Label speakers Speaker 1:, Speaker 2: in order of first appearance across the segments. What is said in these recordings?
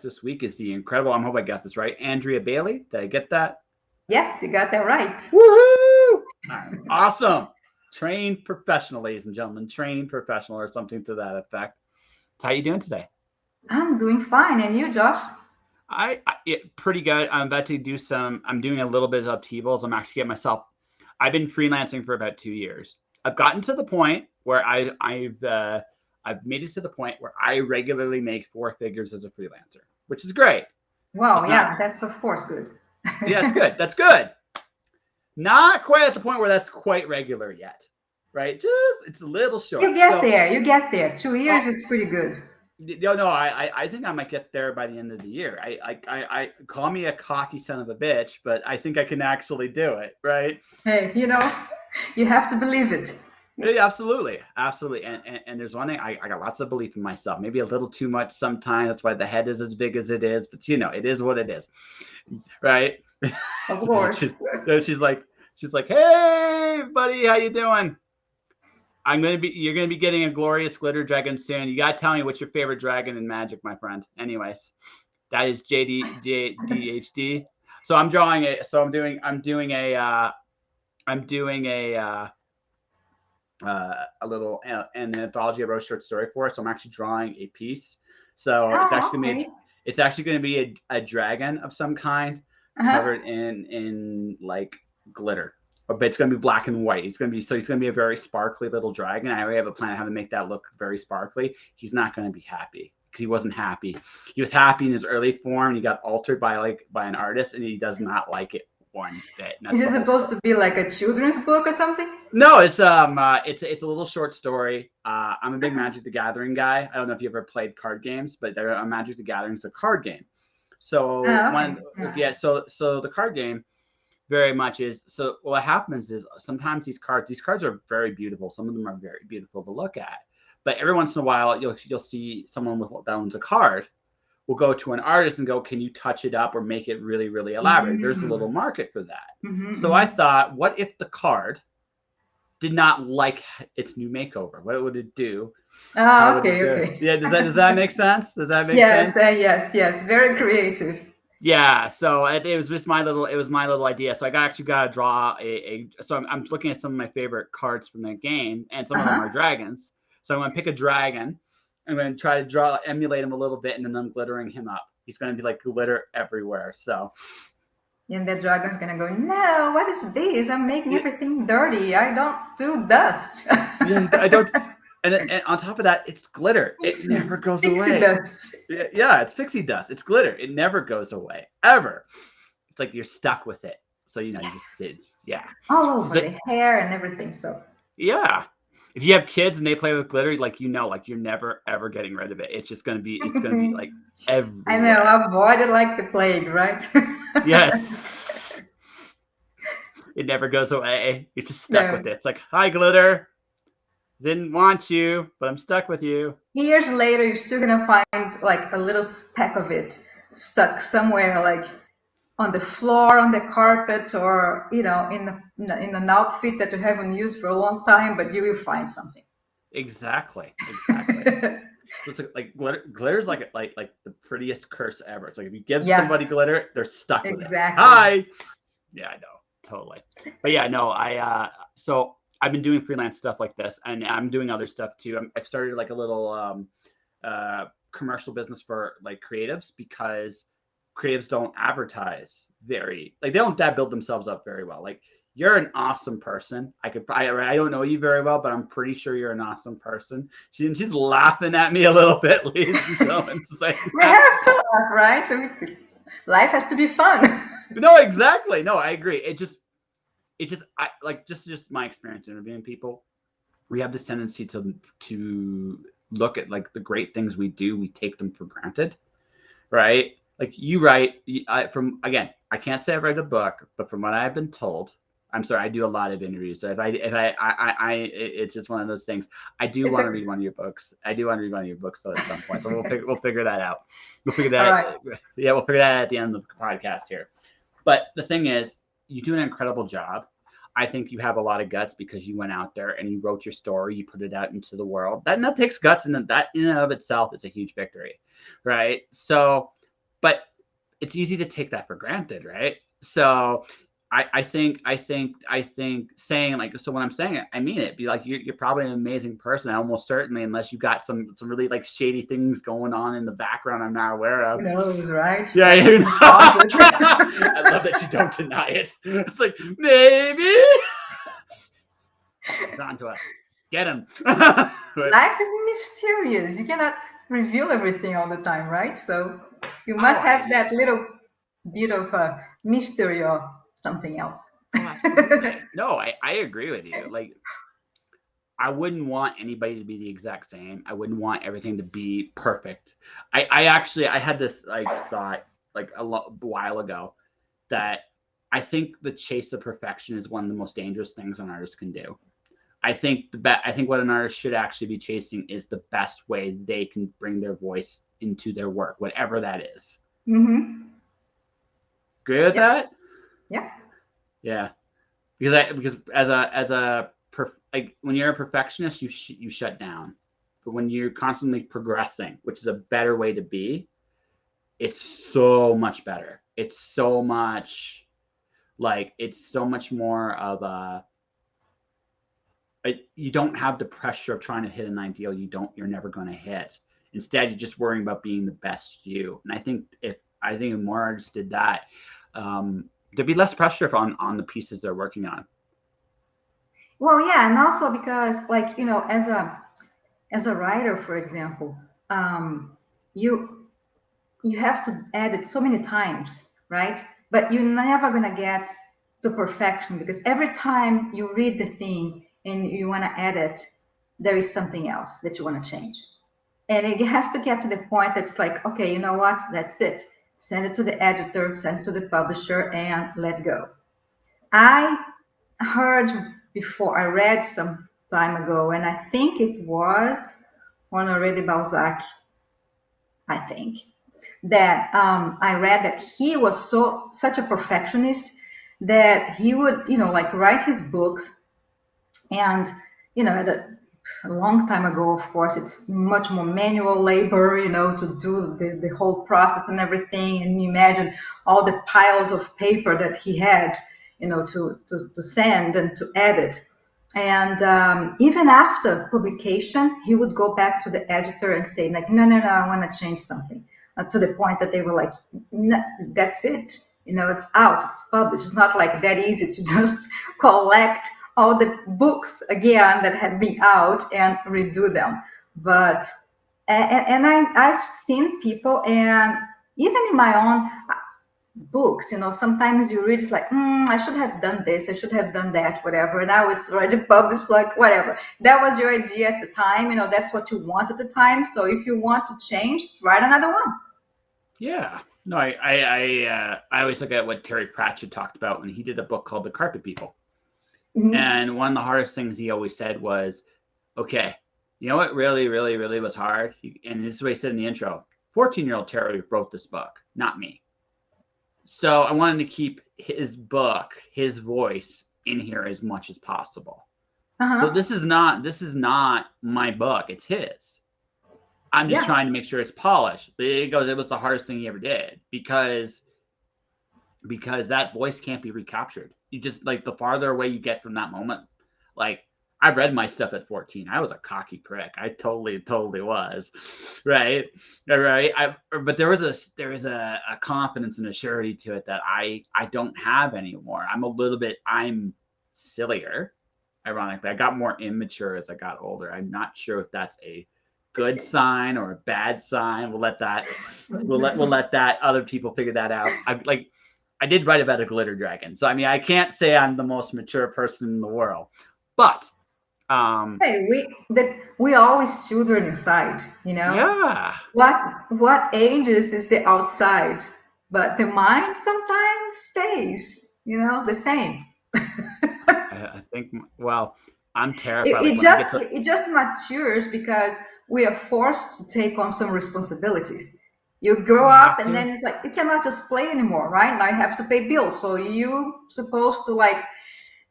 Speaker 1: this week is the incredible, I hope I got this right, Andrya Bailey. Did I get that?
Speaker 2: Yes, you got that right.
Speaker 1: Woohoo! Awesome. Trained professional, ladies and gentlemen. Trained professional or something to that effect. So how you doing today?
Speaker 2: I'm doing fine. And you, Josh?
Speaker 1: Pretty good. I'm doing a little bit of upheavals. I've been freelancing for about 2 years. I've gotten to the point where I've made it to the point where I regularly make four figures as a freelancer, which is great.
Speaker 2: Wow, that's of course good.
Speaker 1: Yeah, it's good. That's good. Not quite at the point where that's quite regular yet, right? It's a little short.
Speaker 2: You get there. 2 years is pretty good.
Speaker 1: No, I think I might get there by the end of the year. I call me a cocky son of a bitch, but I think I can actually do it, right?
Speaker 2: Hey, you have to believe it.
Speaker 1: Yeah, absolutely. And there's one thing, I got lots of belief in myself. Maybe a little too much sometimes. That's why the head is as big as it is. But it is what it is, right?
Speaker 2: Of course.
Speaker 1: she's like, hey, buddy, how you doing? You're gonna be getting a glorious glitter dragon soon. You gotta tell me what's your favorite dragon in Magic, my friend. Anyways, that is JDHD. So I'm drawing it. So I'm doing a little an anthology. I wrote a short story for it. So I'm actually drawing a piece. So it's actually gonna be a dragon of some kind covered in like glitter. But it's going to be black and white. He's going to be a very sparkly little dragon. I already have a plan of how to make that look very sparkly. He's not going to be happy because he wasn't happy. He was happy in his early form. And he got altered by an artist, and he does not like it one bit.
Speaker 2: Is it supposed to be like a children's book or something?
Speaker 1: No, it's a little short story. I'm a big Magic the Gathering guy. I don't know if you ever played card games, but Magic the Gathering is a card game. So so the card game very much is, so what happens is sometimes these cards are very beautiful. Some of them are very beautiful to look at, but every once in a while you'll see someone that owns a card will go to an artist and go, can you touch it up or make it really, really elaborate? Mm-hmm. There's a little market for that. Mm-hmm. So I thought, what if the card did not like its new makeover? What would it do?
Speaker 2: Okay.
Speaker 1: Yeah, does that make sense? Does that make sense?
Speaker 2: Yes, very creative.
Speaker 1: Yeah, so it was just my little idea. So I actually got to draw so I'm looking at some of my favorite cards from that game, and some of them are dragons. So I'm going to pick a dragon. I'm going to try to emulate him a little bit, and then I'm glittering him up. He's going to be like glitter everywhere. So.
Speaker 2: And the dragon's going to go, no, what is this? I'm making everything dirty. I don't do dust.
Speaker 1: Yeah, I don't. And on top of that, it's glitter. It never goes away.
Speaker 2: Dust.
Speaker 1: Yeah, it's pixie dust. It's glitter. It never goes away, ever. It's like you're stuck with it. So,
Speaker 2: all over the hair and everything. So.
Speaker 1: Yeah. If you have kids and they play with glitter, you're never, ever getting rid of it. It's going to be like everywhere.
Speaker 2: I know, avoid it like the plague, right?
Speaker 1: Yes. It never goes away. You're just stuck with it. It's like, hi, glitter. Didn't want you, but I'm stuck with you.
Speaker 2: Years later, you're still gonna find like a little speck of it stuck somewhere, like on the floor, on the carpet, or in an outfit that you haven't used for a long time, but you will find something.
Speaker 1: Exactly. So it's like glitter is like the prettiest curse ever. It's like if you give somebody glitter, they're stuck with it. Hi. Yeah, I know, totally. But yeah, no, so I've been doing freelance stuff like this, and I'm doing other stuff too. I've started like a little commercial business for like creatives, because creatives don't advertise they don't build themselves up very well. Like, you're an awesome person. I don't know you very well, but I'm pretty sure you're an awesome person. She's laughing at me a little bit, ladies and gentlemen.
Speaker 2: We have to laugh, right? I mean, life has to be fun.
Speaker 1: No, exactly. No, I agree. It's just my experience interviewing people. We have this tendency to look at like the great things we do. We take them for granted, right? Like you write. I can't say I write a book, but from what I've been told, I'm sorry, I do a lot of interviews. So it's just one of those things. I do want to read one of your books. I do want to read one of your books at some point. So we'll figure that out. We'll figure that. Right. Yeah, we'll figure that out at the end of the podcast here. But the thing is, you do an incredible job. I think you have a lot of guts because you went out there and you wrote your story, you put it out into the world. That takes guts, and that in and of itself is a huge victory, right? So it's easy to take that for granted, right? So I think saying like, so when I'm saying it, I mean it. Be like, you're probably an amazing person, almost certainly, unless you got some really like shady things going on in the background I'm not aware of.
Speaker 2: Who knows, right?
Speaker 1: Yeah, you know. I love that you don't deny it. It's like, maybe. He's on to us. Get him.
Speaker 2: Life is mysterious. You cannot reveal everything all the time, right? So you must have that little bit of a mystery or something else.
Speaker 1: Oh, absolutely. No, I agree with you. Like, I wouldn't want anybody to be the exact same. I wouldn't want everything to be perfect. I actually had this like thought like a while ago that I think the chase of perfection is one of the most dangerous things an artist can do. I think what an artist should actually be chasing is the best way they can bring their voice into their work, whatever that is.
Speaker 2: Mm-hmm.
Speaker 1: Agree with that?
Speaker 2: Yeah.
Speaker 1: Yeah. Because as a like when you're a perfectionist, you shut down. But when you're constantly progressing, which is a better way to be, it's so much better. It's so much more of a you don't have the pressure of trying to hit an ideal you're never going to hit. Instead, you're just worrying about being the best you. And I think if more artists did that, there'd be less pressure on the pieces they're working on.
Speaker 2: Well, yeah, and also because, like, as a writer, for example, you have to edit so many times, right? But you're never gonna get to perfection because every time you read the thing and you want to edit, there is something else that you want to change, and it has to get to the point that's like, okay, you know what? That's it. Send it to the editor, send it to the publisher, and let go. I heard before, I read some time ago, and I think it was Honoré de Balzac, I think, that I read that he was such a perfectionist that he would, like write his books, and at a long time ago, of course, it's much more manual labor, to do the whole process and everything. And imagine all the piles of paper that he had, to send and to edit. And even after publication, he would go back to the editor and say, like, no, I want to change something. To the point that they were like, no, that's it. It's out, it's published. It's not like that easy to just collect all the books again that had been out and redo them. But I've seen people, and even in my own books, sometimes you read, it's like, I should have done this, I should have done that, whatever. Now it's already published, like, whatever. That was your idea at the time, that's what you want at the time. So if you want to change, write another one.
Speaker 1: Yeah. No, I always look at what Terry Pratchett talked about when he did a book called The Carpet People. Mm-hmm. And one of the hardest things he always said was, okay, you know what really, really, really was hard? And this is what he said in the intro. 14-year-old Terry wrote this book, not me. So I wanted to keep his book, his voice in here as much as possible. Uh-huh. So this is not my book. It's his. I'm just trying to make sure it's polished. It was the hardest thing he ever did because that voice can't be recaptured. You just, like, the farther away you get from that moment, like, I read my stuff at 14. I was a cocky prick. I totally was, right. But there was a confidence and a surety to it that I don't have anymore. I'm sillier. Ironically, I got more immature as I got older. I'm not sure if that's a good sign or a bad sign. We'll let that other people figure that out. I did write about a glitter dragon, so I mean, I can't say I'm the most mature person in the world, but
Speaker 2: hey, we are always children inside,
Speaker 1: Yeah.
Speaker 2: What ages is the outside, but the mind sometimes stays, the same.
Speaker 1: I think. Well, I'm terrified.
Speaker 2: It just matures because we are forced to take on some responsibilities. You grow up and then it's like you cannot just play anymore, right? Now you have to pay bills. So you supposed to, like,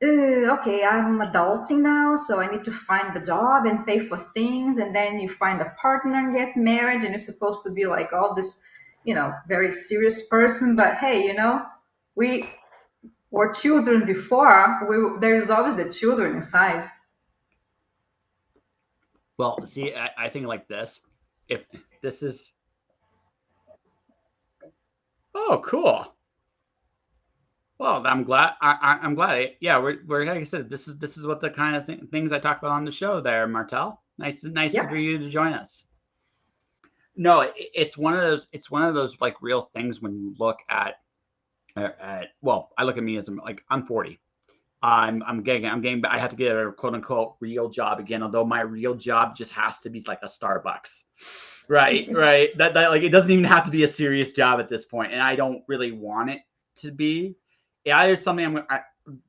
Speaker 2: okay, I'm adulting now, so I need to find a job and pay for things, and then you find a partner and get married, and you're supposed to be like all this, very serious person, but hey, we were children before. There's always the children inside.
Speaker 1: Well, see, I think like this. If this is, oh, cool. Well, I'm glad. I'm glad. Yeah, we're like I said, this is what the kind of things I talk about on the show. There, Martel. Nice
Speaker 2: Yeah.
Speaker 1: for you to join us. No, it's one of those. It's one of those like real things when you look at. Well, I look at me as like I'm 40. I'm getting. I have to get a quote unquote real job again. Although my real job just has to be like a Starbucks. Right. That like it doesn't even have to be a serious job at this point, and I don't really want it to be. Either something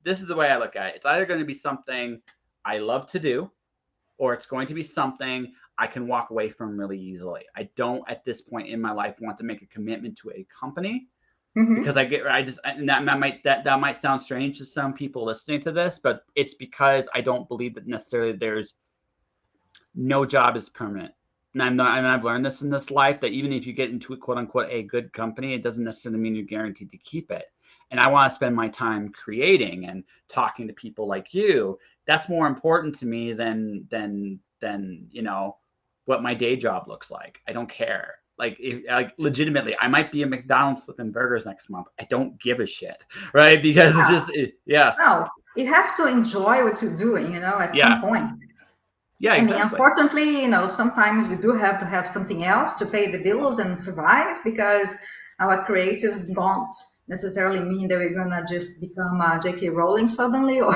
Speaker 1: this is the way I look at it. It's either going to be something I love to do, or it's going to be something I can walk away from really easily. I don't at this point in my life want to make a commitment to a company because that might sound strange to some people listening to this, but it's because I don't believe that necessarily there's no job is permanent. And I've learned this in this life that even if you get into quote unquote a good company, it doesn't necessarily mean you're guaranteed to keep it. And I want to spend my time creating and talking to people like you. That's more important to me than what my day job looks like. I don't care. Like legitimately, I might be a McDonald's flipping burgers next month. I don't give a shit, right? Because it's just
Speaker 2: No, you have to enjoy what you're doing, at some point.
Speaker 1: Yeah, exactly.
Speaker 2: I mean, unfortunately, sometimes we do have to have something else to pay the bills and survive because our creatives don't necessarily mean that we're gonna just become J.K. Rowling suddenly or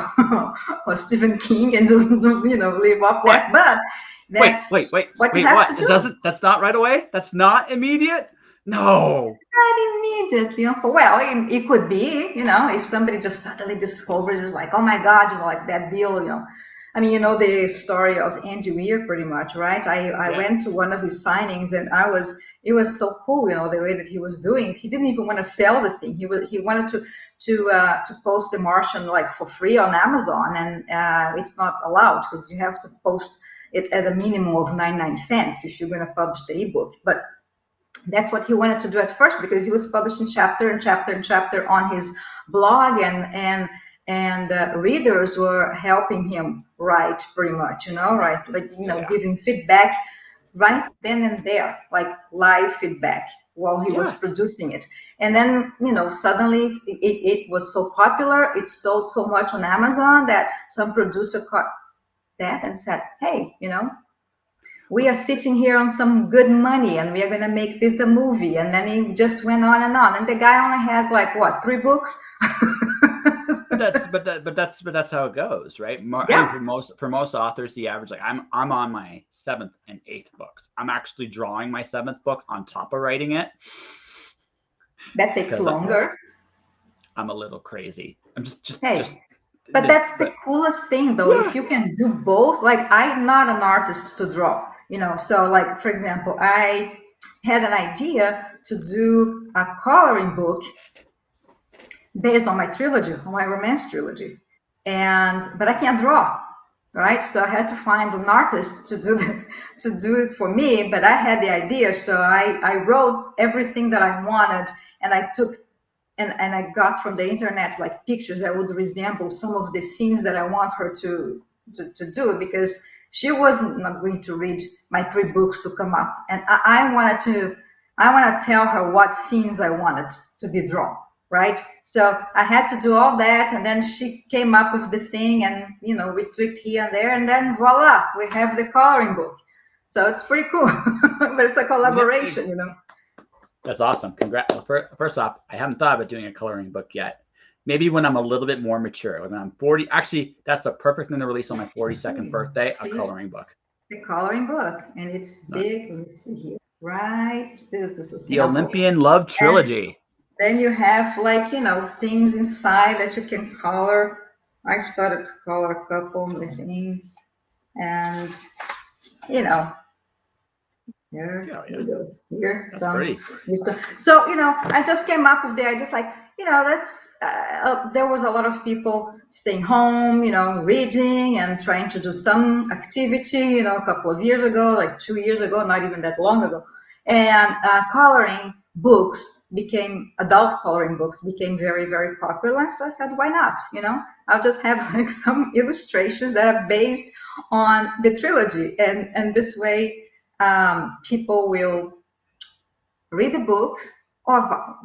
Speaker 2: or Stephen King and just live off that. But that's
Speaker 1: wait,
Speaker 2: what you have to do.
Speaker 1: That's not right away. That's not immediate. No.
Speaker 2: Not immediately. Well, it could be, if somebody just suddenly discovers, it's like, oh my God, like that deal, I mean, the story of Andy Weir pretty much, right? I went to one of his signings and it was so cool, the way that he was doing. He didn't even want to sell the thing. He wanted to post The Martian like for free on Amazon, and it's not allowed because you have to post it as a minimum of 99 cents if you're going to publish the ebook. But that's what he wanted to do at first because he was publishing chapter and chapter and chapter on his blog, and readers were helping him write pretty much, right? Like, giving feedback right then and there, like live feedback while he was producing it. And then, suddenly it was so popular, it sold so much on Amazon that some producer caught that and said, hey, we are sitting here on some good money and we are going to make this a movie. And then he just went on and on. And the guy only has like what, 3 books?
Speaker 1: but that's how it goes, right? I mean, for most authors, the average, like I'm on my 7th and 8th books. I'm actually drawing my 7th book on top of writing it.
Speaker 2: That takes longer.
Speaker 1: I'm a little crazy. I'm just
Speaker 2: but that's the coolest thing though. If you can do both, like I'm not an artist to draw, so like, for example, I had an idea to do a coloring book based on my trilogy, on my romance trilogy, but I can't draw, right? So I had to find an artist to do it for me. But I had the idea, so I wrote everything that I wanted, and I took and I got from the internet like pictures that would resemble some of the scenes that I want her to do, because she wasn't not going to read my 3 books to come up, and I want to tell her what scenes I wanted to be drawn. Right. So I had to do all that. And then she came up with the thing and, we tweaked here and there. And then voila, we have the coloring book. So it's pretty cool. But it's a collaboration,
Speaker 1: That's awesome. Congrats. First off, I haven't thought about doing a coloring book yet. Maybe when I'm a little bit more mature, when I'm 40. Actually, that's the perfect thing to release on my 42nd birthday, a coloring book.
Speaker 2: The coloring book. And it's big. Let's see here. Right. This is
Speaker 1: the Olympian Love Trilogy.
Speaker 2: Then you have like, things inside that you can color. I started to color a couple of things, and here we go. Here,
Speaker 1: that's pretty.
Speaker 2: So I just came up with the idea, just like there was a lot of people staying home, reading and trying to do some activity, a couple of years ago, like 2 years ago, not even that long ago, and coloring books became adult coloring books became very, very popular. So I said, why not? I'll just have like some illustrations that are based on the trilogy, and this way people will read the books, or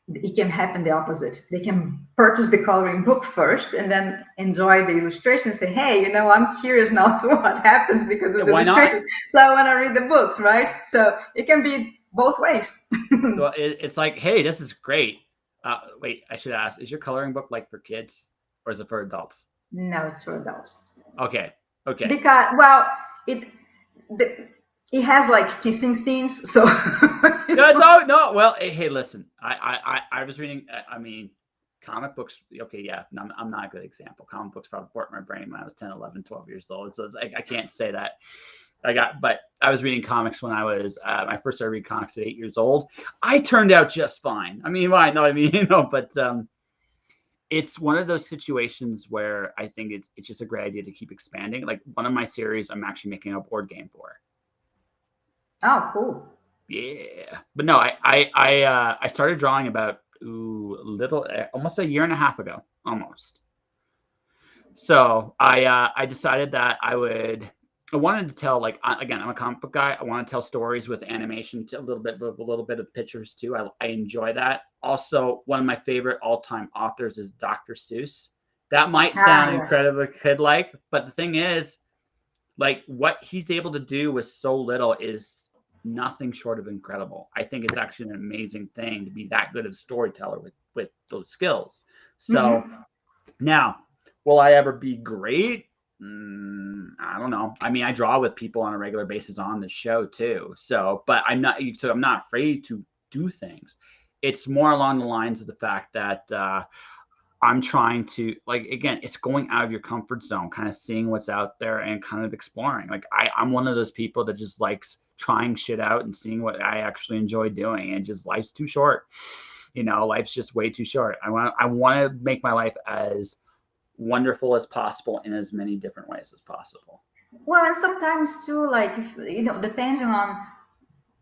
Speaker 2: it can happen the opposite. They can purchase the coloring book first and then enjoy the illustration and say, hey, I'm curious now to what happens because of the illustration. So I want to read the books, right? So it can be both ways.
Speaker 1: Well, it's like, hey, this is great. Wait, I should ask, is your coloring book like for kids or is it for adults?
Speaker 2: No, it's for adults.
Speaker 1: Okay.
Speaker 2: Because, well, it has like kissing scenes, so
Speaker 1: no. Well, hey, listen, I was reading. I mean, comic books. Okay, yeah, I'm not a good example. Comic books probably worked my brain when I was 10, 11, 12 years old. So it's like I can't say that. But I was reading comics when I was. I first started reading comics at 8 years old. I turned out just fine. I mean, why? No, I mean, but it's one of those situations where I think it's just a great idea to keep expanding. Like one of my series, I'm actually making a board game for.
Speaker 2: Oh, cool.
Speaker 1: Yeah, but no, I started drawing about almost a year and a half ago, almost. So I decided that I wanted to tell, like, again, I'm a comic book guy. I want to tell stories with animation, a little bit of pictures too. I enjoy that. Also, one of my favorite all-time authors is Dr. Seuss. That might sound incredibly kid-like, but the thing is, like, what he's able to do with so little is nothing short of incredible. I think it's actually an amazing thing to be that good of a storyteller with those skills. So now, will I ever be great? I don't know. I mean, I draw with people on a regular basis on the show too. So, but I'm not afraid to do things. It's more along the lines of the fact that I'm trying to, like, again, it's going out of your comfort zone, kind of seeing what's out there and kind of exploring. Like I'm one of those people that just likes trying shit out and seeing what I actually enjoy doing. And just life's too short. Life's just way too short. I want to make my life as wonderful as possible in as many different ways as possible.
Speaker 2: Well, and sometimes too, like, if, depending on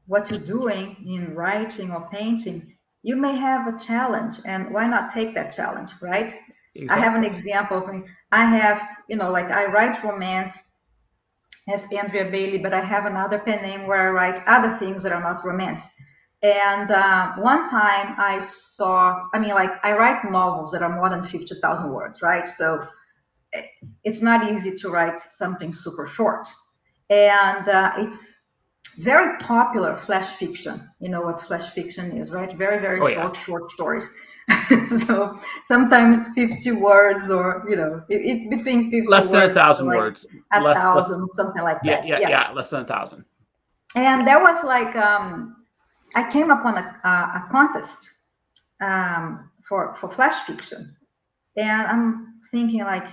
Speaker 2: what you're doing in writing or painting, you may have a challenge, and why not take that challenge, right? Exactly. I have an example of me. I have, like, I write romance as Andrya Bailey, but I have another pen name where I write other things that are not romance. And one time I write novels that are more than 50,000 words, right? So it's not easy to write something super short. And it's very popular flash fiction. You know what flash fiction is, right? Very, very short stories. So sometimes 50 words, or it's between 50
Speaker 1: less than
Speaker 2: words
Speaker 1: 1,000 words,
Speaker 2: 1,000, something like that.
Speaker 1: Yeah, less than 1,000.
Speaker 2: And there was like I came upon a contest for flash fiction, and I'm thinking like,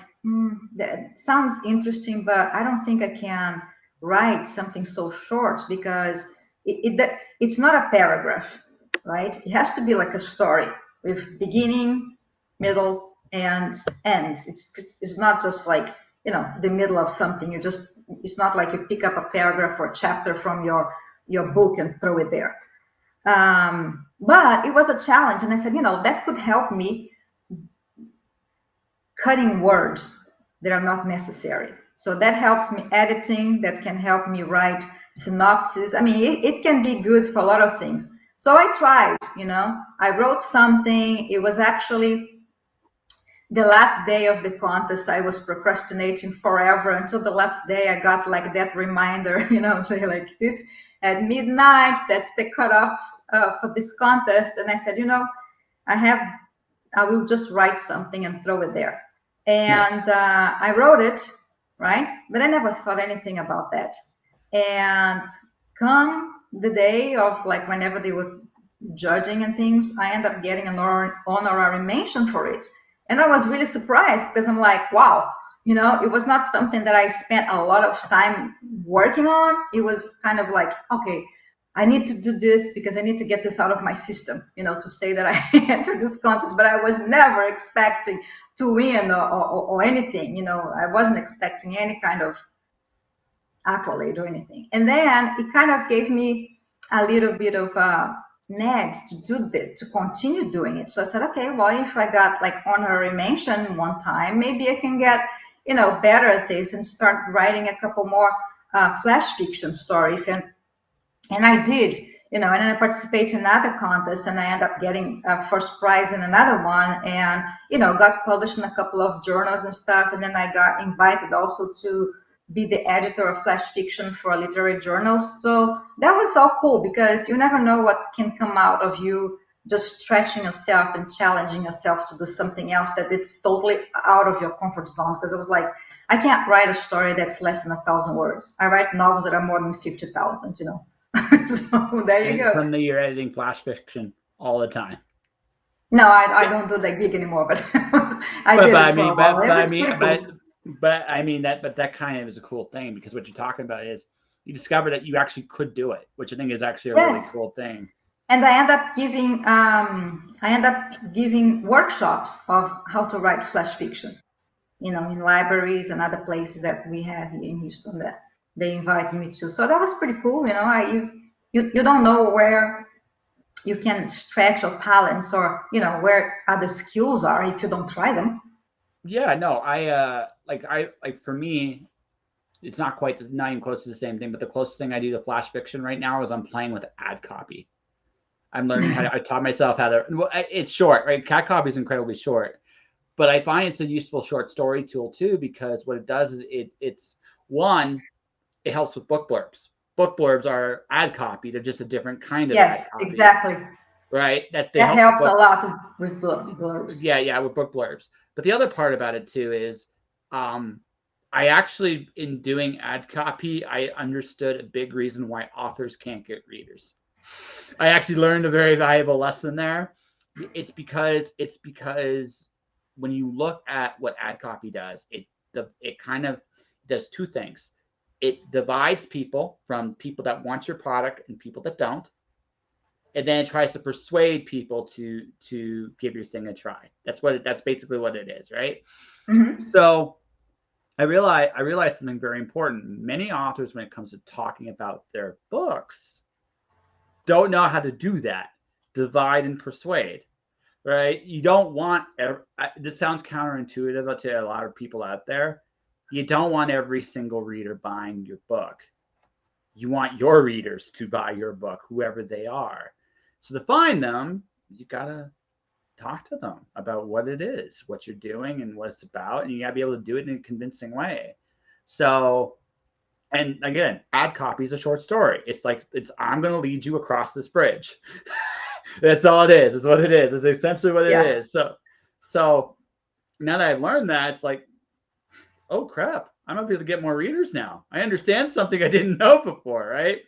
Speaker 2: that sounds interesting, but I don't think I can write something so short, because it's not a paragraph, right? It has to be like a story with beginning, middle, and end. It's not just like, the middle of something. It's not like you pick up a paragraph or a chapter from your book and throw it there. But it was a challenge, and I said, that could help me cutting words that are not necessary. So that helps me editing, that can help me write synopsis. I mean, it can be good for a lot of things. So I tried, I wrote something. It was actually the last day of the contest. I was procrastinating forever until the last day. I got like that reminder, say like this at midnight, that's the cutoff for this contest. And I said, I will just write something and throw it there. And I wrote it, right? But I never thought anything about that. And come the day of, like, whenever they were judging and things, I ended up getting an honorary mention for it. And I was really surprised, because I'm like, wow, it was not something that I spent a lot of time working on. It was kind of like, okay, I need to do this because I need to get this out of my system, to say that I entered this contest. But I was never expecting to win or anything. I wasn't expecting any kind of accolade or anything. And then it kind of gave me a little bit of nag to do this, to continue doing it. So I said, okay, well, if I got like honorary mention one time, maybe I can get, better at this and start writing a couple more flash fiction stories. And I did, and then I participated in another contest, and I ended up getting first prize in another one, and got published in a couple of journals and stuff. And then I got invited also to be the editor of flash fiction for literary journals. So that was all cool, because you never know what can come out of you just stretching yourself and challenging yourself to do something else that it's totally out of your comfort zone. Because I was like, I can't write a story that's less than 1,000 words. I write novels that are more than 50,000, So there you go.
Speaker 1: Suddenly you're editing flash fiction all the time.
Speaker 2: No, I don't do that gig anymore, but I did it for a while.
Speaker 1: But I mean that kind of is a cool thing, because what you're talking about is you discover that you actually could do it, which I think is actually a really cool thing.
Speaker 2: And I end up giving workshops of how to write flash fiction, in libraries and other places that we have here in Houston that they invited me to. So that was pretty cool. You don't know where you can stretch your talents, or where other skills are, if you don't try them.
Speaker 1: Yeah, no, I for me, it's not even close to the same thing, but the closest thing I do to flash fiction right now is I'm playing with ad copy. I'm learning I taught myself how to, well, it's short, right? Cat copy is incredibly short, but I find it's a useful short story tool too, because what it does is it helps with book blurbs. Book blurbs are ad copy. They're just a different kind of ad copy.
Speaker 2: Yes, exactly.
Speaker 1: Right?
Speaker 2: That helps a lot with blurbs.
Speaker 1: Yeah, with book blurbs. But the other part about it too is, I actually, in doing ad copy, I understood a big reason why authors can't get readers. I actually learned a very valuable lesson there. It's because when you look at what ad copy does, it kind of does two things. It divides people from people that want your product and people that don't. And then it tries to persuade people to give your thing a try. That's basically what it is, right?
Speaker 2: Mm-hmm.
Speaker 1: So I realized something very important. Many authors, when it comes to talking about their books, don't know how to do that. Divide and persuade, right? You don't want, this sounds counterintuitive to a lot of people out there. You don't want every single reader buying your book. You want your readers to buy your book, whoever they are. So to find them, you got to talk to them about what it is, what you're doing, and what it's about. And you got to be able to do it in a convincing way. So, and again, ad copy is a short story. I'm going to lead you across this bridge. That's all it is. It's what it is. It's essentially what it is. So now that I've learned that, it's like, oh crap, I'm going to be able to get more readers now. I understand something I didn't know before, right?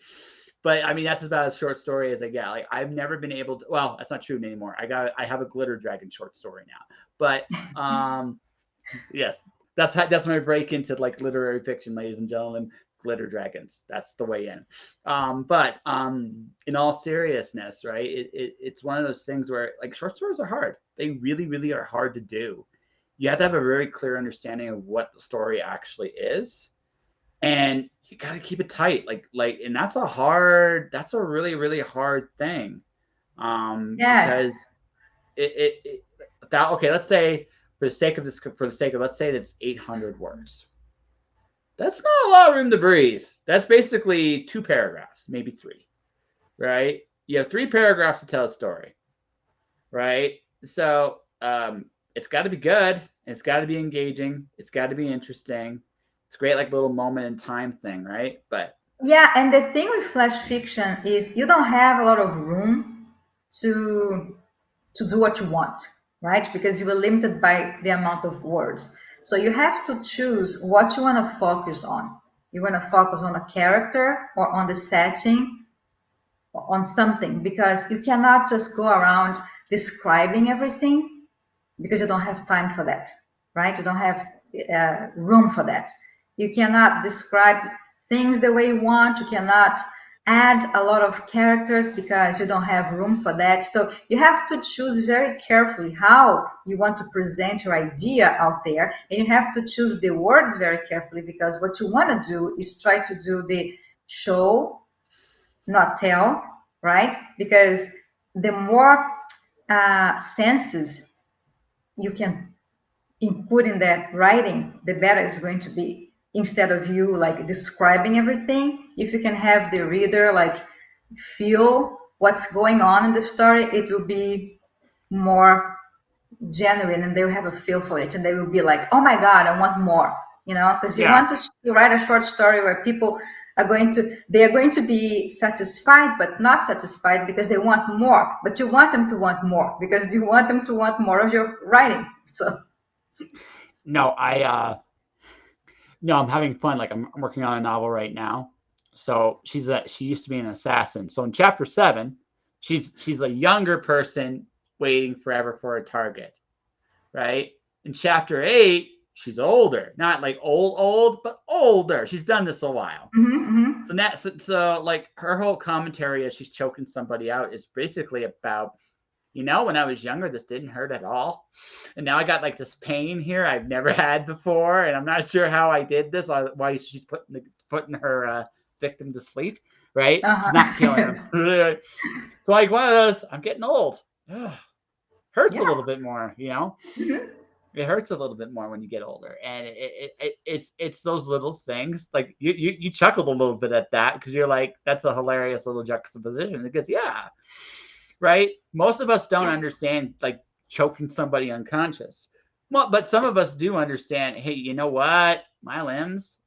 Speaker 1: But I mean, that's about as short story as I get. Like, I've never been able to, well, that's not true anymore. I have a glitter dragon short story now. But yes, that's my break into like literary fiction, ladies and gentlemen. Glitter dragons. That's the way in. But in all seriousness, right? It's one of those things where, like, short stories are hard. They really, really are hard to do. You have to have a very clear understanding of what the story actually is, and you got to keep it tight. And that's a really, really hard thing. Because okay, let's say for the sake of let's say that's 800 words. That's not a lot of room to breathe. That's basically 2 paragraphs, maybe 3, right? You have 3 paragraphs to tell a story, right? So it's got to be good. It's got to be engaging. It's got to be interesting. It's great, like little moment in time thing, right? But
Speaker 2: yeah, and the thing with flash fiction is you don't have a lot of room to do what you want, right? Because you were limited by the amount of words. So you have to choose what you want to focus on. You want to focus on a character or on the setting or on something, because you cannot just go around describing everything, because you don't have time for that, right? You don't have room for that. You cannot describe things the way you want. You cannot add a lot of characters because you don't have room for that. So you have to choose very carefully how you want to present your idea out there. And you have to choose the words very carefully, because what you want to do is try to do the show, not tell, right? Because the more senses you can input in that writing, the better it's going to be. Instead of you like describing everything, if you can have the reader like feel what's going on in the story, it will be more genuine, and they will have a feel for it, and they will be like, oh my god, I want more, because you want to write a short story where people are going to be satisfied but not satisfied because they want more, but you want them to want more because you want them to want more of your writing. So
Speaker 1: no, I'm having fun. Like I'm working on a novel right now. So she used to be an assassin. So in chapter 7, she's a younger person waiting forever for a target, right? In chapter 8, she's older, not like old, but older. She's done this a while. So like her whole commentary as she's choking somebody out is basically about, when I was younger, this didn't hurt at all. And now I got like this pain here I've never had before. And I'm not sure how I did this, why she's putting her victim to sleep, right? She's not killing him. So like one of those, I'm getting old. Hurts a little bit more, It hurts a little bit more when you get older. And it's those little things. Like you chuckled a little bit at that because you're like, that's a hilarious little juxtaposition. Because right? Most of us don't understand like choking somebody unconscious. Well, but some of us do understand, hey, you know what? My limbs,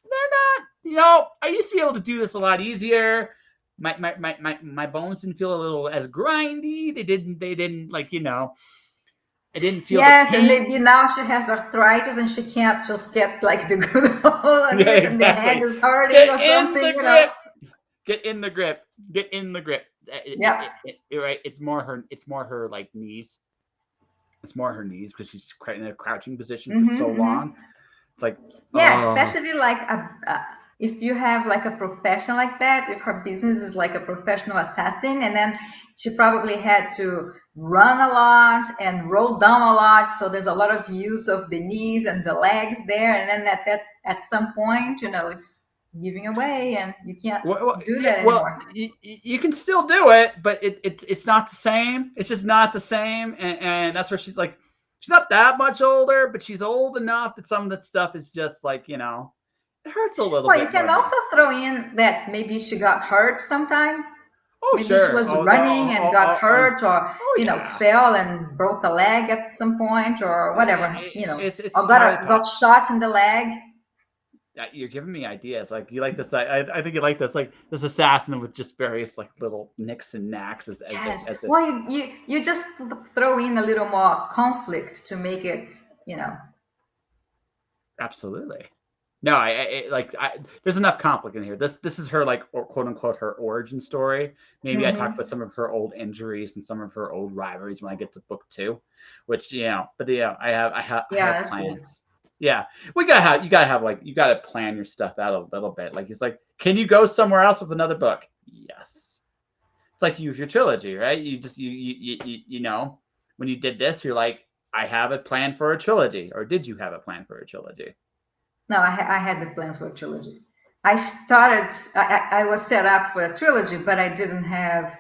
Speaker 1: they're not, I used to be able to do this a lot easier. My bones didn't feel a little as grindy. They didn't like, I didn't feel the pain.
Speaker 2: And maybe now she has arthritis and she can't just get like the good hold on it, and the hand is hurting or something,
Speaker 1: Get in the grip. Get in the grip. Right. It's more her like knees. It's more her knees because she's in a crouching position for so long. It's like
Speaker 2: especially like if you have like a profession like that, if her business is like a professional assassin, and then she probably had to run a lot and roll down a lot, so there's a lot of use of the knees and the legs there, and then at some point, it's giving away and you can't do that anymore.
Speaker 1: You can still do it, but it's not the same. It's just not the same, and that's where she's like, she's not that much older, but she's old enough that some of that stuff is just like, it hurts a little bit.
Speaker 2: Well, you can also throw in that maybe she got hurt sometime. Maybe
Speaker 1: sure.
Speaker 2: She was running and got hurt, or fell and broke a leg at some point, or whatever, or got shot in the leg.
Speaker 1: You're giving me ideas. Like you like this. I think you like this. Like this assassin with just various like little nicks and knacks.
Speaker 2: Well, you just throw in a little more conflict to make it,
Speaker 1: Absolutely. No, there's enough conflict in here. This is her like quote unquote her origin story. Maybe I talk about some of her old injuries and some of her old rivalries when I get to book 2, which but I have plans. Good. Yeah, you gotta plan your stuff out a little bit. Like it's like, can you go somewhere else with another book? Yes. It's like your trilogy, right? You just when you did this, you're like, I have a plan for a trilogy, or did you have a plan for a trilogy?
Speaker 2: No, I had the plan for a trilogy. I was set up for a trilogy, but I didn't have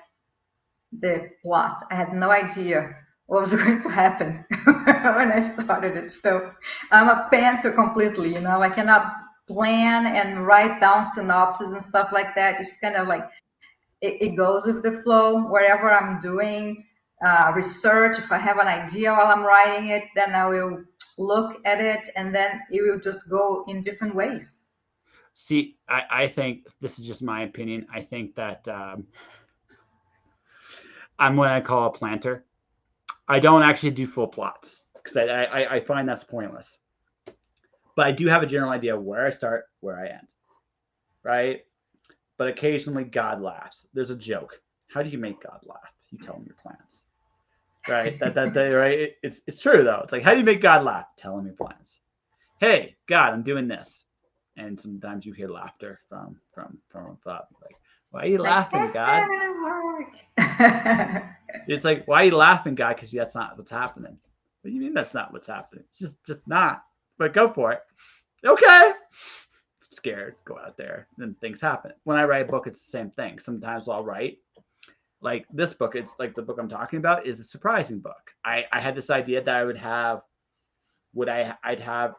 Speaker 2: the plot. I had no idea what was going to happen when I started it. So I'm a pantser completely, I cannot plan and write down synopses and stuff like that. It's kind of like it goes with the flow. Wherever I'm doing research, if I have an idea while I'm writing it, then I will look at it, and then it will just go in different ways.
Speaker 1: See, I think this is just my opinion. I think that I'm what I call a planter. I don't actually do full plots because I find that's pointless. But I do have a general idea of where I start, where I end, right? But occasionally God laughs. There's a joke. How do you make God laugh? You tell him your plans, right? Right? It's true though. It's like, how do you make God laugh? Tell him your plans. Hey, God, I'm doing this, and sometimes you hear laughter from above. Like, why are you laughing, God? It's like, why are you laughing, God? Because that's not what's happening. What do you mean that's not what's happening? It's just not. But go for it. Okay. Scared. Go out there. Then things happen. When I write a book, it's the same thing. Sometimes I'll write, like this book, it's like the book I'm talking about is a surprising book. I had this idea that I would have, I'd have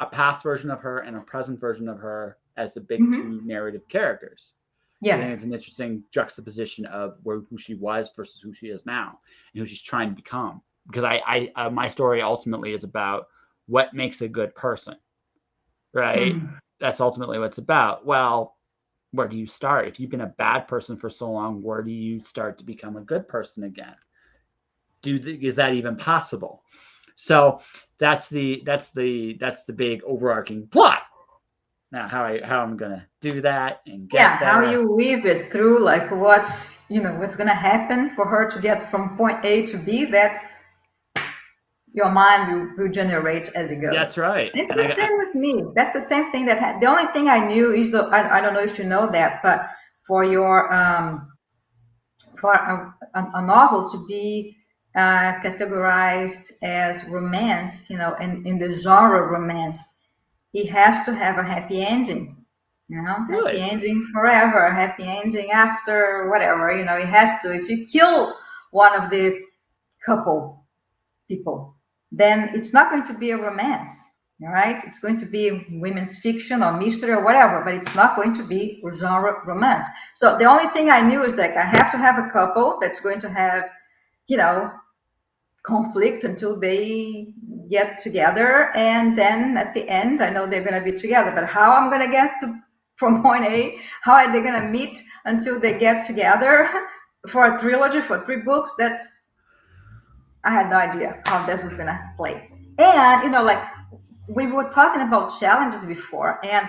Speaker 1: a past version of her and a present version of her as the big two narrative characters. Yeah. I think it's an interesting juxtaposition of who she was versus who she is now and who she's trying to become. Because my story ultimately is about what makes a good person, right? That's ultimately what it's about. Well, where do you start? If you've been a bad person for so long, where do you start to become a good person again? Is that even possible? So that's the big overarching plot. Now, how I'm gonna do that and get there.
Speaker 2: How you weave it through, like what's gonna happen for her to get from point A to B. That's your mind will generate as it goes.
Speaker 1: That's right.
Speaker 2: It's the same with me. That's the same thing the only thing I knew is I don't know if you know that, but for your for a novel to be categorized as romance, in the genre romance, it has to have a happy ending. Happy ending forever, happy ending after whatever, it has to. If you kill one of the couple people, then it's not going to be a romance, all right? It's going to be women's fiction or mystery or whatever, but it's not going to be genre romance. So the only thing I knew is that I have to have a couple that's going to have, conflict until they get together, and then at the end I know they're going to be together, but how I'm going to get from point A, how are they going to meet until they get together for a trilogy for 3 books, I had no idea how this was going to play. And like we were talking about challenges before, and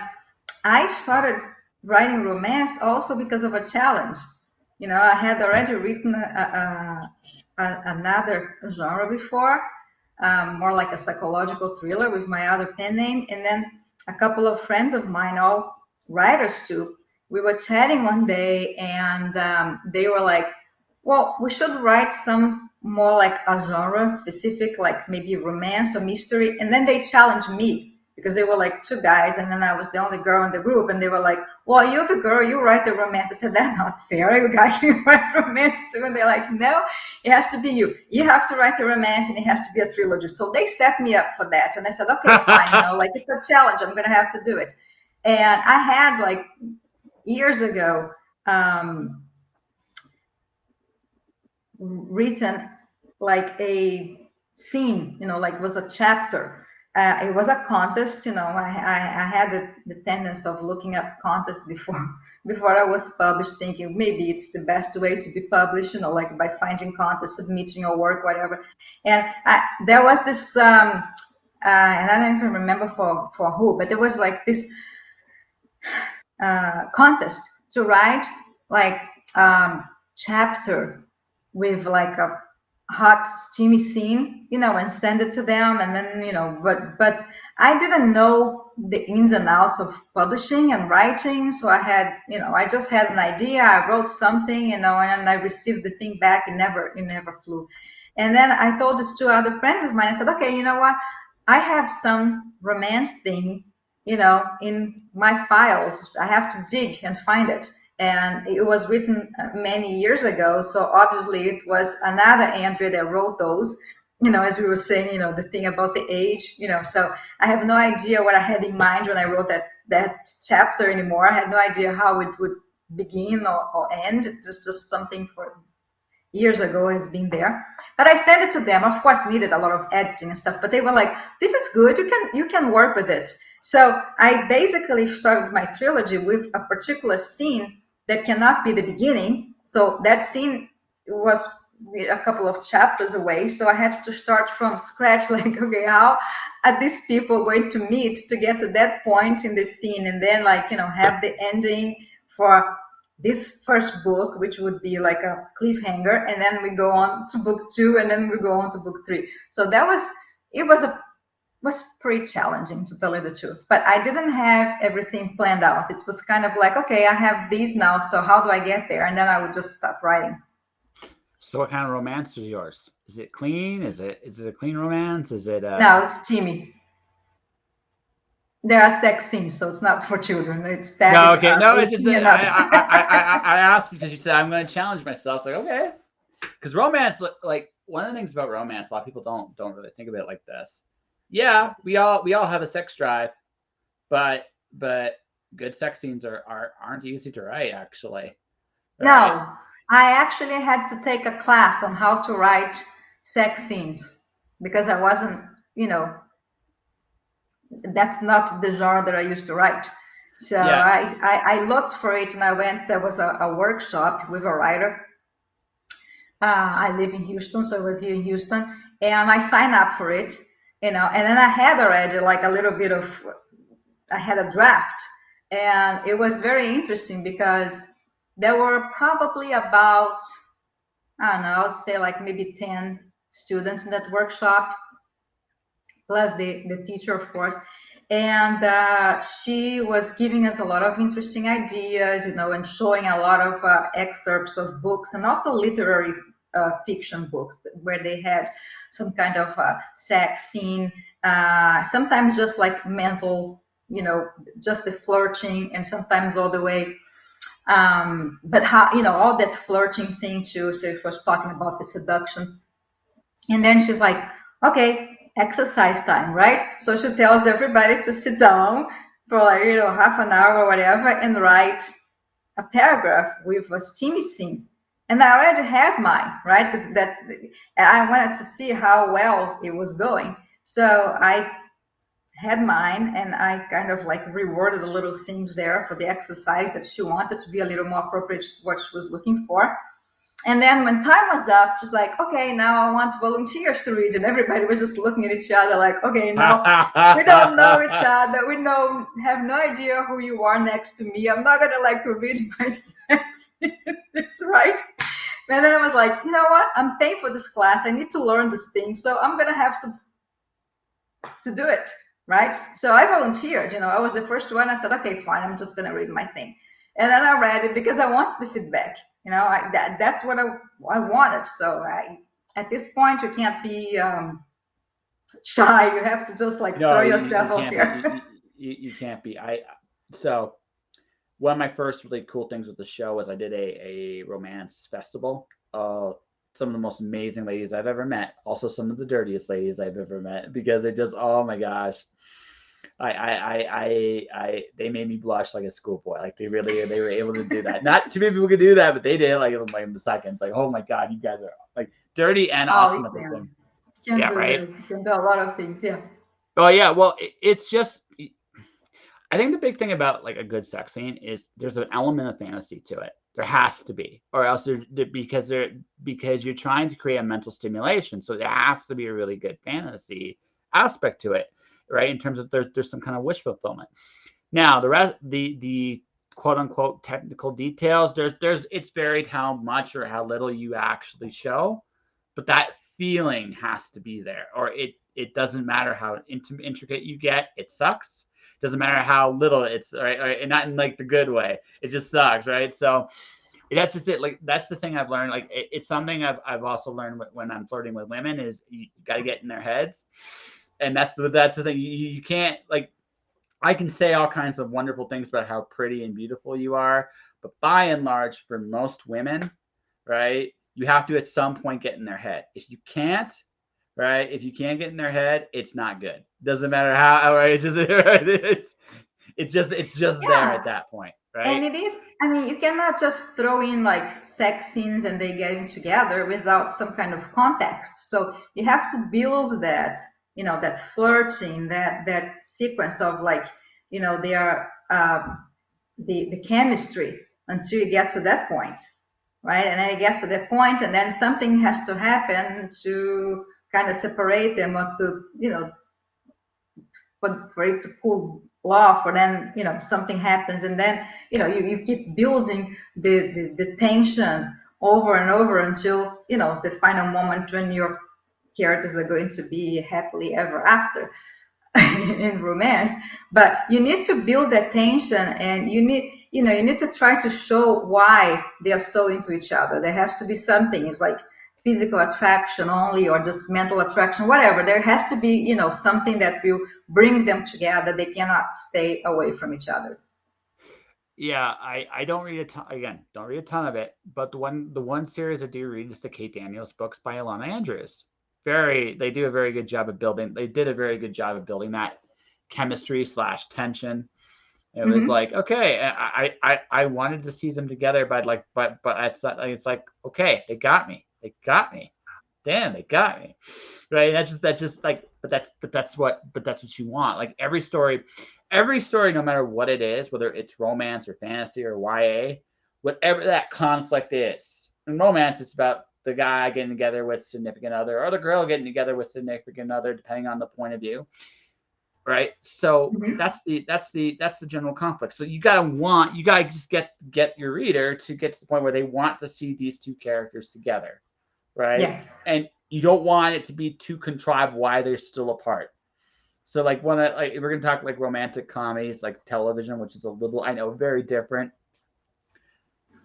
Speaker 2: I started writing romance also because of a challenge. I had already written another genre before, more like a psychological thriller with my other pen name. And then a couple of friends of mine, all writers too, we were chatting one day, and they were like, well, we should write some more like a genre specific, like maybe romance or mystery. And then they challenged me because they were like 2 guys, and then I was the only girl in the group, and they were like, well, you're the girl, you write the romance. I said, that's not fair, you guys can write romance too. And they're like, no, it has to be you have to write a romance, and it has to be a trilogy. So they set me up for that, and I said, okay, fine, like it's a challenge, I'm gonna have to do it. And I had, like, years ago, written like a scene, like was a chapter. It was a contest, I had the tendency of looking up contests before I was published, thinking maybe it's the best way to be published, like by finding contests, submitting your work, whatever. And there was this, and I don't even remember for who, but there was like this contest to write like chapter with like a hot steamy scene, and send it to them, and then but I didn't know the ins and outs of publishing and writing, so I had I just had an idea, I wrote something, and I received the thing back, it never flew. And then I told these 2 other friends of mine, I said, okay, you know what, I have some romance thing in my files, I have to dig and find it. And it was written many years ago, so obviously it was another Andrea that wrote those, as we were saying, the thing about the age, so I have no idea what I had in mind when I wrote that chapter anymore. I had no idea how it would begin or end. It's just something for years ago has been there, but I sent it to them. Of course, needed a lot of editing and stuff, but they were like, this is good, you can work with it. So I basically started my trilogy with a particular scene that cannot be the beginning. So that scene was a couple of chapters away, so I had to start from scratch, like, okay, how are these people going to meet to get to that point in the scene, and then have the ending for this first book, which would be like a cliffhanger, and then we go on to book 2, and then we go on to book 3. So it was pretty challenging, to tell you the truth, but I didn't have everything planned out. It was kind of like, okay, I have these now, so how do I get there? And then I would just stop writing.
Speaker 1: So what kind of romance is yours? Is it clean? Is it a clean romance? Is it
Speaker 2: No, it's steamy. There are sex scenes, so it's not for children. It's
Speaker 1: No,
Speaker 2: tagged
Speaker 1: okay, no, it's just
Speaker 2: 18 and up.
Speaker 1: I asked because you said I'm going to challenge myself. It's like, okay, because romance, like one of the things about romance, a lot of people don't really think of it like this. Yeah, we all have a sex drive, but good sex scenes aren't easy to write, actually, right?
Speaker 2: No, I actually had to take a class on how to write sex scenes because I wasn't, you know, that's not the genre that I used to write. So
Speaker 1: Yeah,
Speaker 2: I looked for it and I went, there was a workshop with a writer. I live in Houston, so I was here in Houston and I signed up for it, and then I had already like a little bit of, I had a draft, and it was very interesting because there were probably about, I don't know, I'd say like maybe 10 students in that workshop, plus the teacher, of course. And she was giving us a lot of interesting ideas, and showing a lot of excerpts of books and also literary fiction books where they had some kind of sex scene, sometimes just like mental, just the flirting, and sometimes all the way. But how, all that flirting thing too. So it was talking about the seduction. And then she's like, okay, exercise time, right? So she tells everybody to sit down for like, half an hour or whatever and write a paragraph with a steamy scene. And I already had mine, right? Because and I wanted to see how well it was going. So I had mine and I kind of like reworded a little things there for the exercise that she wanted to be a little more appropriate to what she was looking for. And then when time was up, she's like, okay, now I want volunteers to read. And everybody was just looking at each other like, okay, no, we don't know each other. We have no idea who you are next to me. I'm not going to like read my sex. It's right. And then I was like, you know what? I'm paying for this class. I need to learn this thing. So I'm going to have to do it. Right. So I volunteered, I was the first one. I said, okay, fine. I'm just going to read my thing. And then I read it because I wanted the feedback. That's what I wanted. So at this point, you can't be shy. You have to just like
Speaker 1: no,
Speaker 2: throw
Speaker 1: you
Speaker 2: yourself out
Speaker 1: can't be.
Speaker 2: there.
Speaker 1: You can't be. So one of my first really cool things with the show was I did a romance festival. Some of the most amazing ladies I've ever met. Also, some of the dirtiest ladies I've ever met because they just, oh my gosh, they made me blush like a schoolboy. Like they were able to do that. Not too many people could do that, but they did like in the seconds. Like, oh my god, you guys are like dirty and awesome at this thing. Yeah, right.
Speaker 2: You can do a lot of things. Yeah.
Speaker 1: Oh yeah. Well, it's just. I think the big thing about like a good sex scene is there's an element of fantasy to it. There has to be, or else because you're trying to create a mental stimulation. So there has to be a really good fantasy aspect to it, right? In terms of there's some kind of wish fulfillment. Now the quote unquote technical details, it's varied how much or how little you actually show, but that feeling has to be there, or it doesn't matter how intricate you get, it sucks. Doesn't matter how little it's right, and not in like the good way. It just sucks, right? So that's just it. Like that's the thing I've learned. Like it's something I've also learned when I'm flirting with women is you got to get in their heads, and that's the thing. You can't like. I can say all kinds of wonderful things about how pretty and beautiful you are, but by and large, for most women, right, you have to at some point get in their head. If you can't, right? If you can't get in their head, it's not good. Doesn't matter how, right? It's just there
Speaker 2: Yeah.
Speaker 1: at that point,
Speaker 2: And
Speaker 1: right?
Speaker 2: it is, I mean, you cannot just throw in like sex scenes and they getting together without some kind of context. So you have to build that, that flirting, that sequence of like, they are the chemistry until it gets to that point, right? And then it gets to that point, and then something has to happen to kind of separate them, or to, for it to cool off, or then something happens, and then you keep building the tension over and over until the final moment when your characters are going to be happily ever after in romance. But you need to build that tension, and you need to try to show why they are so into each other. There has to be something. It's like physical attraction only or just mental attraction, whatever. There has to be, you know, something that will bring them together. They cannot stay away from each other.
Speaker 1: Yeah, I don't read a ton, again, don't read a ton of it, but the one series I do read is the Kate Daniels books by Alana Andrews. They do a very good job of building. They did a very good job of building that chemistry / tension. It was like, okay, I wanted to see them together, but it's like, okay, they got me. Damn, they got me. Right? That's just like, but that's what you want. Like every story, no matter what it is, whether it's romance or fantasy or YA, whatever that conflict is. In romance, it's about the guy getting together with significant other, or the girl getting together with significant other, depending on the point of view. Right. So that's the general conflict. So you gotta just get your reader to get to the point where they want to see these two characters together. Right.
Speaker 2: Yes.
Speaker 1: And you don't want it to be too contrived why they're still apart. So like if we're gonna talk like romantic comedies, like television, which is a little, I know, very different.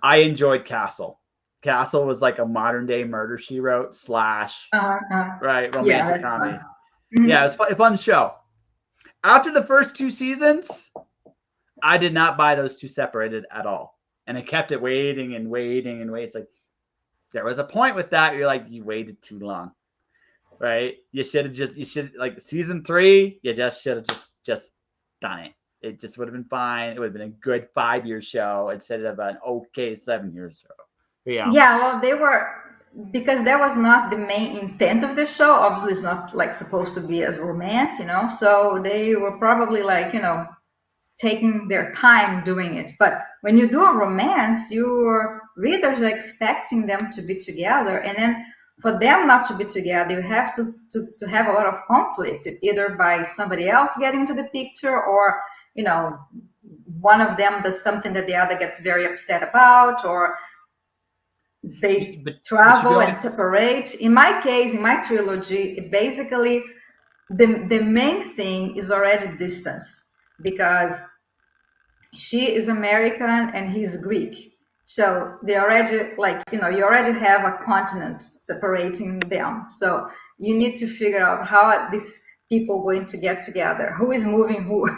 Speaker 1: I enjoyed Castle. Castle was like a modern day Murder, She Wrote / right, romantic comedy. Yeah, it was a fun show. After the first 2 seasons, I did not buy those two separated at all. And I kept it waiting and waiting and waiting. It's like, there was a point with that. You're like, you waited too long, right? You should like season 3, you just should have just done it. It just would have been fine. It would have been a good 5-year show instead of an okay 7-year show.
Speaker 2: Yeah, well, because that was not the main intent of the show. Obviously, it's not like supposed to be as romance, you know. So they were probably like, you know, taking their time doing it. But when you do a romance, your readers are expecting them to be together, and then for them not to be together, you have to have a lot of conflict, either by somebody else getting to the picture, or, you know, one of them does something that the other gets very upset about, or they travel and separate. In my case, in my trilogy, basically the main thing is already distance, because she is American and he's Greek. So they already, like, you know, you already have a continent separating them. So you need to figure out how are these people going to get together, who is moving who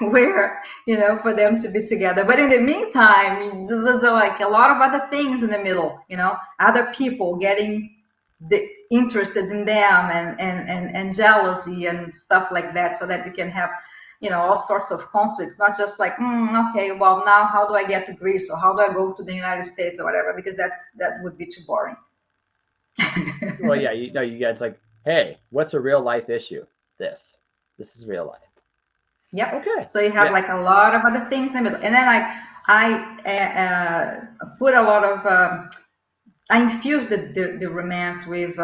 Speaker 2: where, you know, for them to be together. But in the meantime, there's like a lot of other things in the middle, you know, other people getting interested in them, and jealousy and stuff like that, so that you can have, you know, all sorts of conflicts, not just like, okay, well, now how do I get to Greece, or how do I go to the United States, or whatever, because that would be too boring.
Speaker 1: Well, yeah, you know, you guys like, hey, what's a real life issue? This is real life.
Speaker 2: Yep. Okay. So you have like a lot of other things in the middle, and then I put a lot of I infused the romance with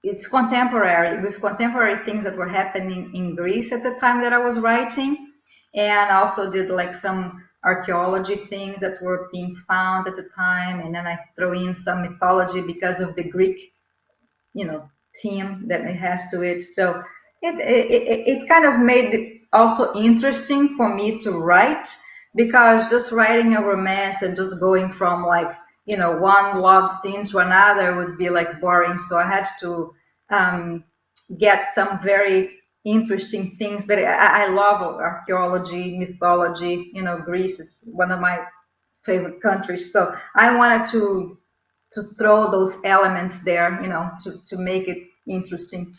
Speaker 2: it's contemporary, with contemporary things that were happening in Greece at the time that I was writing, and I also did like some archaeology things that were being found at the time, and then I throw in some mythology because of the Greek, you know, theme that it has to it. So it kind of made it also interesting for me to write, because just writing a romance and just going from like, you know, one love scene to another would be like boring. So I had to get some very interesting things. But I love archaeology, mythology. You know, Greece is one of my favorite countries. So I wanted to throw those elements there, you know, to make it interesting.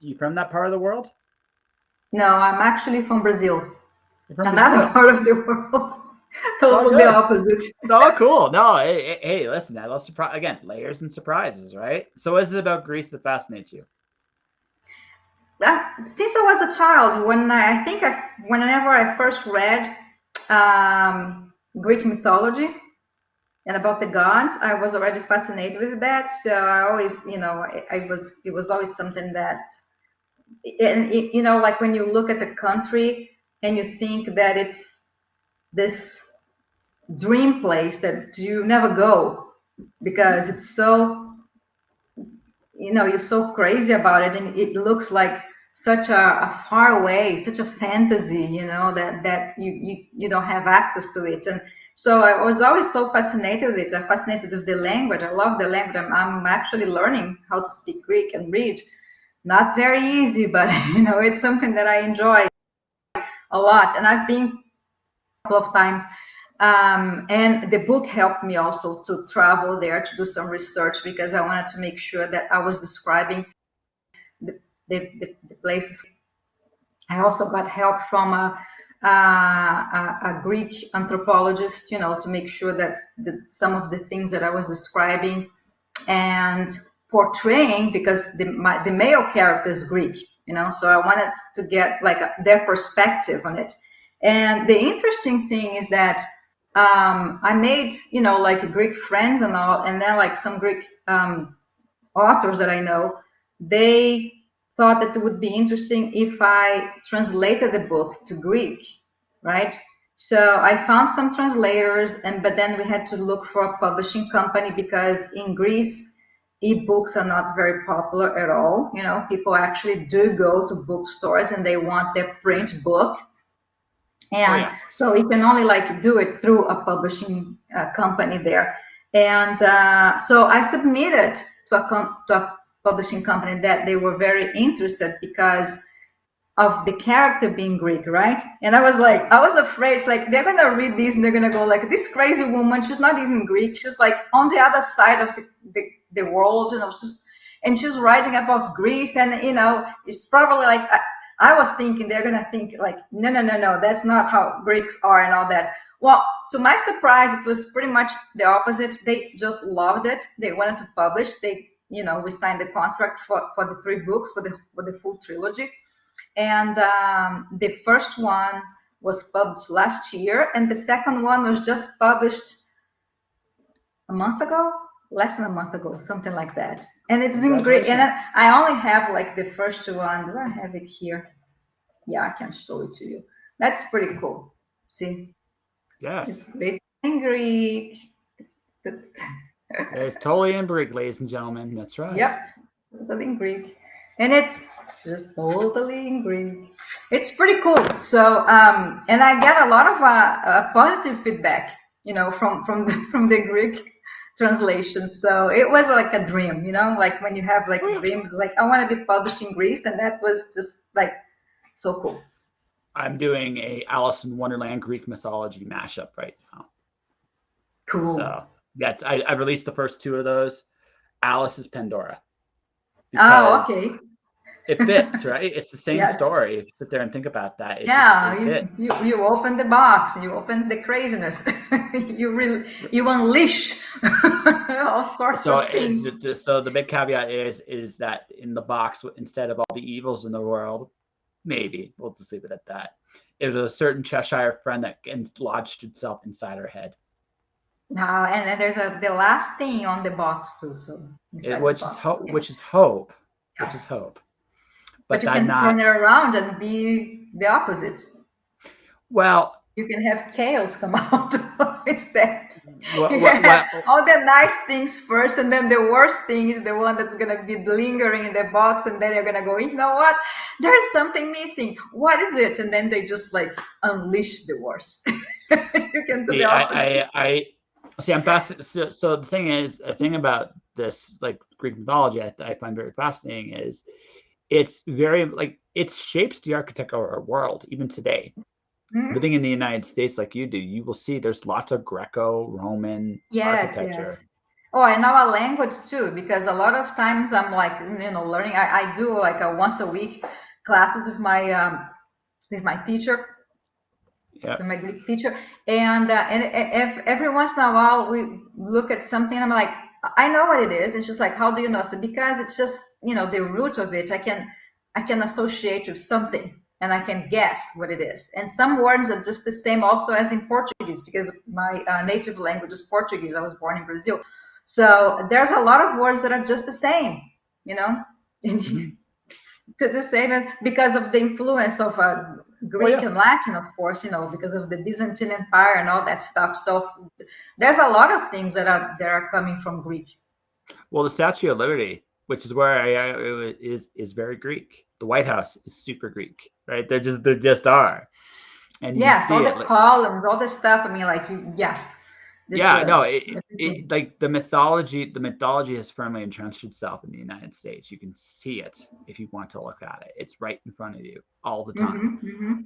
Speaker 1: You from that part of the world?
Speaker 2: No, I'm actually from Brazil. Another part of the world. Totally the opposite.
Speaker 1: Oh, cool. No, hey, listen, I love surprise again, layers and surprises, right? So what is it about Greece that fascinates you?
Speaker 2: Since I was a child, whenever I first read Greek mythology and about the gods, I was already fascinated with that. So I always, you know, it was always something that, and you know, like when you look at the country and you think that it's this dream place that you never go, because it's so, you know, you're so crazy about it, and it looks like such a far away, such a fantasy, you know, that you don't have access to it. And So I was always so fascinated with it. I'm fascinated with the language. I love the language. I'm actually learning how to speak Greek and read. Not very easy, but it's something that I enjoy a lot. And I've been a couple of times. And the book helped me also to travel there to do some research, because I wanted to make sure that I was describing the places. I also got help from a Greek anthropologist, to make sure that some of the things that I was describing and portraying, because the male character is Greek, so I wanted to get like their perspective on it. And the interesting thing is that I made, like Greek friends and all, and then like some Greek authors that I know, they thought that it would be interesting if I translated the book to Greek, right? So I found some translators, but then we had to look for a publishing company, because in Greece, ebooks are not very popular at all. People actually do go to bookstores and they want their print book. And so you can only like do it through a publishing company there. And so I submitted to a publishing company that they were very interested because of the character being Greek, right? And I was afraid, it's like, they're gonna read this and they're gonna go like, this crazy woman, she's not even Greek, she's like on the other side of the world, and she's writing about Greece, and it's probably like, I was thinking they're gonna think like, no, that's not how Greeks are and all that. Well, to my surprise, it was pretty much the opposite. They just loved it. They wanted to publish. We signed the contract for the 3 books, for the full trilogy. And the first one was published last year, and the second one was just published less than a month ago, something like that. And it's in Greek. And I only have like the first one. Do I have it here? Yeah, I can show it to you. That's pretty cool. See?
Speaker 1: Yes.
Speaker 2: It's written in Greek.
Speaker 1: It's totally in Greek, ladies and gentlemen. That's right.
Speaker 2: Yep, totally in Greek. And it's just totally in Greek. It's pretty cool. So, and I got a lot of positive feedback, from the Greek translations. So it was like a dream, like when you have like dreams, like I want to be published in Greece, and that was just like so cool.
Speaker 1: I'm doing a Alice in Wonderland Greek mythology mashup right now.
Speaker 2: Cool.
Speaker 1: So that's I released the first 2 of those. Alice is Pandora.
Speaker 2: Oh, okay.
Speaker 1: It fits, right? It's the same story. If you sit there and think about that.
Speaker 2: You open the box, you open the craziness. you unleash all sorts of things.
Speaker 1: So the big caveat is that in the box, instead of all the evils in the world, maybe we'll just leave it at that, there's a certain Cheshire friend that lodged itself inside her head.
Speaker 2: And then there's the last thing on the box too,
Speaker 1: which is hope.
Speaker 2: But you can turn it around and be the opposite.
Speaker 1: Well,
Speaker 2: you can have chaos come out instead. All the nice things first, and then the worst thing is the one that's going to be lingering in the box, and then you're going to go, you know what? There's something missing. What is it? And then they just like unleash the worst. You can do the opposite.
Speaker 1: See, I'm fascinated. So the thing about this, like Greek mythology, I find very fascinating is it's very like it shapes the architecture of our world even today. Mm-hmm. Living in the United States like you do, you will see there's lots of Greco-Roman architecture. Yes.
Speaker 2: Oh, and our language too, because a lot of times I'm like, learning. I do like a once a week classes with my teacher.
Speaker 1: Yep.
Speaker 2: My Greek teacher, and if every once in a while we look at something, I'm like, I know what it is, and she's like, how do you know? So because it's just the root of it, I can associate with something, and I can guess what it is. And some words are just the same also as in Portuguese, because my native language is Portuguese. I was born in Brazil, so there's a lot of words that are just the same,
Speaker 1: Mm-hmm.
Speaker 2: to the same, because of the influence of Greek and Latin, of course, because of the Byzantine Empire and all that stuff. So there's a lot of things that are coming from Greek.
Speaker 1: Well, the Statue of Liberty, which is where is very Greek. The White House is super Greek, right? They just are. and you can
Speaker 2: Yes,
Speaker 1: see
Speaker 2: all the
Speaker 1: it. Like,
Speaker 2: columns, all the stuff. I mean, like, yeah, this
Speaker 1: yeah, no,
Speaker 2: everything.
Speaker 1: like the mythology has firmly entrenched itself in the United States. You can see it if you want to look at it. It's right in front of you all the time.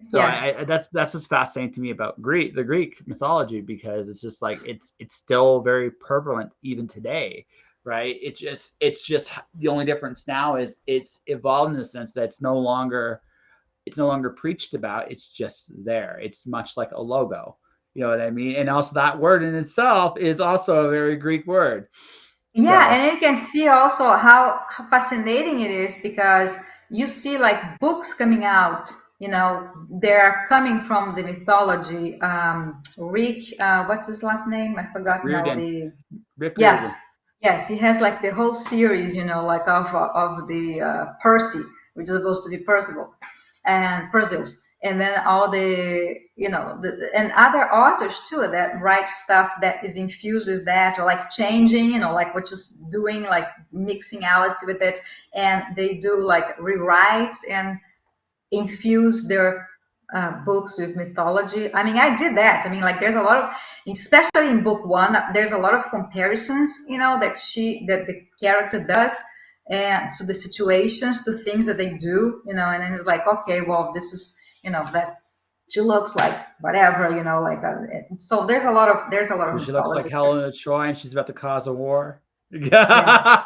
Speaker 1: So
Speaker 2: Yes.
Speaker 1: that's what's fascinating to me about the Greek mythology, because it's just like it's still very prevalent even today, right? It's just the only difference now is it's evolved in the sense that it's no longer preached about. It's just there. It's much like a logo. You know what I mean? And also that word in itself is also a very Greek word.
Speaker 2: Yeah,
Speaker 1: So
Speaker 2: and you can see also how fascinating it is because you see like books coming out, they're coming from the mythology. Rick, what's his last name? I forgot now.
Speaker 1: Riordan, Rick
Speaker 2: Yes,
Speaker 1: Riordan.
Speaker 2: yes, he has like the whole series, like of the Percy, which is supposed to be Percival and Perseus, and then all the and other authors too that write stuff that is infused with that, or like changing, like what you're doing, like mixing Alice with it, and they do like rewrites and infuse their books with mythology. I mean, I did that. I mean, like there's a lot of, especially in book one, there's a lot of comparisons, that the character does, and to the situations, to things that they do, and then it's like, okay, well, this is, that she looks like whatever, so there's a lot of
Speaker 1: So she looks like
Speaker 2: mythology there.
Speaker 1: Helen of Troy, and she's about to cause a war.
Speaker 2: Yeah,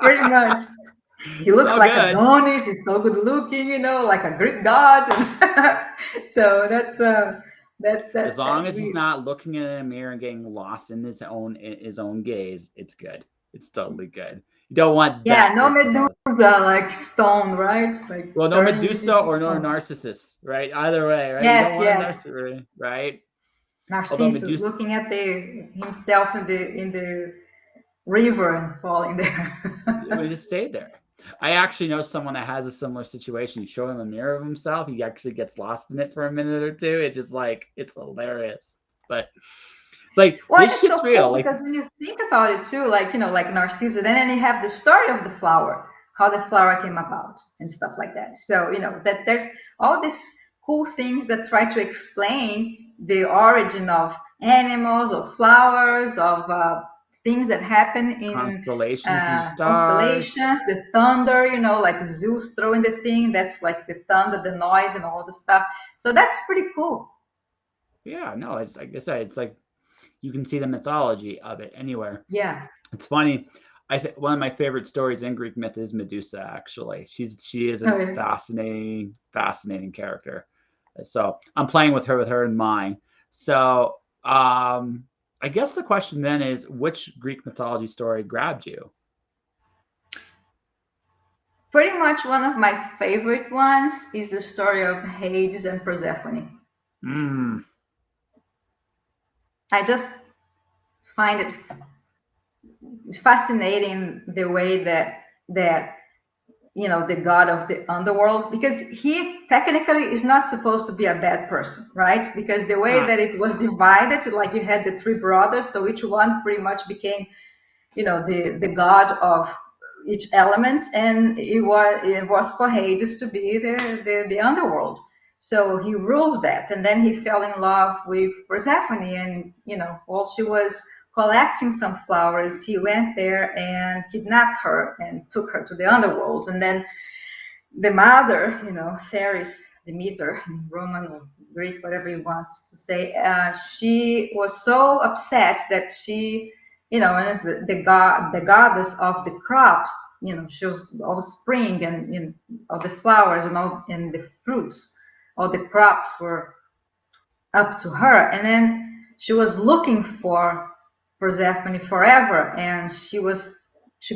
Speaker 2: pretty much. He
Speaker 1: It's
Speaker 2: looks
Speaker 1: all
Speaker 2: like
Speaker 1: good.
Speaker 2: Adonis. He's so good looking, like a Greek god. So that's
Speaker 1: As long
Speaker 2: that
Speaker 1: as he's
Speaker 2: we.
Speaker 1: not looking in a mirror and getting lost in his own gaze, it's good. It's totally good. You don't want
Speaker 2: Yeah,
Speaker 1: that
Speaker 2: no
Speaker 1: Greek
Speaker 2: Medusa,
Speaker 1: mythology.
Speaker 2: like stone, right? Like
Speaker 1: Well, no
Speaker 2: turning it
Speaker 1: Medusa
Speaker 2: into
Speaker 1: or no
Speaker 2: stone.
Speaker 1: Narcissus, right? Either way, right? You don't
Speaker 2: Yes,
Speaker 1: want a
Speaker 2: yes.
Speaker 1: Narcissus, right? Although
Speaker 2: Narcissus
Speaker 1: Medusa,
Speaker 2: looking at the himself in the river and falling
Speaker 1: we
Speaker 2: there.
Speaker 1: just stayed there. I actually know someone that has a similar situation. You show him a mirror of himself, he actually gets lost in it for a minute or two. It's just like it's hilarious, but it's like
Speaker 2: Well,
Speaker 1: this
Speaker 2: it's
Speaker 1: shit's
Speaker 2: so cool
Speaker 1: real. Like,
Speaker 2: because when you think about it too, like like Narcissus, and then you have the story of the flower, how the flower came about, and stuff like that. So that there's all these cool things that try to explain the origin of animals, of flowers, of things that happen in
Speaker 1: constellations and stars.
Speaker 2: constellations, the thunder, like Zeus throwing the thing. That's like the thunder, the noise, and all the stuff. So that's pretty cool.
Speaker 1: Yeah, no, it's like I said, it's like you can see the mythology of it anywhere.
Speaker 2: Yeah.
Speaker 1: It's funny. I think one of my favorite stories in Greek myth is Medusa. Actually, she is a
Speaker 2: Okay.
Speaker 1: fascinating character. So I'm playing with her in mind. So I guess the question then is, which Greek mythology story grabbed you?
Speaker 2: Pretty much one of my favorite ones is the story of Hades and Persephone.
Speaker 1: Mm,
Speaker 2: I just find it fascinating the way that the god of the underworld, because he technically is not supposed to be a bad person, right? Because the way
Speaker 1: ah,
Speaker 2: that it was divided, like you had the three brothers, so each one pretty much became the god of each element, and it was for Hades to be the underworld. So he rules that, and then he fell in love with Persephone, and while she was collecting some flowers, he went there and kidnapped her and took her to the underworld. And then the mother, Ceres, Demeter, in Roman or Greek, whatever you want to say, she was so upset that she, and as the goddess of the crops, she was all spring and all the flowers and all and the fruits, all the crops were up to her, and then she was looking for Persephone forever, and she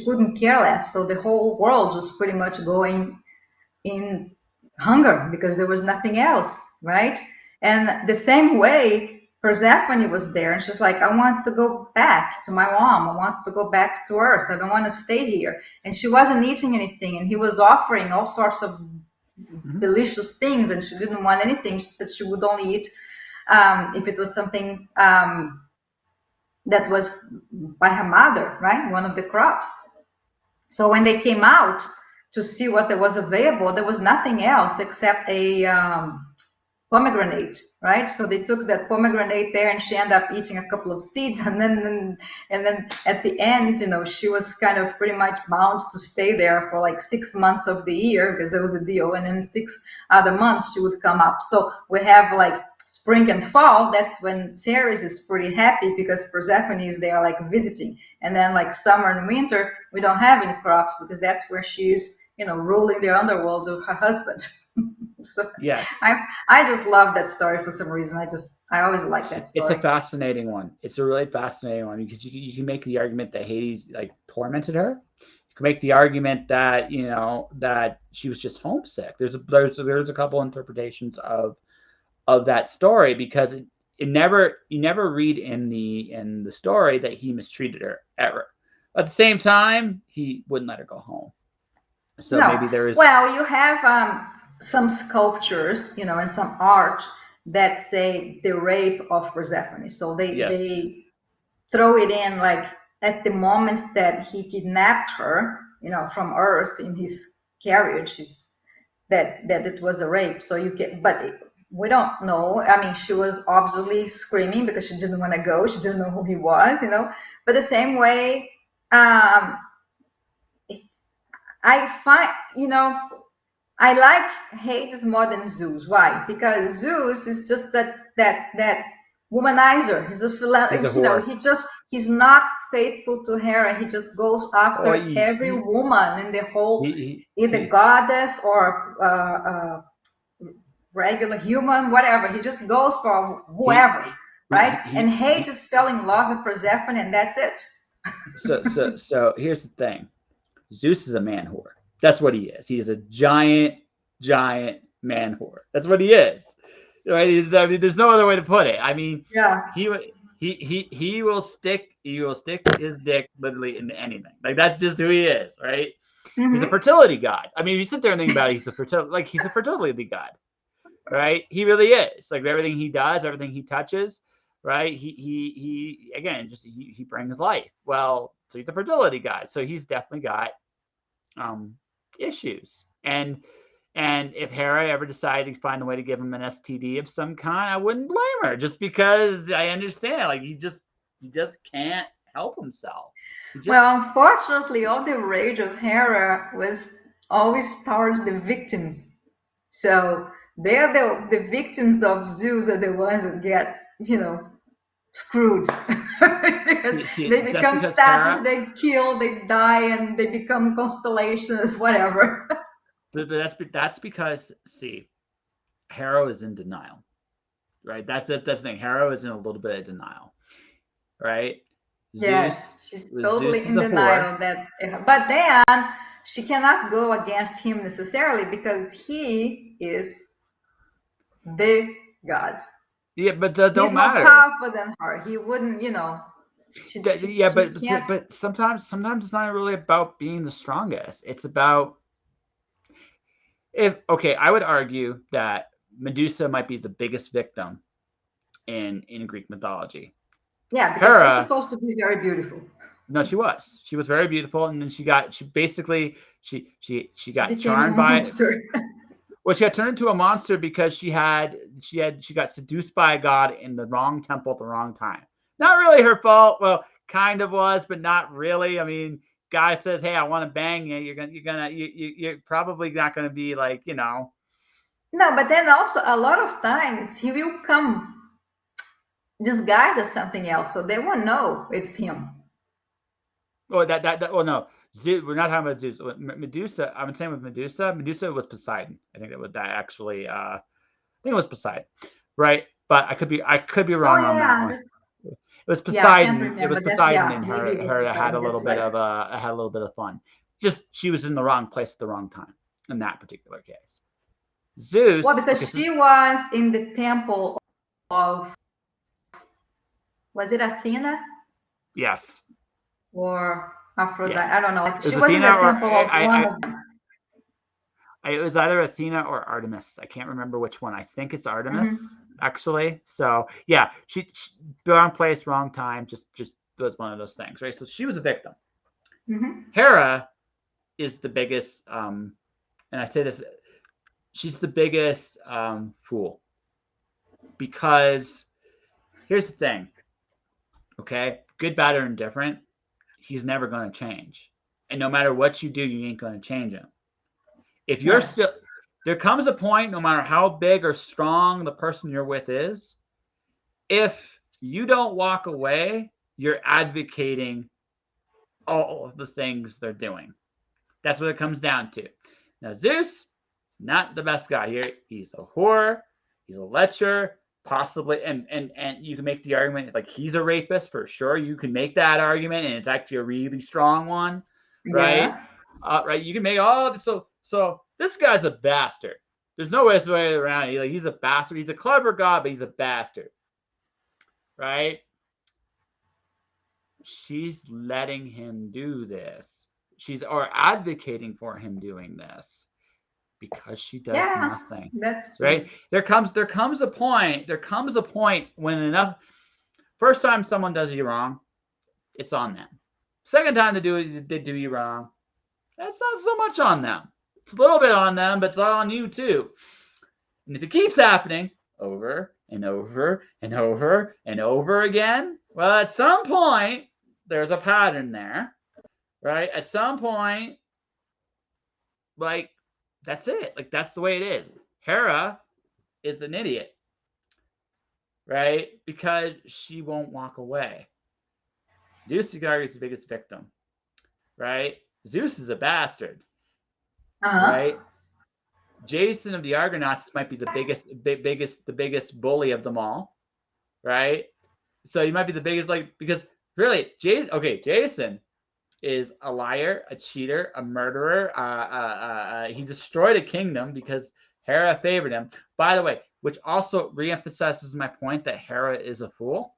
Speaker 2: couldn't care less. So the whole world was pretty much going in hunger because there was nothing else, right? And the same way, Persephone was there, and she was like, I want to go back to my mom. I want to go back to Earth. I don't want to stay here. And she wasn't eating anything, and he was offering all sorts of
Speaker 1: mhm.
Speaker 2: delicious things, and she didn't want anything. She said she would only eat if it was something that was by her mother, right? One of the crops. So when they came out to see what there was available, there was nothing else except a pomegranate, right? So they took that pomegranate there, and she ended up eating a couple of seeds, and then at the end, she was kind of pretty much bound to stay there for like 6 months of the year, because that was the deal, and then 6 other months she would come up. So we have like spring and fall. That's when Ceres is pretty happy, because Persephone is there like visiting, and then like summer and winter we don't have any crops, because that's where she's ruling the underworld of her husband. So
Speaker 1: yes,
Speaker 2: I just love that story for some reason. I always like that story.
Speaker 1: It's a fascinating one. It's a really fascinating one, because you can make the argument that Hades like tormented her. You can make the argument that that she was just homesick. There's a couple interpretations of that story, because you never read in the story that he mistreated her ever. At the same time, he wouldn't let her go home. So
Speaker 2: no.
Speaker 1: maybe there is.
Speaker 2: Well, you have some sculptures, and some art that say the rape of Persephone. So they throw it in like at the moment that he kidnapped her, from Earth in his carriage, that it was a rape. So we don't know. I mean, she was obviously screaming because she didn't want to go. She didn't know who he was, But the same way, I find, I like Hades more than Zeus. Why? Because Zeus is just that womanizer. He's a he's not faithful to Hera. He just goes after every woman in the whole, either goddess or regular human, whatever. He just goes for whoever, right? And Hades fell in love with Persephone, and that's it.
Speaker 1: So here's the thing. Zeus is a man whore. That's what he is. He is a giant man whore. That's what he is. Right? There's no other way to put it. I mean, he will stick his dick literally into anything. Like, that's just who he is, right? Mm-hmm. He's a fertility god. I mean, if you sit there and think about it, he's a fertility god, right? He really is. Like, everything he does, everything he touches, right? He again, just he brings life. Well, so he's a fertility god. So he's definitely got issues. And if Hera ever decided to find a way to give him an STD of some kind, I wouldn't blame her, just because I understand, like, he just can't help himself.
Speaker 2: Well, unfortunately, all the rage of Hera was always towards the victims. So they're the victims of Zeus are the ones that get, screwed. Because they become statues, they kill, they die, and they become constellations, whatever.
Speaker 1: But that's because, see, Hera is in denial, right? That's the thing. Hera is in a little bit of denial, right?
Speaker 2: Yes, she's totally in denial but then she cannot go against him necessarily, because he is the god.
Speaker 1: Yeah, but that don't matter.
Speaker 2: He's more powerful than her. He wouldn't,
Speaker 1: but sometimes it's not really about being the strongest. It's about I would argue that Medusa might be the biggest victim in Greek mythology.
Speaker 2: Yeah, because Hera, she's supposed to be very beautiful.
Speaker 1: No, she was. She was very beautiful, and then she got charmed by. Well, she got turned into a monster because she got seduced by a god in the wrong temple at the wrong time. Not really her fault. Well, kind of was, but not really. I mean, guy says, "Hey, I want to bang you." You're probably not gonna be like, No,
Speaker 2: but then also a lot of times he will come disguised as something else, so they won't know it's him.
Speaker 1: Oh, no. Zeus, we're not talking about Zeus. Medusa, I'm saying with Medusa. Medusa was Poseidon. I think actually. I think it was Poseidon, right? But I could be wrong on that one. It was Poseidon. It was Poseidon, and her had a little bit of fun. Just she was in the wrong place at the wrong time in that particular case. Zeus.
Speaker 2: Well, because she was in the temple of. Was it Athena?
Speaker 1: Yes.
Speaker 2: Or Aphrodite? Yes. I don't know.
Speaker 1: She
Speaker 2: was in the temple of one of them.
Speaker 1: It was either Athena or Artemis. I can't remember which one. I think it's Artemis, actually. So yeah, she wrong place, wrong time. Just was one of those things, right? So she was a victim. Hera is the biggest, and I say this, she's the biggest fool because here's the thing. Okay, good, bad, or indifferent, he's never going to change. And no matter what you do, you ain't going to change him. If you're still, there comes a point, no matter how big or strong the person you're with is, if you don't walk away, you're advocating all of the things they're doing. That's what it comes down to. Now, Zeus is not the best guy here. He's a whore. He's a lecher, possibly. And you can make the argument like he's a rapist for sure. You can make that argument, and it's actually a really strong one, right? Yeah. Right. You can make all so this guy's a bastard. There's no way around it. He's a bastard. He's a clever guy, but he's a bastard, right? She's letting him do this. She's or advocating for him doing this because she does nothing.
Speaker 2: That's
Speaker 1: true. Right. There comes a point when enough. First time someone does you wrong, it's on them. Second time they do you wrong, that's not so much on them. It's a little bit on them, but it's all on you too. And if it keeps happening over and over and over and over again, well, at some point there's a pattern there, right? At some point, like, that's it. Like, that's the way it is. Hera is an idiot, right? Because she won't walk away. Zeus is the biggest victim, right? Zeus is a bastard, right? Jason of the Argonauts might be the biggest bully of them all, right? So he might be the biggest, like, because really, Jason is a liar, a cheater, a murderer. He destroyed a kingdom because Hera favored him. By the way, which also reemphasizes my point that Hera is a fool.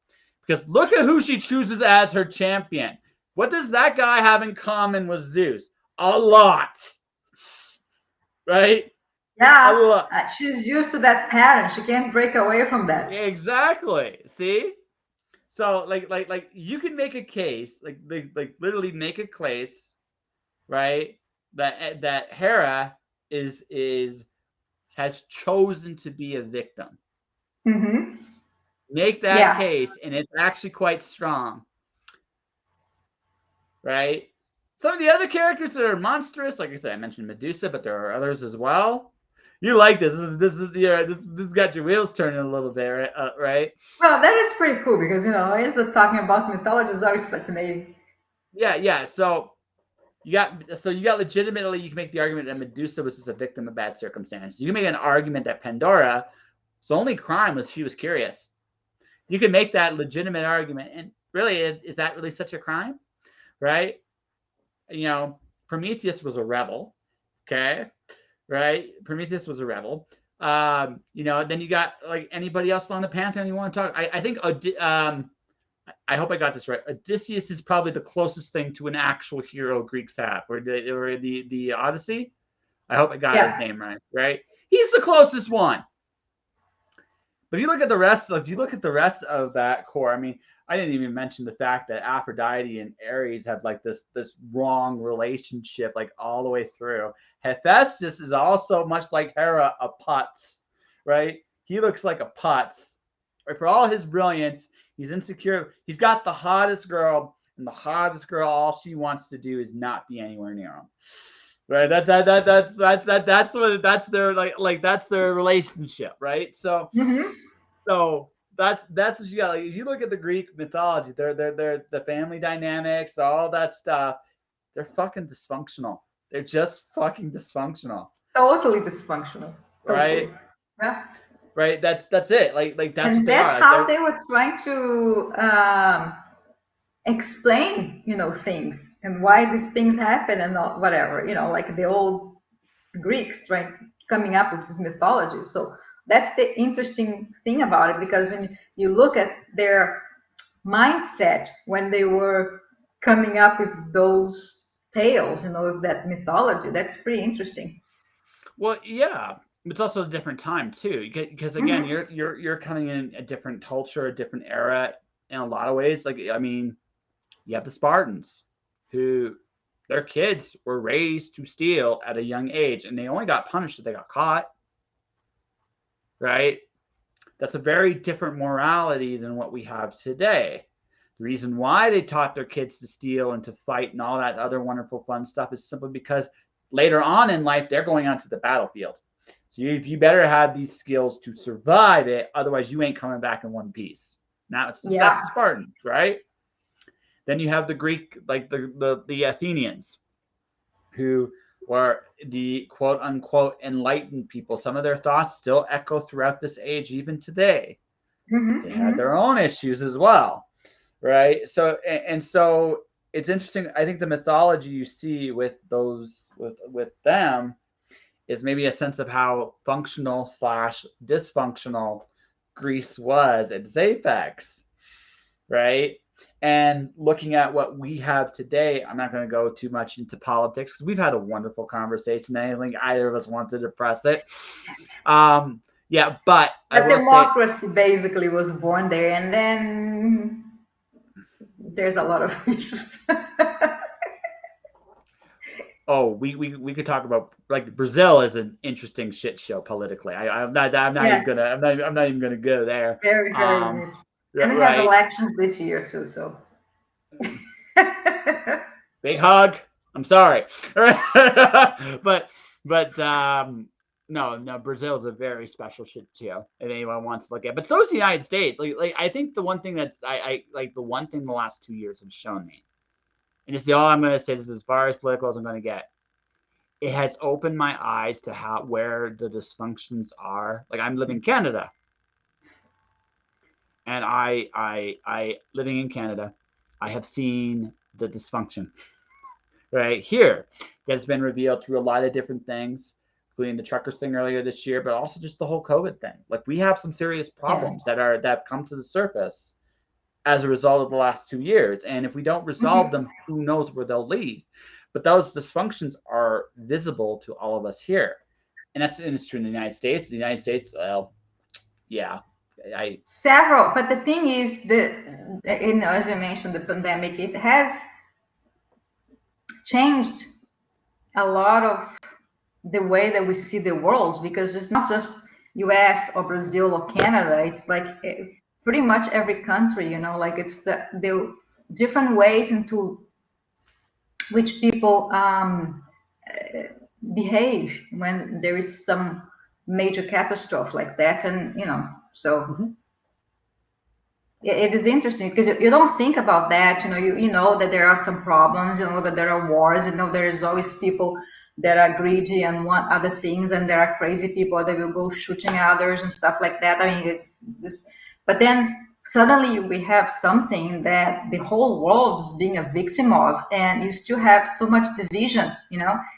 Speaker 1: Because look at who she chooses as her champion. What does that guy have in common with Zeus? A lot. Right?
Speaker 2: Yeah, she's used to that pattern. She can't break away from that.
Speaker 1: Exactly. See? So like you can make a case, like literally make a case, right? That Hera has chosen to be a victim.
Speaker 2: Mm-hmm.
Speaker 1: Make that case, and it's actually quite strong, right? Some of the other characters that are monstrous, like I said, I mentioned Medusa, but there are others as well. You like this? This got your wheels turning a little bit, right?
Speaker 2: Well, that is pretty cool because talking about mythology is always fascinating.
Speaker 1: Yeah. So you got legitimately, you can make the argument that Medusa was just a victim of bad circumstances. You can make an argument that Pandora's only crime was she was curious. You can make that legitimate argument, and really, is that really such a crime, right? Prometheus was a rebel, okay, right? Prometheus was a rebel. Then you got like anybody else on the pantheon you want to talk. I think I hope I got this right. Odysseus is probably the closest thing to an actual hero Greeks have, or the Odyssey. I hope I got his name right? He's the closest one. But if you look at the rest of that core, I mean, I didn't even mention the fact that Aphrodite and Ares have like this wrong relationship, like all the way through. Hephaestus is also much like Hera, a putz, right? He looks like a putz. Right? For all his brilliance, he's insecure. He's got the hottest girl, and the hottest girl, all she wants to do is not be anywhere near him. Right? That's their relationship, right? So, so that's what you got. Like, if you look at the Greek mythology, they're the family dynamics, all that stuff. They're fucking dysfunctional. They're just fucking dysfunctional.
Speaker 2: Totally dysfunctional.
Speaker 1: Right?
Speaker 2: Yeah.
Speaker 1: Right. That's it. Like that's.
Speaker 2: And that's how they were trying to explain, things and why these things happen and not whatever, like the old Greeks coming up with this mythology. So that's the interesting thing about it, because when you look at their mindset when they were coming up with those tales, with that mythology, that's pretty interesting.
Speaker 1: Well, yeah, it's also a different time too, because again, you're coming in a different culture, a different era in a lot of ways. Like, I mean, you have the Spartans, who their kids were raised to steal at a young age, and they only got punished if they got caught. Right? That's a very different morality than what we have today. The reason why they taught their kids to steal and to fight and all that other wonderful fun stuff is simply because later on in life, they're going onto the battlefield. So you better have these skills to survive it. Otherwise, you ain't coming back in one piece. Now that's the Spartans, right? Then you have the Greek, like the Athenians, who were the quote unquote enlightened people. Some of their thoughts still echo throughout this age, even today. They had their own issues as well, right? So so it's interesting. I think the mythology you see with those with them is maybe a sense of how functional / dysfunctional Greece was at its apex, right? And looking at what we have today, I'm not going to go too much into politics because we've had a wonderful conversation. I don't think either of us want to depress it. Yeah, but
Speaker 2: democracy basically was born there, and then there's a lot of issues.
Speaker 1: Oh, we could talk about, like, Brazil is an interesting shit show politically. I'm not even gonna go there.
Speaker 2: Very good. And we have elections this year too, so
Speaker 1: big hug. I'm sorry. but no, Brazil is a very special shit show if anyone wants to look at. But so is the United States. Like I think the one thing that's the one thing the last 2 years have shown me, and it's all I'm going to say, is as far as political as I'm going to get, it has opened my eyes to where the dysfunctions are. Like, I'm living in Canada, and I living in Canada, I have seen the dysfunction right here that's been revealed through a lot of different things, including the truckers thing earlier this year, but also just the whole COVID thing. Like, we have some serious problems that have come to the surface as a result of the last 2 years. And if we don't resolve them, who knows where they'll lead. But those dysfunctions are visible to all of us here. And it's true in the United States. The United States, well, yeah.
Speaker 2: Several. But the thing is, as you mentioned, the pandemic, it has changed a lot of the way that we see the world, because it's not just US or Brazil or Canada. It's like pretty much every country, like it's the different ways into which people behave when there is some major catastrophe like that. And so it is interesting because you don't think about that. You know that there are some problems, that there are wars, there's always people that are greedy and want other things, and there are crazy people that will go shooting others and stuff like that. I mean, it's this, but then suddenly we have something that the whole world is being a victim of, and you still have so much division,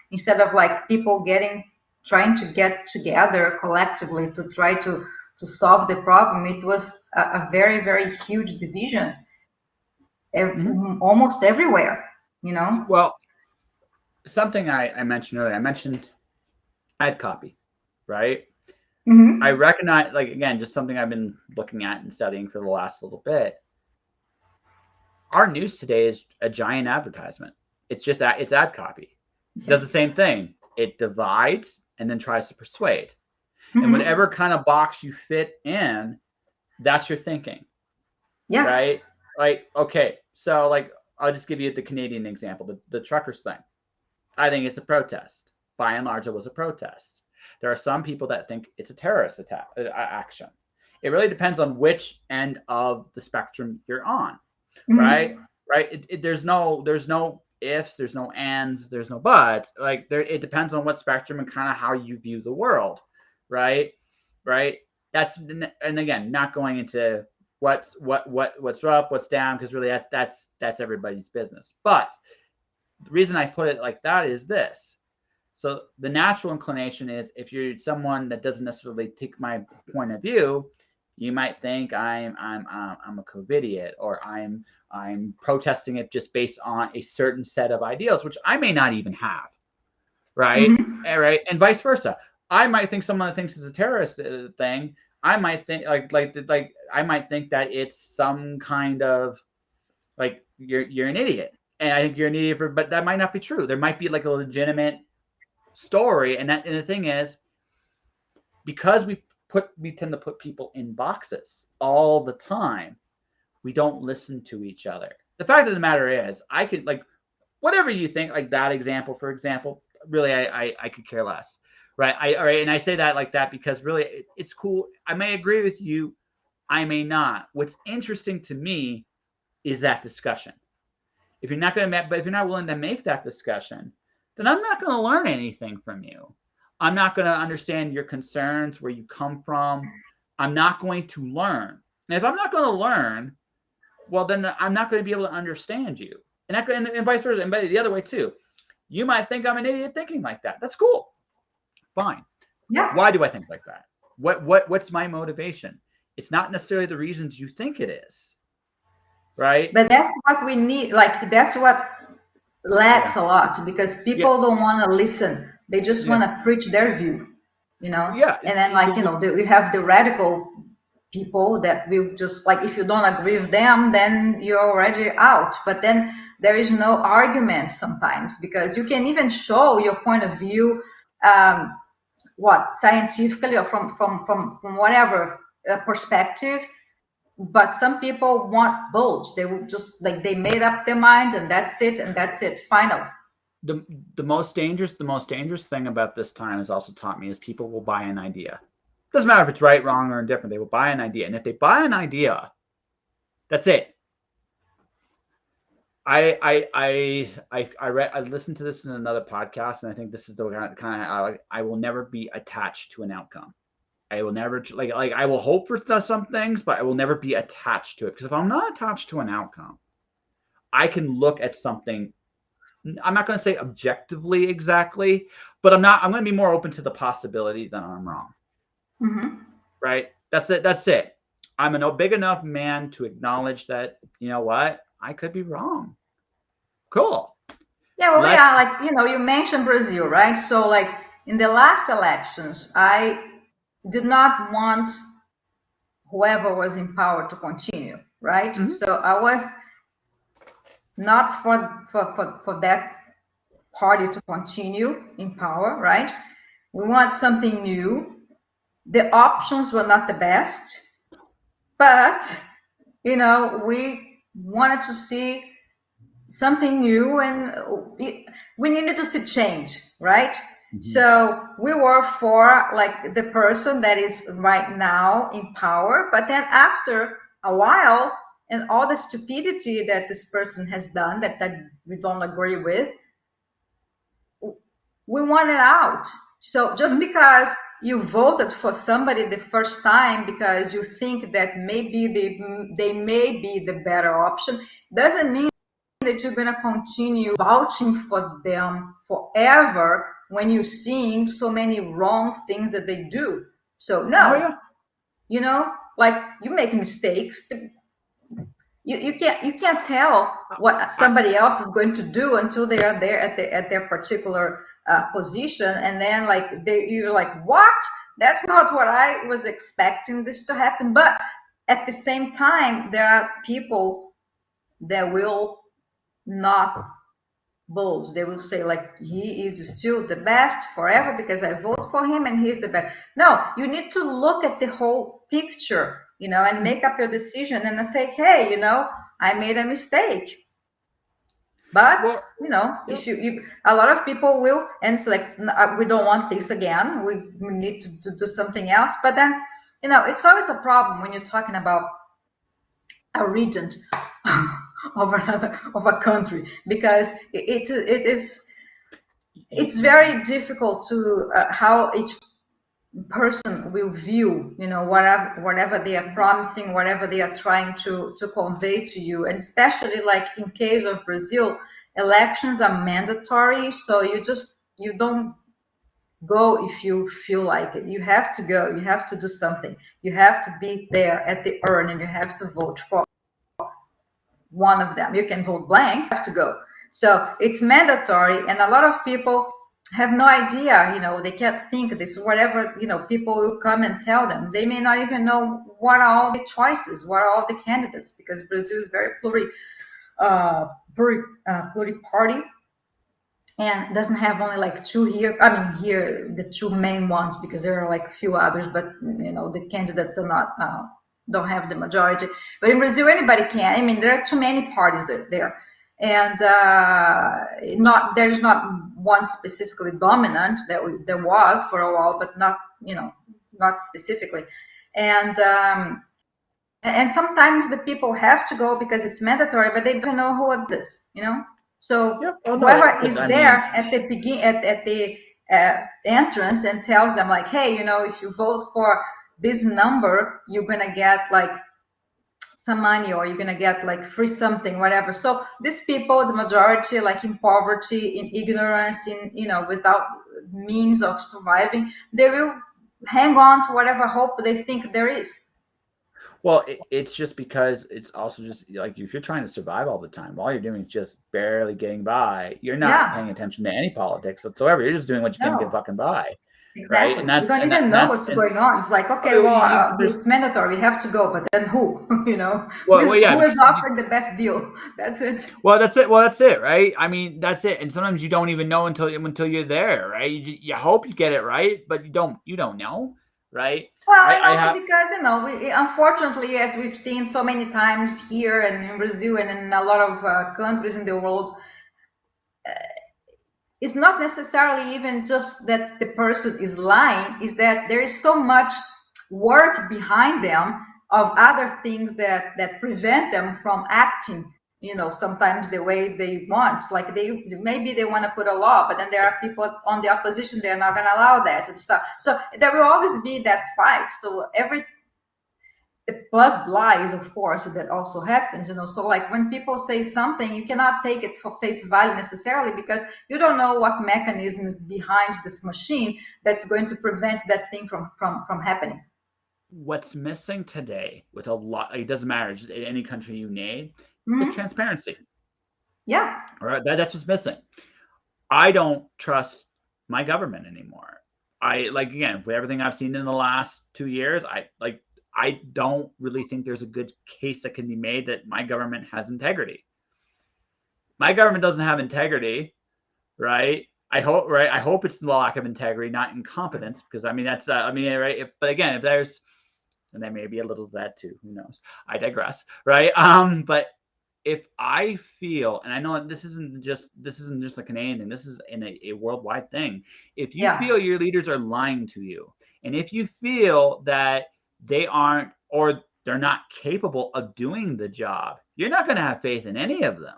Speaker 2: instead of like people trying to get together collectively to try to solve the problem. It was a very, very huge division almost everywhere,
Speaker 1: Well, something I mentioned earlier, I mentioned ad copy, right? I recognize, like, again, just something I've been looking at and studying for the last little bit. Our news today is a giant advertisement. It's just it's ad copy. It does the same thing. It divides and then tries to persuade. And whatever kind of box you fit in, that's your thinking. Yeah. Right? Like, okay, so like I'll just give you the Canadian example, the truckers thing. I think it's a protest. By and large, it was a protest. There are some people that think it's a terrorist action. It really depends on which end of the spectrum you're on, right? Right. There's no ifs, there's no ands, there's no buts. Like, it depends on what spectrum and kind of how you view the world, right? Right. And again, not going into what's up, what's down, because really that's everybody's business. But the reason I put it like that is this. So the natural inclination is, if you're someone that doesn't necessarily take my point of view, you might think I'm a COVIDiot, or I'm protesting it just based on a certain set of ideals, which I may not even have, right? Right, and vice versa. I might think someone that thinks it's a terrorist thing. I might think like I might think that it's some kind of like you're an idiot, and I think you're an idiot but that might not be true. There might be like a legitimate story, and the thing is, because we tend to put people in boxes all the time. We don't listen to each other. The fact of the matter is, I could, like, whatever you think, like that example, for example, really, I could care less, right? And I say that like that because really, it's cool. I may agree with you, I may not. What's interesting to me is that discussion. If you're not willing to make that discussion, then I'm not going to learn anything from you. I'm not going to understand your concerns, where you come from. I'm not going to learn. And if I'm not going to learn, well, then I'm not going to be able to understand you. And vice versa. And the other way too. You might think I'm an idiot thinking like that. That's cool. Fine.
Speaker 2: Yeah.
Speaker 1: Why do I think like that? What's my motivation? It's not necessarily the reasons you think it is. Right?
Speaker 2: But that's what we need. Like, that's what lacks a lot, because people don't want to listen. They just want to preach their view,
Speaker 1: Yeah.
Speaker 2: And then, like, you have the radical people that will just, like, if you don't agree with them, then you're already out. But then there is no argument sometimes, because you can even show your point of view, scientifically or from whatever perspective. But some people want both. They will just, like, they made up their mind, and that's it, final.
Speaker 1: The most dangerous thing about this time has also taught me is people will buy an idea. Doesn't matter if it's right, wrong, or indifferent. They will buy an idea, and if they buy an idea, that's it. I listened to this in another podcast, and I think this is the kind of I will never be attached to an outcome. I will never, like I will hope for some things, but I will never be attached to it, because if I'm not attached to an outcome, I can look at something. I'm not going to say objectively exactly, but I'm going to be more open to the possibility that I'm wrong.
Speaker 2: Mm-hmm.
Speaker 1: Right? That's it. I'm a big enough man to acknowledge that, you know what, I could be wrong. Cool.
Speaker 2: Yeah, well, yeah, like, you mentioned Brazil, right? So, like, in the last elections, I did not want whoever was in power to continue, right? Mm-hmm. So I was not for that party to continue in power, right? We want something new. The options were not the best, but we wanted to see something new, and we needed to see change, right? Mm-hmm. So we were for, like, the person that is right now in power, but then after a while, and all the stupidity that this person has done that we don't agree with, we want it out. So just because you voted for somebody the first time because you think that maybe they may be the better option, doesn't mean that you're going to continue vouching for them forever when you're seeing so many wrong things that they do. So no, like, you make mistakes. You can't tell what somebody else is going to do until they are there at their particular position, and then, like, you're like, what? That's not what I was expecting this to happen. But at the same time, there are people that will not bulge. They will say, like, he is still the best forever because I vote for him and he's the best. No, you need to look at the whole picture, and make up your decision and say, hey, I made a mistake. But if you a lot of people will, and it's like, we don't want this again. We need to do something else. But then, it's always a problem when you're talking about a regent of a country, because it's very difficult to how each person will view whatever they are promising, whatever they are trying to convey to you. And especially, like, in case of Brazil, elections are mandatory, so you don't go if you feel like it. You have to go, you have to do something, you have to be there at the urn, and you have to vote for one of them. You can vote blank, you have to go. So it's mandatory, and a lot of people have no idea, they can't think this, whatever, people will come and tell them. They may not even know what are all the choices, what are all the candidates, because Brazil is very pluri-party. and doesn't have only like two here. I mean, here the two main ones, because there are like a few others, but the candidates are not don't have the majority. But in Brazil, anybody can. I mean, there are too many parties there, and not there's not one specifically dominant. There was for a while, but not not specifically, and. And sometimes the people have to go because it's mandatory, but they don't know who it is. So
Speaker 1: Yep. Oh, no,
Speaker 2: whoever is
Speaker 1: I
Speaker 2: there
Speaker 1: mean,
Speaker 2: at the at the entrance and tells them like, hey, if you vote for this number, you're gonna get like some money, or you're gonna get like free something, whatever. So these people, the majority, like in poverty, in ignorance, in without means of surviving, they will hang on to whatever hope they think there is.
Speaker 1: well, it's just because it's also just like if you're trying to survive all the time, all you're doing is just barely getting by. You're not
Speaker 2: Yeah.
Speaker 1: paying attention to any politics whatsoever. You're just doing what you can to get
Speaker 2: No.
Speaker 1: fucking by, right?
Speaker 2: Exactly. You don't even
Speaker 1: And
Speaker 2: know
Speaker 1: that's
Speaker 2: what's
Speaker 1: and
Speaker 2: going on. It's like, okay,
Speaker 1: oh,
Speaker 2: well,
Speaker 1: there's
Speaker 2: it's mandatory. You have to go, but then who?
Speaker 1: well, yeah,
Speaker 2: Who is offering the best deal? That's it.
Speaker 1: well, that's it. Well, that's it, right? I mean, that's it. And sometimes you don't even know until you're there, right? You hope you get it right, but you don't know, right?
Speaker 2: Well,
Speaker 1: I
Speaker 2: and
Speaker 1: I
Speaker 2: also
Speaker 1: have
Speaker 2: because, we, unfortunately, as we've seen so many times here and in Brazil and in a lot of countries in the world, it's not necessarily even just that the person is lying, is that there is so much work behind them of other things that prevent them from acting sometimes the way they want. Like maybe they want to put a law, but then there are people on the opposition, they're not going to allow that and stuff. So there will always be that fight. So every plus lies, of course, that also happens. So like when people say something, you cannot take it for face value necessarily, because you don't know what mechanisms behind this machine that's going to prevent that thing from happening.
Speaker 1: what's missing today with a lot. It doesn't matter. Just in any country you name, is
Speaker 2: Hmm.
Speaker 1: transparency.
Speaker 2: Yeah.
Speaker 1: All right, that's what's missing. I don't trust my government anymore. I like again with everything I've seen in the last 2 years. I don't really think there's a good case that can be made that my government has integrity. My government doesn't have integrity, right? I hope it's the lack of integrity, not incompetence, because I mean that's I mean right. But again, if there's and there may be a little of that too. Who knows? I digress, right? But if I feel, and I know this isn't just a Canadian thing, this is in a worldwide thing. If you
Speaker 2: Yeah.
Speaker 1: feel your leaders are lying to you, and if you feel that they aren't or they're not capable of doing the job, you're not going to have faith in any of them,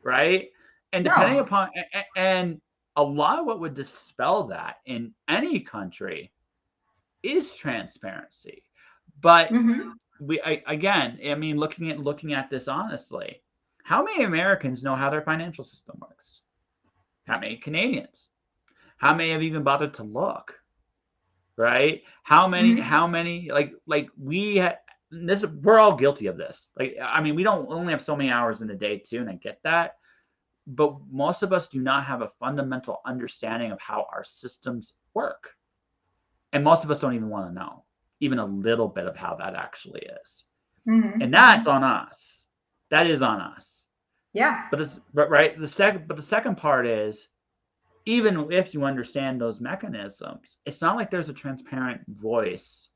Speaker 1: right? And depending
Speaker 2: No.
Speaker 1: upon and a lot of what would dispel that in any country is transparency. But
Speaker 2: Hmm.
Speaker 1: again, I mean, looking at this honestly, how many Americans know how their financial system works? How many Canadians? How many have even bothered to look? Right?
Speaker 2: Hmm.
Speaker 1: How many like we this we're all guilty of this. Like I mean, we don't only have so many hours in a day too, and I get that. But most of us do not have a fundamental understanding of how our systems work. And most of us don't even want to know even a little bit of how that actually is.
Speaker 2: Hmm.
Speaker 1: And that's
Speaker 2: Hmm.
Speaker 1: on us. That is on us.
Speaker 2: Yeah.
Speaker 1: But right, the second part is even if you understand those mechanisms, it's not like there's a transparent voice.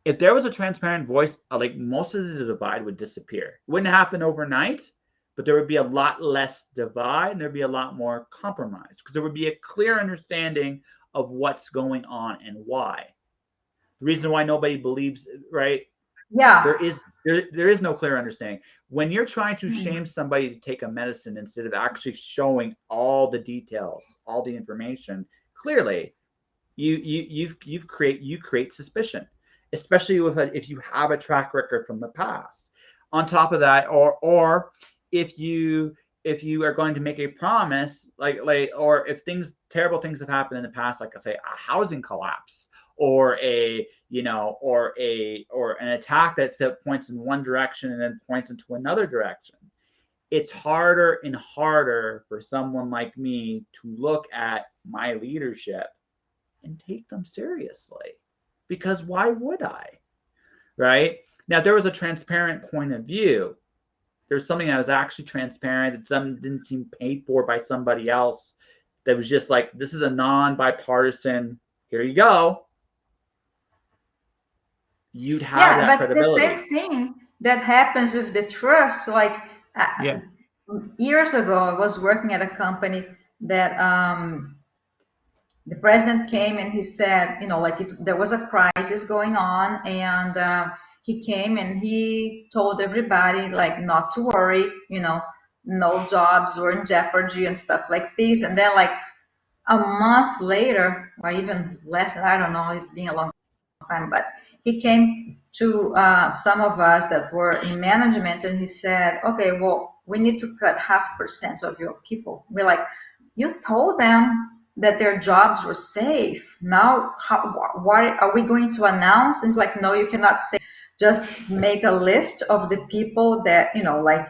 Speaker 1: If there was a transparent voice, like most of the divide would disappear. It wouldn't happen overnight, but there would be a lot less divide and there'd be a lot more compromise because there would be a clear understanding of what's going on and why. The reason why nobody believes, right?
Speaker 2: Yeah.
Speaker 1: There is no clear understanding. When you're trying to
Speaker 2: Mhm.
Speaker 1: shame somebody to take a medicine instead of actually showing all the details, all the information clearly, you create suspicion, especially if you have a track record from the past. On top of that, or if you are going to make a promise or if terrible things have happened in the past, like I say a housing collapse or or an attack that points in one direction and then points into another direction, it's harder and harder for someone like me to look at my leadership and take them seriously. Because why would I? Right? Now, if there was a transparent point of view, there's something that was actually transparent, that some didn't seem paid for by somebody else, that was just like, this is a non-bipartisan, here you go, you'd have that
Speaker 2: but the
Speaker 1: credibility.
Speaker 2: same thing that happens with the trust. Like years ago, I was working at a company that the president came and he said, there was a crisis going on, and he came and he told everybody like not to worry, no jobs were in jeopardy and stuff like this. And then like a month later, or even less, I don't know, it's been a long time, but he came to some of us that were in management and he said, okay, well, we need to cut 0.5% of your people. We're like, you told them that their jobs were safe. Now, what are we going to announce? And it's like, no, you cannot say, just make a list of the people that, like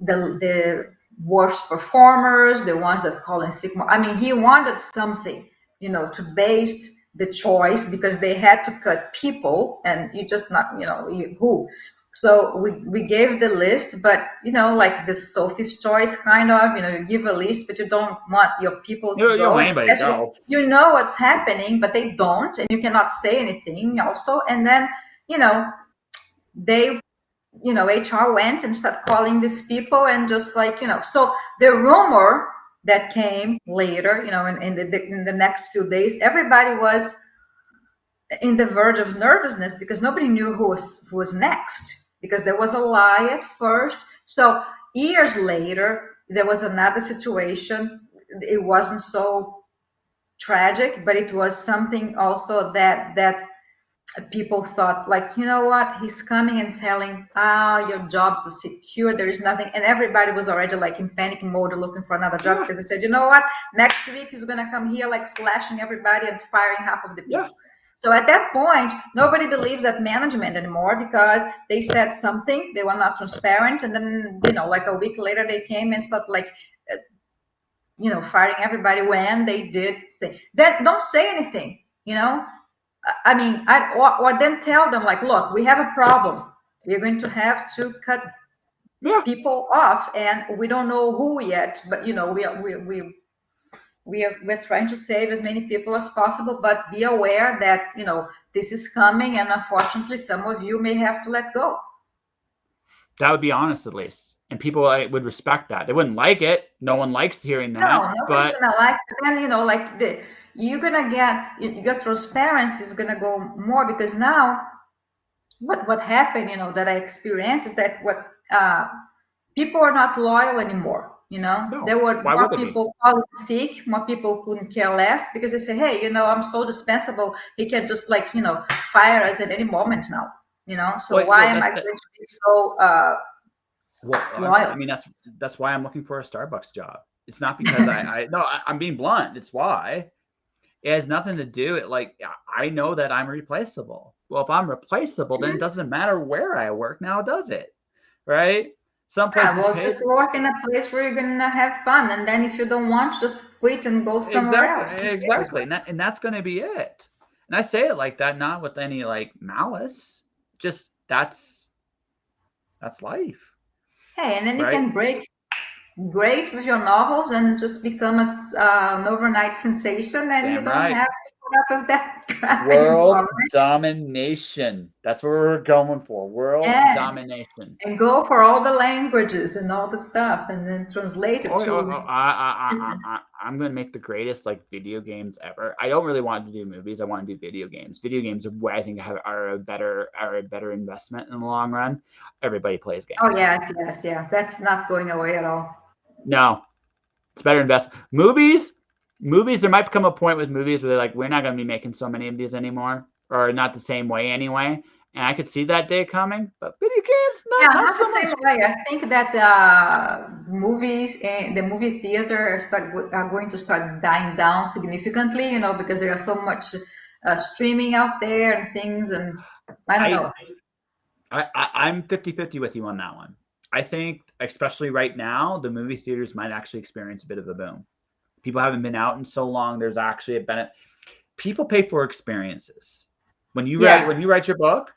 Speaker 2: the worst performers, the ones that call in sick more. I mean, he wanted something, to base the choice, because they had to cut people and you just not, who. So we gave the list, but like the Sophie's choice kind of, you give a list, but you don't want your people to go.
Speaker 1: Anybody go.
Speaker 2: You know what's happening, but they don't, and you cannot say anything also. And then, they HR went and started calling these people and just like, so the rumor that came later, in the next few days, everybody was in the verge of nervousness because nobody knew who was next, because there was a lie at first. So years later, there was another situation. It wasn't so tragic, but it was something also that people thought like, you know what, he's coming and telling, your jobs are secure, there is nothing. And everybody was already like in panic mode looking for another job, because they said, you know what, next week he's going to come here like slashing everybody and firing half of the people. So at that point, nobody believes that management anymore, because they said something, they were not transparent, and then like a week later they came and started like firing everybody when they did say that. Don't say anything, I mean, or then tell them like, look, we have a problem. We're going to have to cut people off, and we don't know who yet. But we're trying to save as many people as possible. But be aware that this is coming, and unfortunately, some of you may have to let go.
Speaker 1: That would be honest, at least, and people would respect that. They wouldn't like it. No one likes hearing that.
Speaker 2: No, nobody's gonna like it. Then like you're gonna get your transparency is gonna go more, because now what happened, that I experienced is that people are not loyal anymore. There were more people calling sick, more people couldn't care less, because they say, hey, I'm so dispensable, he can just like fire us at any moment now. So why am I going to be so loyal?
Speaker 1: I mean, that's why I'm looking for a Starbucks job. It's not because I'm being blunt. It's why. It has nothing to do with like, I know that I'm replaceable. Well, if I'm replaceable, then it doesn't matter where I work now, does it? Right? Some places
Speaker 2: just work in a place where you're gonna have fun, and then if you don't want, just quit and go somewhere else.
Speaker 1: Exactly, and that's going to be it. And I say it like that, not with any like malice. Just that's life.
Speaker 2: Hey, and then you can break great with your novels and just become an overnight sensation, and you don't have to put up with that crap
Speaker 1: world domination. That's what we're going for. World domination.
Speaker 2: And go for all the languages and all the stuff, and then translate it
Speaker 1: I'm going to make the greatest like video games ever. I don't really want to do movies. I want to do video games. Video games are what I think are a better investment in the long run. Everybody plays games.
Speaker 2: Oh yes. That's not going away at all.
Speaker 1: No, it's better invest. Movies, there might come a point with movies where they're like, we're not going to be making so many of these anymore, or not the same way anyway. And I could see that day coming, but video games,
Speaker 2: not so the same way. I think that movies and the movie theater are going to start dying down significantly, because there are so much streaming out there and things, and I don't know.
Speaker 1: I'm 50-50 with you on that one. I think, especially right now, the movie theaters might actually experience a bit of a boom. People haven't been out in so long. There's actually a benefit. People pay for experiences. When you write your book,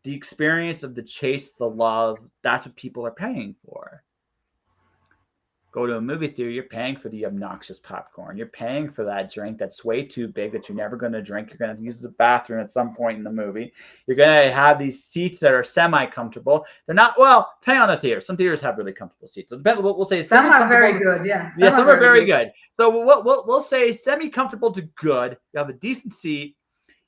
Speaker 1: the experience of the chase, the love, that's what people are paying for. Go to a movie theater, you're paying for the obnoxious popcorn. You're paying for that drink that's way too big that you're never going to drink. You're going to use the bathroom at some point in the movie. You're going to have these seats that are semi-comfortable. They're not, well, depending on the theater. Some theaters have really comfortable seats. So we'll say
Speaker 2: some are very good, yeah.
Speaker 1: Some are very good. So we'll say semi-comfortable to good. You have a decent seat.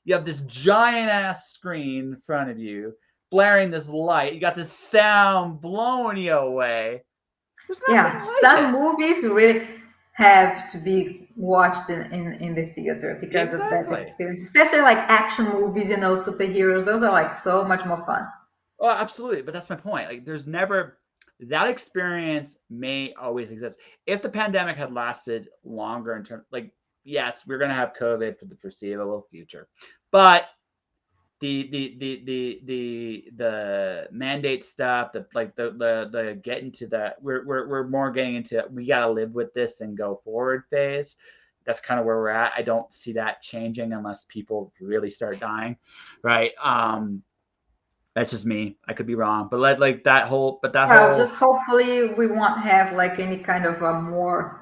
Speaker 1: You have this giant-ass screen in front of you, blaring this light. You got this sound blowing you away.
Speaker 2: Yeah, some movies really have to be watched in the theater because of that experience, especially like action movies, superheroes. Those are like so much more fun.
Speaker 1: Oh, absolutely. But that's my point. Like, there's never that experience may always exist. If the pandemic had lasted longer in terms, like, yes, we're going to have COVID for the foreseeable future, but the mandate stuff, the getting to that, we're more getting into we got to live with this and go forward phase. That's kind of where we're at. I don't see that changing unless people really start dying, right? That's just me. I could be wrong, but
Speaker 2: just hopefully we won't have like any kind of a more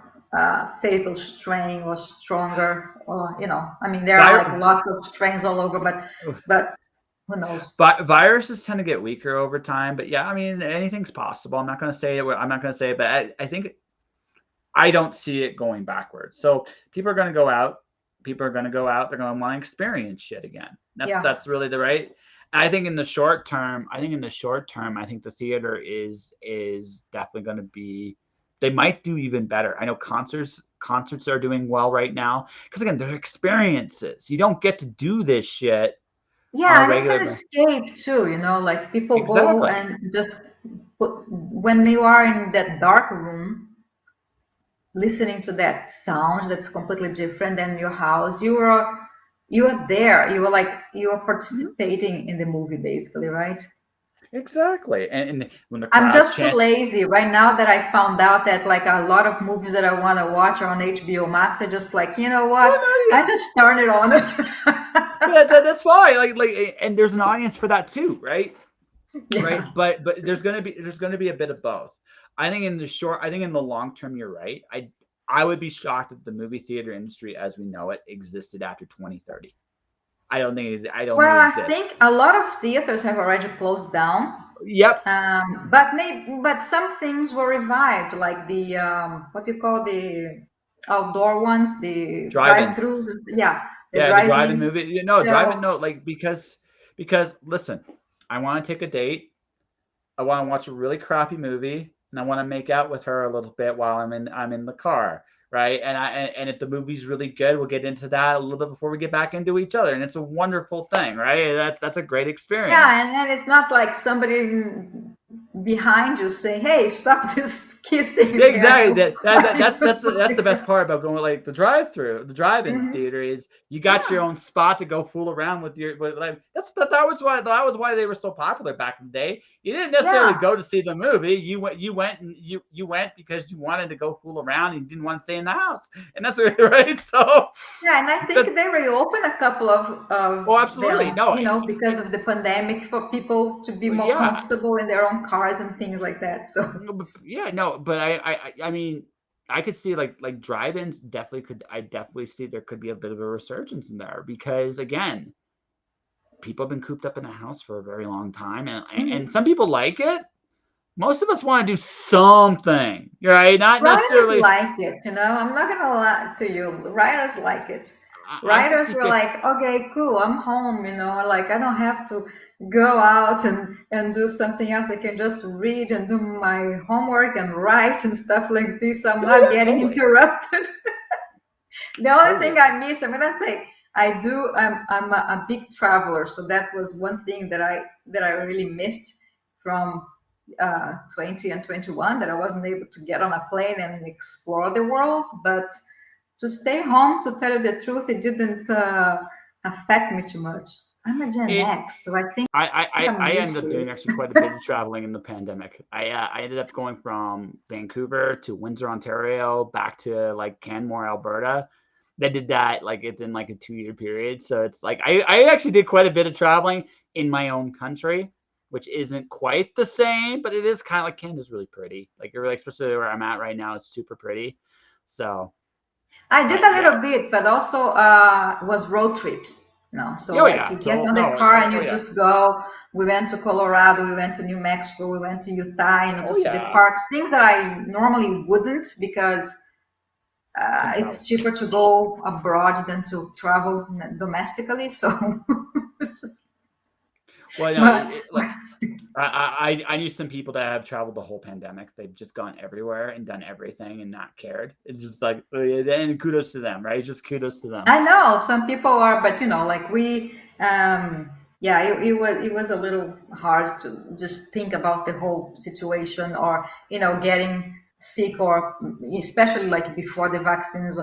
Speaker 2: fatal strain or stronger, or I mean there are like lots of strains all over, but who knows?
Speaker 1: But viruses tend to get weaker over time. But yeah, I mean anything's possible. I'm not going to say it, but I think I don't see it going backwards. So people are going to go out. They're going to want to experience shit again. That's really the right. I think in the short term, I think the theater is definitely going to be. They might do even better. I know concerts are doing well right now because again, they're experiences. You don't get to do this shit.
Speaker 2: Yeah, and it's an escape too. Like people go and just when you are in that dark room, listening to that sound that's completely different than your house, you are there. You are participating in the movie, basically, right?
Speaker 1: Exactly. And when the
Speaker 2: I'm just too lazy right now that I found out that like a lot of movies that I want to watch are on HBO Max. I just like, you know what? I just turn it on.
Speaker 1: Yeah, that's fine. Like, and there's an audience for that too, right? Yeah. Right. But there's gonna be a bit of both. I think in the long term, you're right. I would be shocked if the movie theater industry as we know it existed after 2030. I don't think it.
Speaker 2: I think a lot of theaters have already closed down.
Speaker 1: Yep.
Speaker 2: But some things were revived, like the what do you call the outdoor ones, the drive-throughs. Yeah.
Speaker 1: The drive-in movie. Drive-in. No, like because listen, I want to take a date. I want to watch a really crappy movie, and I want to make out with her a little bit while I'm in the car. Right. And if the movie's really good, we'll get into that a little bit before we get back into each other. And it's a wonderful thing, right? That's a great experience.
Speaker 2: Yeah, and then it's not like somebody behind you saying, "Hey, stop this kissing."
Speaker 1: Yeah, exactly. That's the best part about going like the drive-in theater is you got your own spot to go fool around with that was why they were so popular back in the day. You didn't necessarily go to see the movie. You went because you wanted to go fool around and you didn't want to stay in the house. And that's right. So
Speaker 2: yeah, and I think they reopened a couple of
Speaker 1: absolutely.
Speaker 2: Them, because of the pandemic for people to be more comfortable in their own cars and things like that. So
Speaker 1: but I mean I could see like drive-ins definitely see there could be a bit of a resurgence in there because again, people have been cooped up in a house for a very long time and some people like it. Most of us want to do something, right? Not necessarily
Speaker 2: like it, I'm not gonna lie to you. Writers like it. Writers were like, okay, cool, I'm home, like I don't have to go out and do something else. I can just read and do my homework and write and stuff like this. I'm not getting interrupted. The only thing I miss, I'm gonna say, I'm a big traveler, so that was one thing that I really missed from 20 and 21, that I wasn't able to get on a plane and explore the world. But to stay home, to tell you the truth, it didn't affect me too much. I'm a Gen X, so I think
Speaker 1: I ended up doing actually quite a bit of traveling in the pandemic. I ended up going from Vancouver to Windsor, Ontario, back to like Canmore, Alberta. They did that like it's in like a 2-year period. So it's like I actually did quite a bit of traveling in my own country, which isn't quite the same, but it is kind of like Canada's really pretty. Like you're like, especially where I'm at right now, it's super pretty. So
Speaker 2: I did a little bit, but also was road trips. So like you get on the car and you just go. We went to Colorado, we went to New Mexico, we went to Utah, to see the parks, things that I normally wouldn't because it's cheaper to go abroad than to travel domestically. So,
Speaker 1: well, no, I knew some people that have traveled the whole pandemic. They've just gone everywhere and done everything and not cared. It's just like, and kudos to them, right? Just kudos to them.
Speaker 2: I know some people are, but like we, it was a little hard to just think about the whole situation or, getting sick or especially like before the vaccines,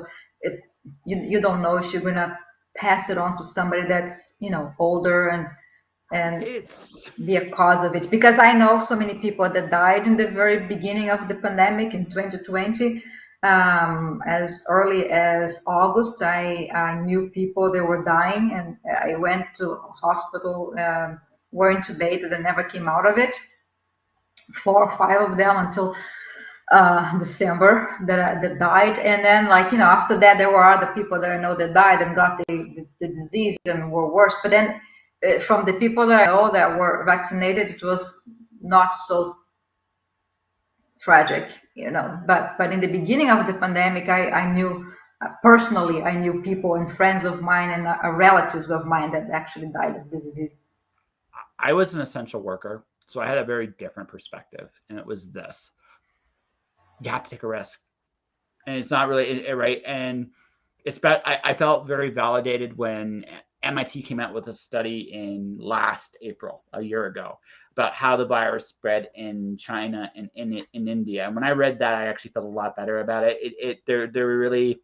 Speaker 2: you don't know if you're going to pass it on to somebody that's, older and be a cause of it, because I know so many people that died in the very beginning of the pandemic in 2020. As early as August, I knew people that were dying, and I went to hospital, were intubated and never came out of it. 4 or 5 of them until December that died, and then after that there were other people that I know that died and got the disease and were worse. But then from the people that I know that were vaccinated, it was not so tragic, But in the beginning of the pandemic, I knew personally, I knew people and friends of mine and relatives of mine that actually died of this disease.
Speaker 1: I was an essential worker, so I had a very different perspective, and it was this: you have to take a risk, and it's not really right. And I felt very validated when MIT came out with a study in last April, a year ago, about how the virus spread in China and in India. And when I read that, I actually felt a lot better about it.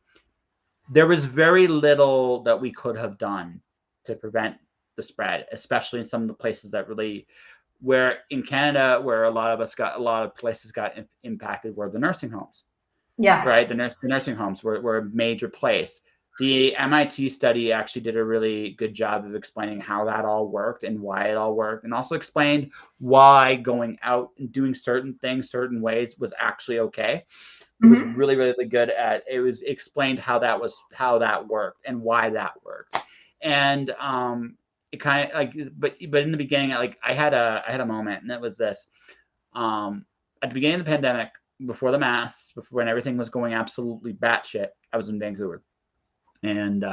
Speaker 1: There was very little that we could have done to prevent the spread, especially in some of the places that really, where in Canada, where a lot of places got impacted were the nursing homes.
Speaker 2: Yeah.
Speaker 1: Right. The nursing homes were a major place. The MIT study actually did a really good job of explaining how that all worked and why it all worked, and also explained why going out and doing certain things certain ways was actually okay. It was really, really good at it. Was explained how that worked and why that worked. And it kind of like, but in the beginning, like I had a moment, and that was this. At the beginning of the pandemic, before the masks, when everything was going absolutely batshit, I was in Vancouver, and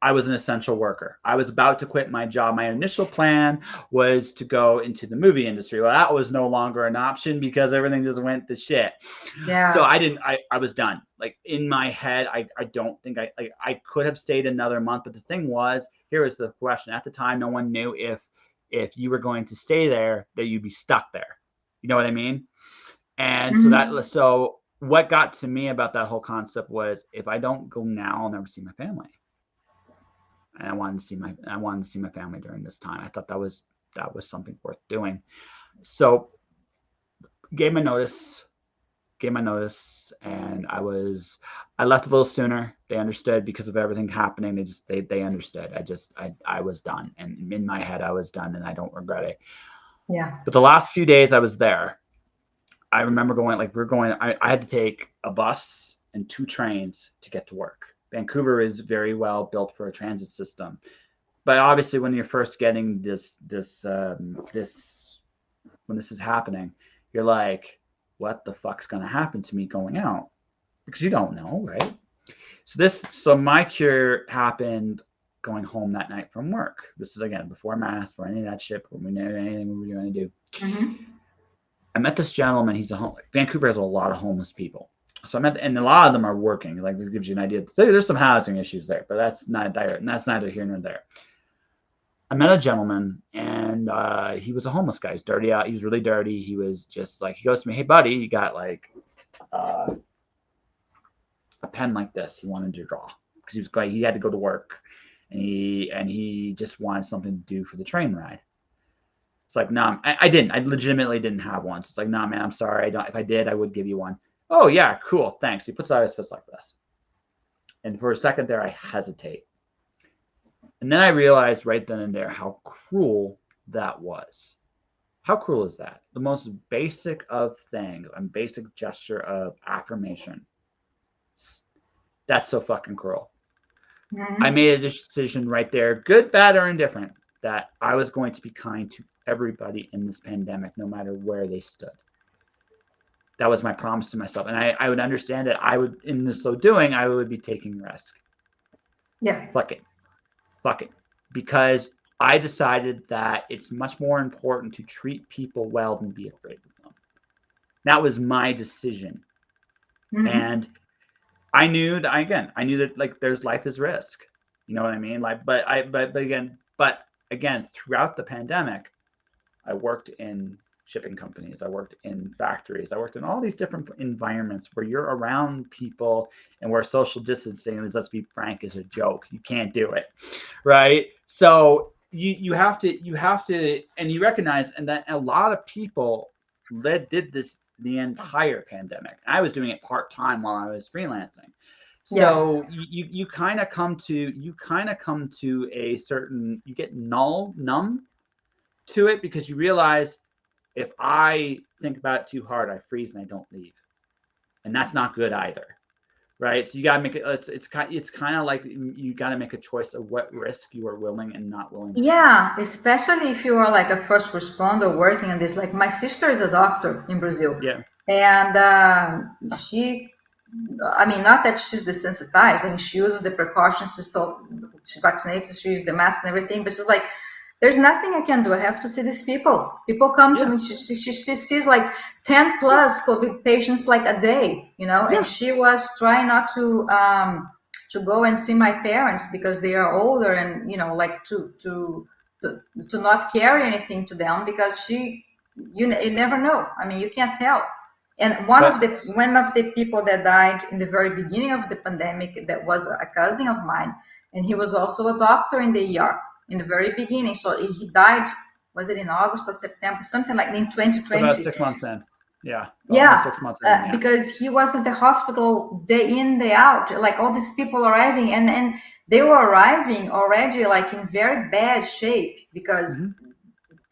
Speaker 1: I was an essential worker. I was about to quit my job. My initial plan was to go into the movie industry. Well, that was no longer an option because everything just went to shit.
Speaker 2: Yeah.
Speaker 1: So I was done. Like in my head, I don't think I could have stayed another month. But the thing was, here was the question. At the time, no one knew if you were going to stay there, that you'd be stuck there. You know what I mean? And so what got to me about that whole concept was, if I don't go now, I'll never see my family. And I wanted to see my family during this time. I thought that was something worth doing. So gave my notice, and I left a little sooner. They understood because of everything happening. They understood. I was done, and in my head I was done, and I don't regret it.
Speaker 2: Yeah.
Speaker 1: But the last few days I was there, I remember I had to take a bus and 2 trains to get to work. Vancouver is very well built for a transit system. But obviously when you're first getting this when this is happening, you're like, what the fuck's going to happen to me going out? Because you don't know, right? So my cure happened going home that night from work. This is, again, before mask, or any of that shit, before we knew anything we were going to do. I met this gentleman. Vancouver has a lot of homeless people. So and a lot of them are working. Like, this gives you an idea. There's some housing issues there, but that's neither here nor there. I met a gentleman, and he was a homeless guy. He's dirty out. He was really dirty. He was just like, he goes to me, "Hey, buddy, you got like a pen like this?" He wanted to draw because he had to go to work, and he just wanted something to do for the train ride. It's like, no, I didn't. I legitimately didn't have one. So it's like, no, man, I'm sorry. If I did, I would give you one. Oh, yeah, cool. Thanks. He puts out his fist like this. And for a second there, I hesitate. And then I realized right then and there how cruel that was. How cruel is that? The most basic of things, a basic gesture of affirmation. That's so fucking cruel.
Speaker 2: Mm-hmm.
Speaker 1: I made a decision right there, good, bad, or indifferent, that I was going to be kind to everybody in this pandemic, no matter where they stood. That was my promise to myself. And I would understand that I would, in so doing, I would be taking risk.
Speaker 2: Yeah.
Speaker 1: Fuck it. Fuck it. Because I decided that it's much more important to treat people well than be afraid of them. That was my decision.
Speaker 2: Mm-hmm.
Speaker 1: And I knew that like there's life is risk. You know what I mean? Like, but again, throughout the pandemic, I worked in shipping companies. I worked in factories. I worked in all these different environments where you're around people and where social distancing is, let's be frank, is a joke. You can't do it, right? So you have to, and you recognize, and that a lot of people did this the entire pandemic. I was doing it part-time while I was freelancing. So you kind of come to a certain, you get numb to it, because you realize, if I think about it too hard, I freeze and I don't leave, and that's not good either, right? So you got to make it. It's kind of like you got to make a choice of what risk you are willing and not willing to
Speaker 2: Yeah, especially if you are like a first responder working on this. Like my sister is a doctor in Brazil,
Speaker 1: yeah,
Speaker 2: and I mean, not that she's desensitized. I mean, she uses the precautions. She vaccinates. She uses the mask and everything. But she's like, there's nothing I can do. I have to see these people. People come to me. She sees like 10 plus COVID patients like a day, you know. And she was trying not to go and see my parents because they are older, and you know, like to not carry anything to them, because you never know. I mean, you can't tell. And one of the people that died in the very beginning of the pandemic, that was a cousin of mine, and he was also a doctor in the ER in the very beginning. So he died, was it in August or September, something like in 2020?
Speaker 1: About 6 months in. Yeah.
Speaker 2: Yeah,
Speaker 1: 6 months in,
Speaker 2: because he was at the hospital day in, day out, like all these people arriving, and they were arriving already like in very bad shape, because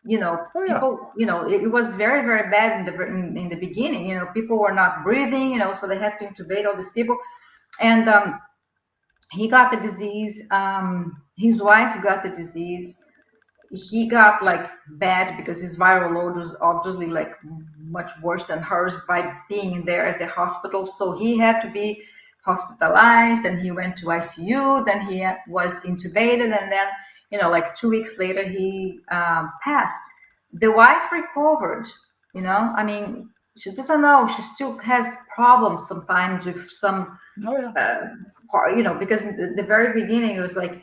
Speaker 2: you know, people, you know, it was very, very bad in the beginning. You know, people were not breathing, you know, so they had to intubate all these people. And he got the disease. His wife got the disease. He got like bad because his viral load was obviously like much worse than hers by being there at the hospital. So he had to be hospitalized, and he went to ICU. Then he was intubated, and then, you know, like 2 weeks later he passed. The wife recovered. You know, I mean, she doesn't know. She still has problems sometimes with some, you know, because in the very beginning it was like.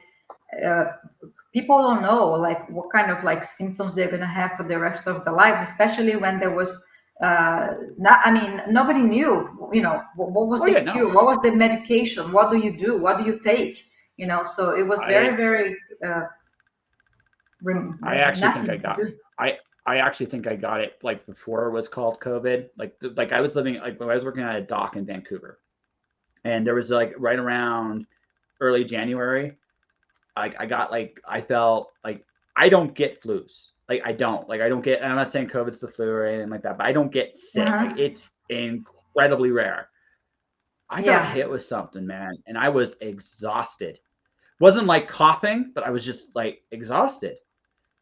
Speaker 2: People don't know like what kind of like symptoms they're going to have for the rest of their lives, especially when there was not, I mean, nobody knew, you know, what was the cure, what was the medication, what do you do, what do you take, you know. So it was very
Speaker 1: I actually think I got it. I actually think I got it like before it was called COVID. Like I was living, like when I was working at a dock in Vancouver, and there was like right around early January, I got like, I felt like I don't get flus. Like I don't get, and I'm not saying COVID's the flu or anything like that, but I don't get sick. Like, it's incredibly rare. I got hit with something, man, and I was exhausted. Wasn't like coughing, but I was just like exhausted.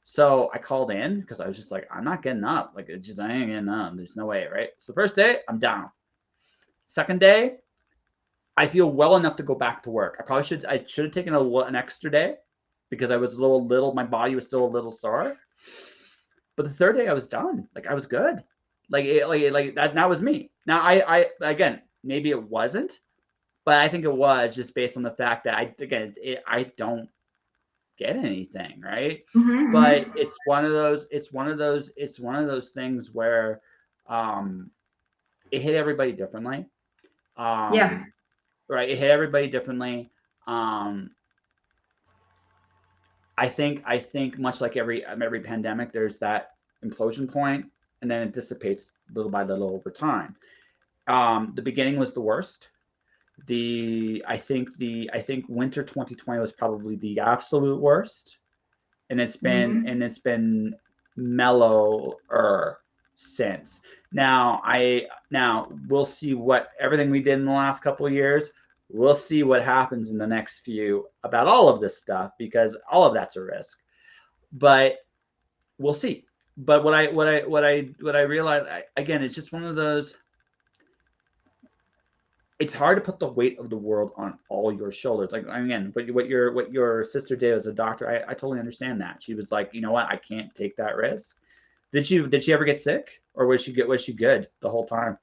Speaker 1: So I called in because I was just like, I'm not getting up. Like, it's just, I ain't getting up. There's no way, right? So the first day, I'm down. Second day, I feel well enough to go back to work. I should have taken an extra day because I was my body was still a little sore. But the third day I was done. Like, I was good. Like that was me. Now I again, maybe it wasn't, but I think it was just based on the fact that I don't get anything, right? But it's one of those things where it hit everybody differently. Right, it hit everybody differently. I think much like every pandemic, there's that implosion point, and then it dissipates little by little over time. The beginning was the worst. I think winter 2020 was probably the absolute worst, and it's been mellower since. Now we'll see what everything we did in the last couple of years. We'll see what happens in the next few about all of this stuff, because all of that's a risk. But we'll see. But what I realized, again, it's just one of those. It's hard to put the weight of the world on all your shoulders. Like, again, what your sister did as a doctor, I totally understand that. She was like, you know what, I can't take that risk. Did she ever get sick, or was she good the whole time?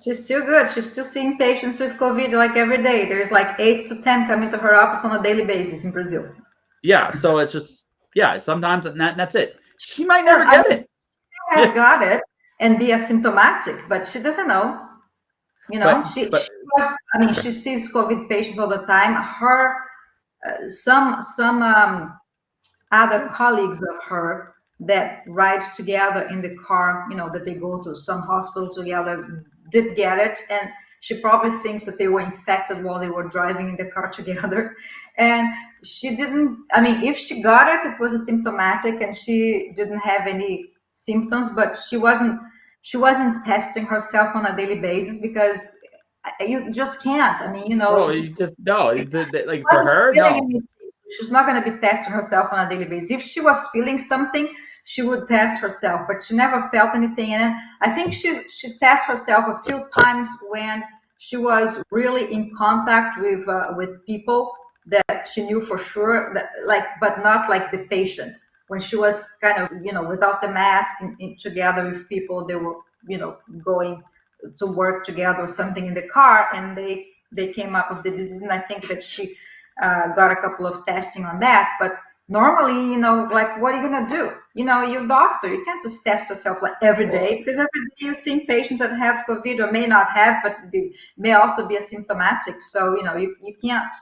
Speaker 2: She's still good. She's still seeing patients with COVID like every day. There's like 8 to 10 coming to her office on a daily basis in Brazil.
Speaker 1: Yeah, so it's just, yeah, sometimes that's it. She might never get it.
Speaker 2: She have got it and be asymptomatic, but she doesn't know. You know, she sees COVID patients all the time. Her some other colleagues of her that ride together in the car, you know, that they go to some hospital together, did get it, and she probably thinks that they were infected while they were driving in the car together. And she didn't, I mean, if she got it, it was asymptomatic and she didn't have any symptoms, but she wasn't testing herself on a daily basis, because you just can't. I mean, you know,
Speaker 1: well, you just no, like for her, no.
Speaker 2: She's not going to be testing herself on a daily basis. If she was feeling something, she would test herself, but she never felt anything. And I think she tests herself a few times when she was really in contact with people that she knew for sure, that, like, but not like the patients. When she was kind of, you know, without the mask together with people, they were, you know, going to work together or something in the car, and they came up with the disease. And I think that she got a couple of testing on that. But normally, you know, like, what are you going to do? You know, you're a doctor. You can't just test yourself like every day, because every day you're seeing patients that have COVID or may not have, but they may also be asymptomatic. So, you know, you can't.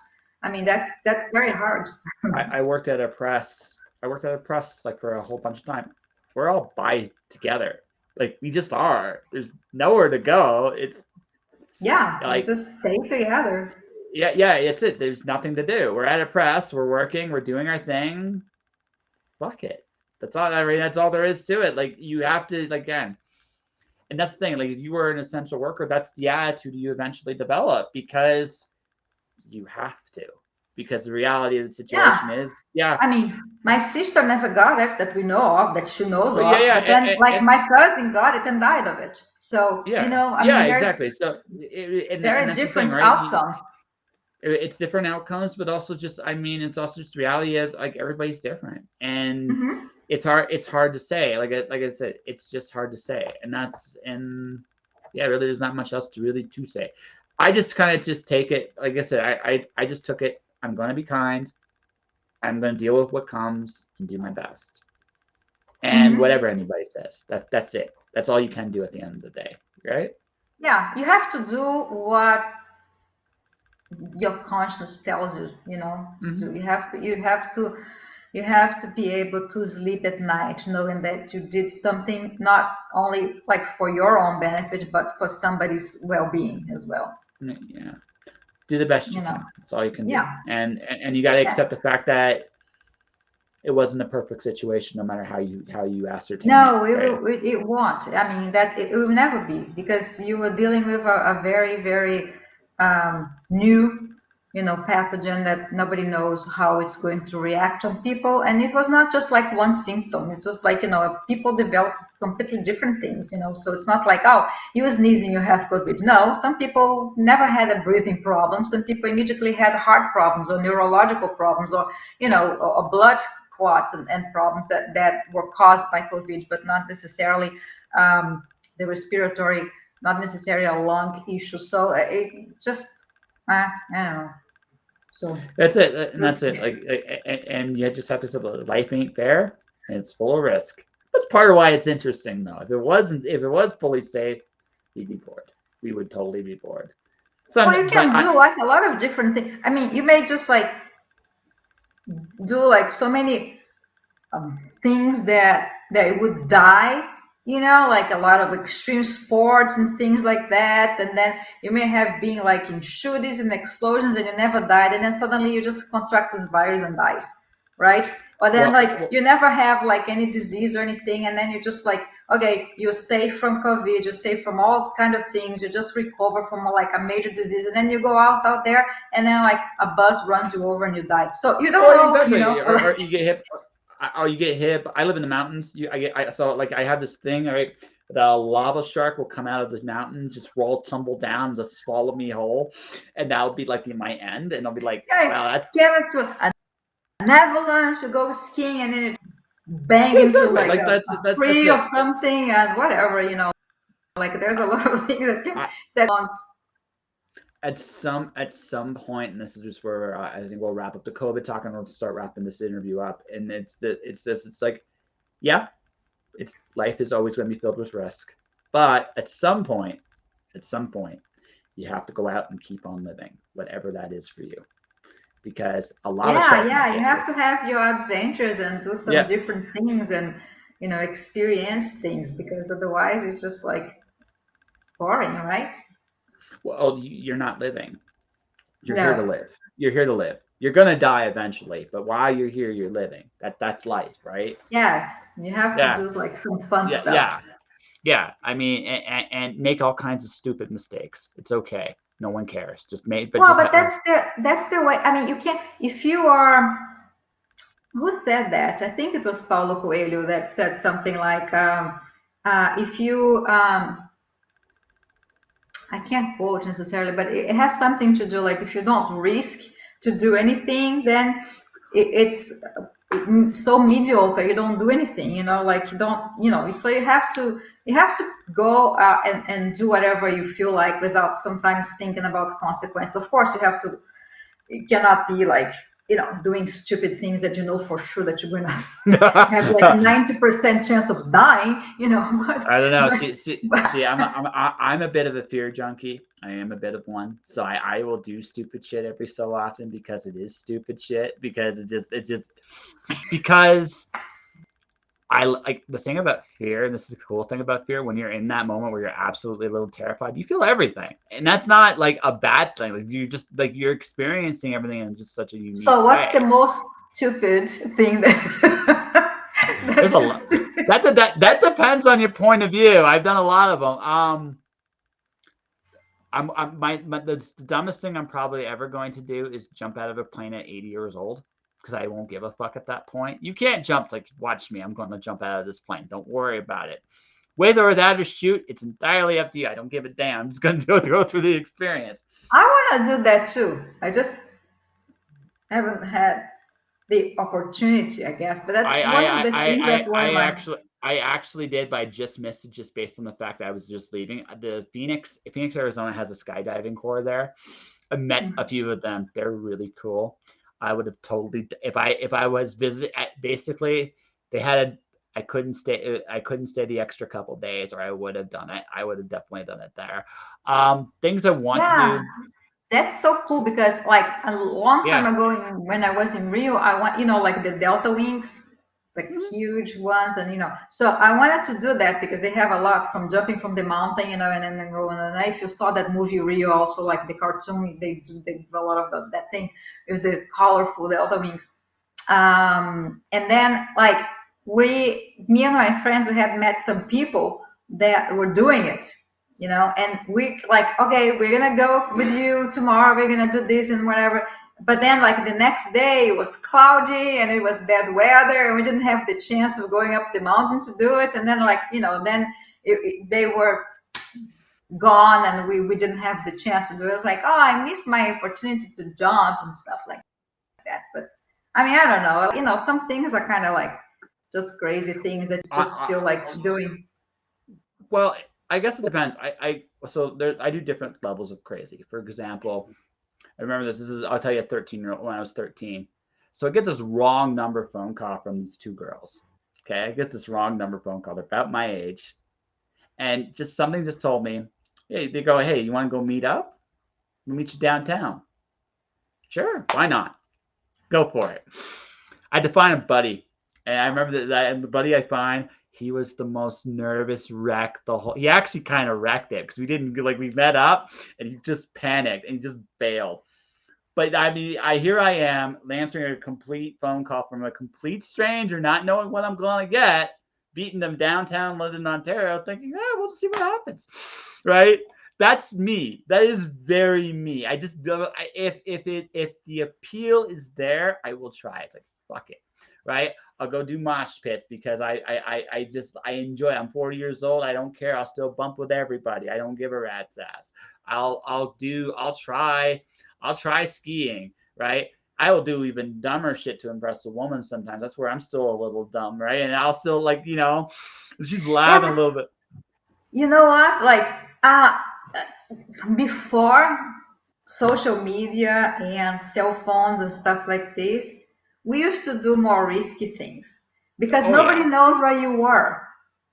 Speaker 2: I mean, that's very hard.
Speaker 1: I worked at a press. Like for a whole bunch of time. We're all by together. Like, we just are. There's nowhere to go. It's
Speaker 2: like, just stay together.
Speaker 1: Yeah, it's it. There's nothing to do. We're at a press. We're working. We're doing our thing. Fuck it. That's all. I mean, that's all there is to it. Like, you have to, like, again, and that's the thing. Like, if you were an essential worker, that's the attitude you eventually develop, because you have to. Because the reality of the situation is,
Speaker 2: I mean, my sister never got it that we know of, that she knows of.
Speaker 1: Yeah,
Speaker 2: but then, my cousin got it and died of it. So,
Speaker 1: yeah,
Speaker 2: you know, I mean,
Speaker 1: exactly. So,
Speaker 2: very different outcomes.
Speaker 1: It's different outcomes, but also just, I mean, it's also just the reality of, like, everybody's different, and it's hard to say. Like I said, it's just hard to say, and yeah, really, there's not much else to say. I just kind of just take it. Like I said, I just took it. I'm going to be kind. I'm going to deal with what comes and do my best. And whatever anybody says, that's it. That's all you can do at the end of the day, right?
Speaker 2: Yeah, you have to do what your conscience tells you, you know, to do. You have to be able to sleep at night knowing that you did something not only like for your own benefit, but for somebody's well-being as well.
Speaker 1: Yeah. Do the best you can. That's all you can do. And you got to accept the fact that it wasn't a perfect situation, no matter how you ascertain.
Speaker 2: No, it won't. I mean, that it will never be, because you were dealing with a very, very new, you know, pathogen that nobody knows how it's going to react on people. And it was not just like one symptom. It's just like, you know, people develop completely different things, you know. So it's not like, oh, you were sneezing, you have COVID. No, some people never had a breathing problem. Some people immediately had heart problems or neurological problems, or, you know, or blood clots and problems that were caused by COVID, but not necessarily the respiratory, not necessarily a lung issue. So it just, I don't know. So
Speaker 1: that's it, and that's it. Like, and you just have to say, life ain't fair, and it's full of risk. That's part of why it's interesting, though. If it was fully safe, we'd be bored. We would totally be bored.
Speaker 2: Well, you can do like a lot of different things. I mean, you may just like do like so many things that would die like a lot of extreme sports and things like that. And then you may have been like in shootings and explosions and you never died. And then suddenly you just contract this virus and dies, right? Or then like you never have like any disease or anything. And then you're just like, okay, you're safe from COVID, you're safe from all kind of things. You just recover from like a major disease. And then you go out there and then like a bus runs you over and you die. So you don't know,
Speaker 1: exactly. Or you get hit. You get hit. I live in the mountains. So like I have this thing, right? The lava shark will come out of the mountain, just tumble down, just swallow me whole, and that would be like my end. And I'll be like, wow, that's
Speaker 2: an avalanche. You go skiing and then it bang into like a tree or something, and whatever, like there's a lot of things that
Speaker 1: at some point, and this is just where I think we'll wrap up the COVID talk, and we'll start wrapping this interview up. And it's like, yeah, life is always going to be filled with risk, but at some point, you have to go out and keep on living, whatever that is for you, because a lot of
Speaker 2: you have to have your adventures and do some different things and experience things, because otherwise it's just like boring, right?
Speaker 1: Well, you're not living. You're here to live. You're here to live. You're gonna die eventually, but while you're here, you're living. That's life, right?
Speaker 2: Yes, you have to do like some fun stuff.
Speaker 1: Yeah. I mean, and make all kinds of stupid mistakes. It's okay. No one cares. Just make.
Speaker 2: But that's the way. I mean, you can't. If you are, who said that? I think it was Paulo Coelho that said something like, if you I can't quote necessarily, but it has something to do like if you don't risk to do anything, then it's so mediocre. You don't do anything, like you don't, so you have to go and do whatever you feel like without sometimes thinking about consequence. Of course, you cannot be like, doing stupid things that for sure that you're gonna have like 90% chance of dying, But,
Speaker 1: I don't know. See, I'm a bit of a fear junkie. I am a bit of one. So I will do stupid shit every so often because it is stupid shit. Because because I like the thing about fear, and this is the cool thing about fear, when you're in that moment where you're absolutely a little terrified, you feel everything. And that's not like a bad thing. Like you just like you're experiencing everything in just such a unique
Speaker 2: So what's
Speaker 1: way.
Speaker 2: the most stupid thing that
Speaker 1: there's a lot that depends on your point of view. I've done a lot of them. The dumbest thing I'm probably ever going to do is jump out of a plane at 80 years old, because I won't give a fuck at that point. You can't jump, like, watch me, I'm going to jump out of this plane. Don't worry about it. Whether or without a chute, it's entirely up to you. I don't give a damn. I'm just going to go through the experience.
Speaker 2: I want to do that too. I just haven't had the opportunity, I guess. But that's one of the things that
Speaker 1: I actually did, but I just missed it just based on the fact that I was just leaving. The Phoenix, Arizona has a skydiving corps there. I met a few of them. They're really cool. I would have totally, if I was basically they had I couldn't stay the extra couple days, or I would have done it. I would have definitely done it there. Things I want to do.
Speaker 2: That's so cool, because like a long time ago when I was in Rio, I want, like the Delta wings, like huge ones, and so I wanted to do that because they have a lot from jumping from the mountain, and then going. And if you saw that movie Rio, also like the cartoon, they do a lot of that thing with the colorful Delta wings. And then like me and my friends, we had met some people that were doing it, and we like, okay, we're gonna go with you tomorrow, we're gonna do this and whatever. But then like the next day it was cloudy and it was bad weather and we didn't have the chance of going up the mountain to do it. And then like, they were gone and we didn't have the chance to do it. It was like, oh, I missed my opportunity to jump and stuff like that. But I mean, I don't know, some things are kind of like just crazy things that you just feel like doing.
Speaker 1: Well, I guess it depends. I do different levels of crazy. For example, I remember this is I'll tell you, a 13-year-old, when I was 13. So I get this wrong number phone call from these two girls. Okay, I get this wrong number phone call. They're about my age, and something just told me, hey, they go, hey, you want to go meet up? We'll meet you downtown. Sure, why not? Go for it. I had to find a buddy, and I remember that the buddy I find, He was the most nervous wreck he actually kind of wrecked it because we met up and he just panicked and he just bailed. But I mean, here I am answering a complete phone call from a complete stranger, not knowing what I'm going to get, beating them downtown London, Ontario, thinking, we'll just see what happens, right? That's me. That is very me. I just don't. If the appeal is there, I will try. It's like fuck it, right? I'll go do mosh pits because I enjoy it. I'm 40 years old. I don't care. I'll still bump with everybody. I don't give a rat's ass. I'll try skiing, right? I will do even dumber shit to impress a woman sometimes. That's where I'm still a little dumb, right? And I'll still she's laughing a little bit.
Speaker 2: You know what? Before social media and cell phones and stuff like this, we used to do more risky things because nobody knows where you were.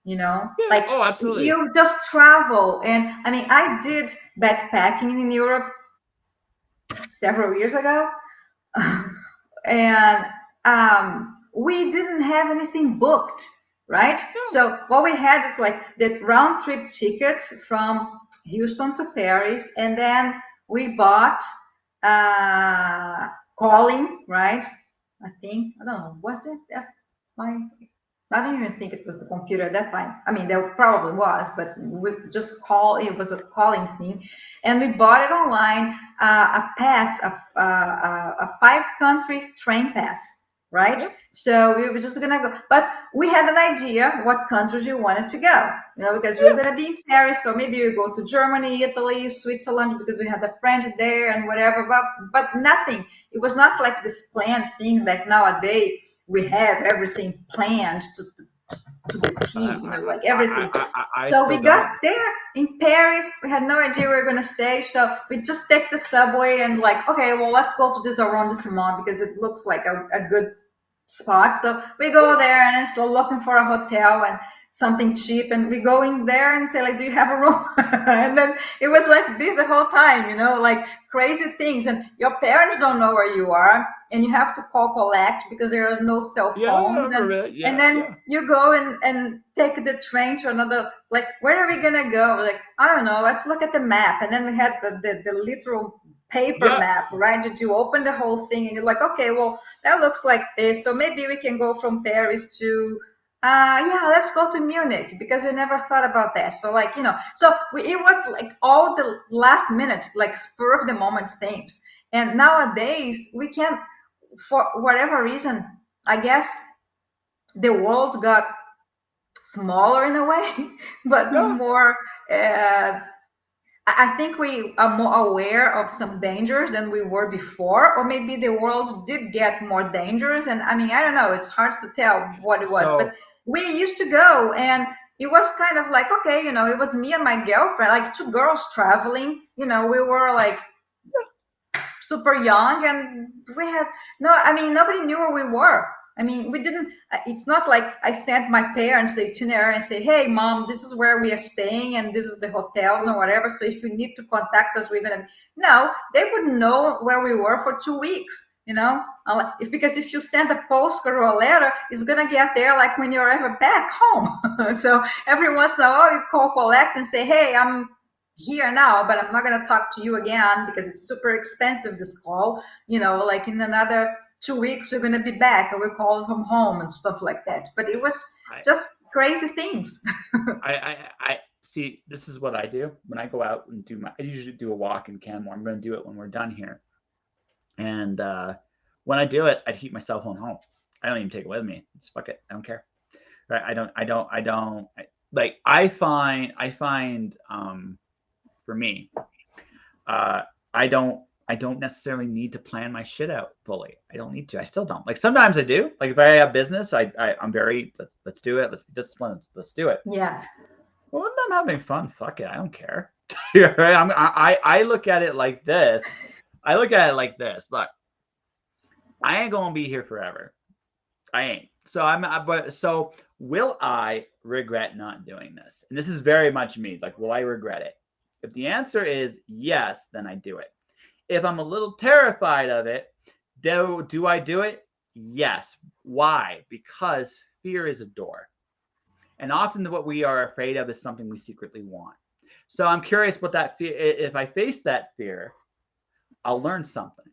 Speaker 1: Absolutely.
Speaker 2: You just travel. And I mean, I did backpacking in Europe several years ago. And we didn't have anything booked, right? So what we had is like the round trip ticket from Houston to Paris, and then we bought calling, right? I don't know, was it my? I didn't even think it was the computer at that time. I mean, there probably was, but we just it was a calling thing. And we bought it online, a pass, a 5-country train pass, right? Yep. So we were just going to go. But we had an idea what countries we wanted to go, because we were going to be in Paris. So maybe we go to Germany, Italy, Switzerland, because we had a friend there and whatever. But nothing. It was not like this planned thing like nowadays. We have everything planned to the T, like everything. So we got there in Paris. We had no idea where we were going to stay. So we just take the subway and okay, well, let's go to this arrondissement because it looks like a good spot. So we go there and still looking for a hotel and something cheap. And we go in there and say, do you have a room? And then it was like this the whole time, like crazy things. And your parents don't know where you are. And you have to call collect because there are no cell phones. And then you go and take the train to another, where are we going to go? I don't know, let's look at the map. And then we had the literal paper map, right? That you open the whole thing and you're like, okay, well, that looks like this. So maybe we can go from Paris to, let's go to Munich because we never thought about that. So it was all the last minute, spur of the moment things. And nowadays we can't, for whatever reason, I guess the world got smaller in a way, but more, I think we are more aware of some dangers than we were before, or maybe the world did get more dangerous. And I mean, I don't know, it's hard to tell what it was, but we used to go and it was kind of like, okay, it was me and my girlfriend, 2 girls traveling, we were super young and nobody knew where we were. I mean, we didn't, it's not like I sent my parents the itinerary and say, hey, mom, this is where we are staying and this is the hotels or whatever. So if you need to contact us, we're going to, no, they wouldn't know where we were for 2 weeks, because if you send a postcard or a letter, it's going to get there when you're ever back home. So every once in a while you call collect and say, hey, I'm here now, but I'm not going to talk to you again because it's super expensive, this call, in another 2 weeks we're going to be back and we call from home and stuff like that. But it was just crazy things.
Speaker 1: I see, this is what I do when I go out and I usually do a walk in Canmore. I'm going to do it when we're done here. And when I do it, I keep my cell phone home. I don't even take it with me. It's fuck it. I don't care. Right? I find for me, I don't necessarily need to plan my shit out fully. I don't need to. I still don't. Sometimes I do. If I have business, I'm very let's do it. Let's be disciplined. Let's do it.
Speaker 2: Yeah.
Speaker 1: Well, when I'm having fun, fuck it. I don't care. I look at it like this. Look, I ain't gonna be here forever. I ain't. So will I regret not doing this? And this is very much me. Will I regret it? If the answer is yes, then I do it. If I'm a little terrified of it, do I do it? Yes. Why? Because fear is a door. And often what we are afraid of is something we secretly want. So I'm curious what that fear, if I face that fear, I'll learn something.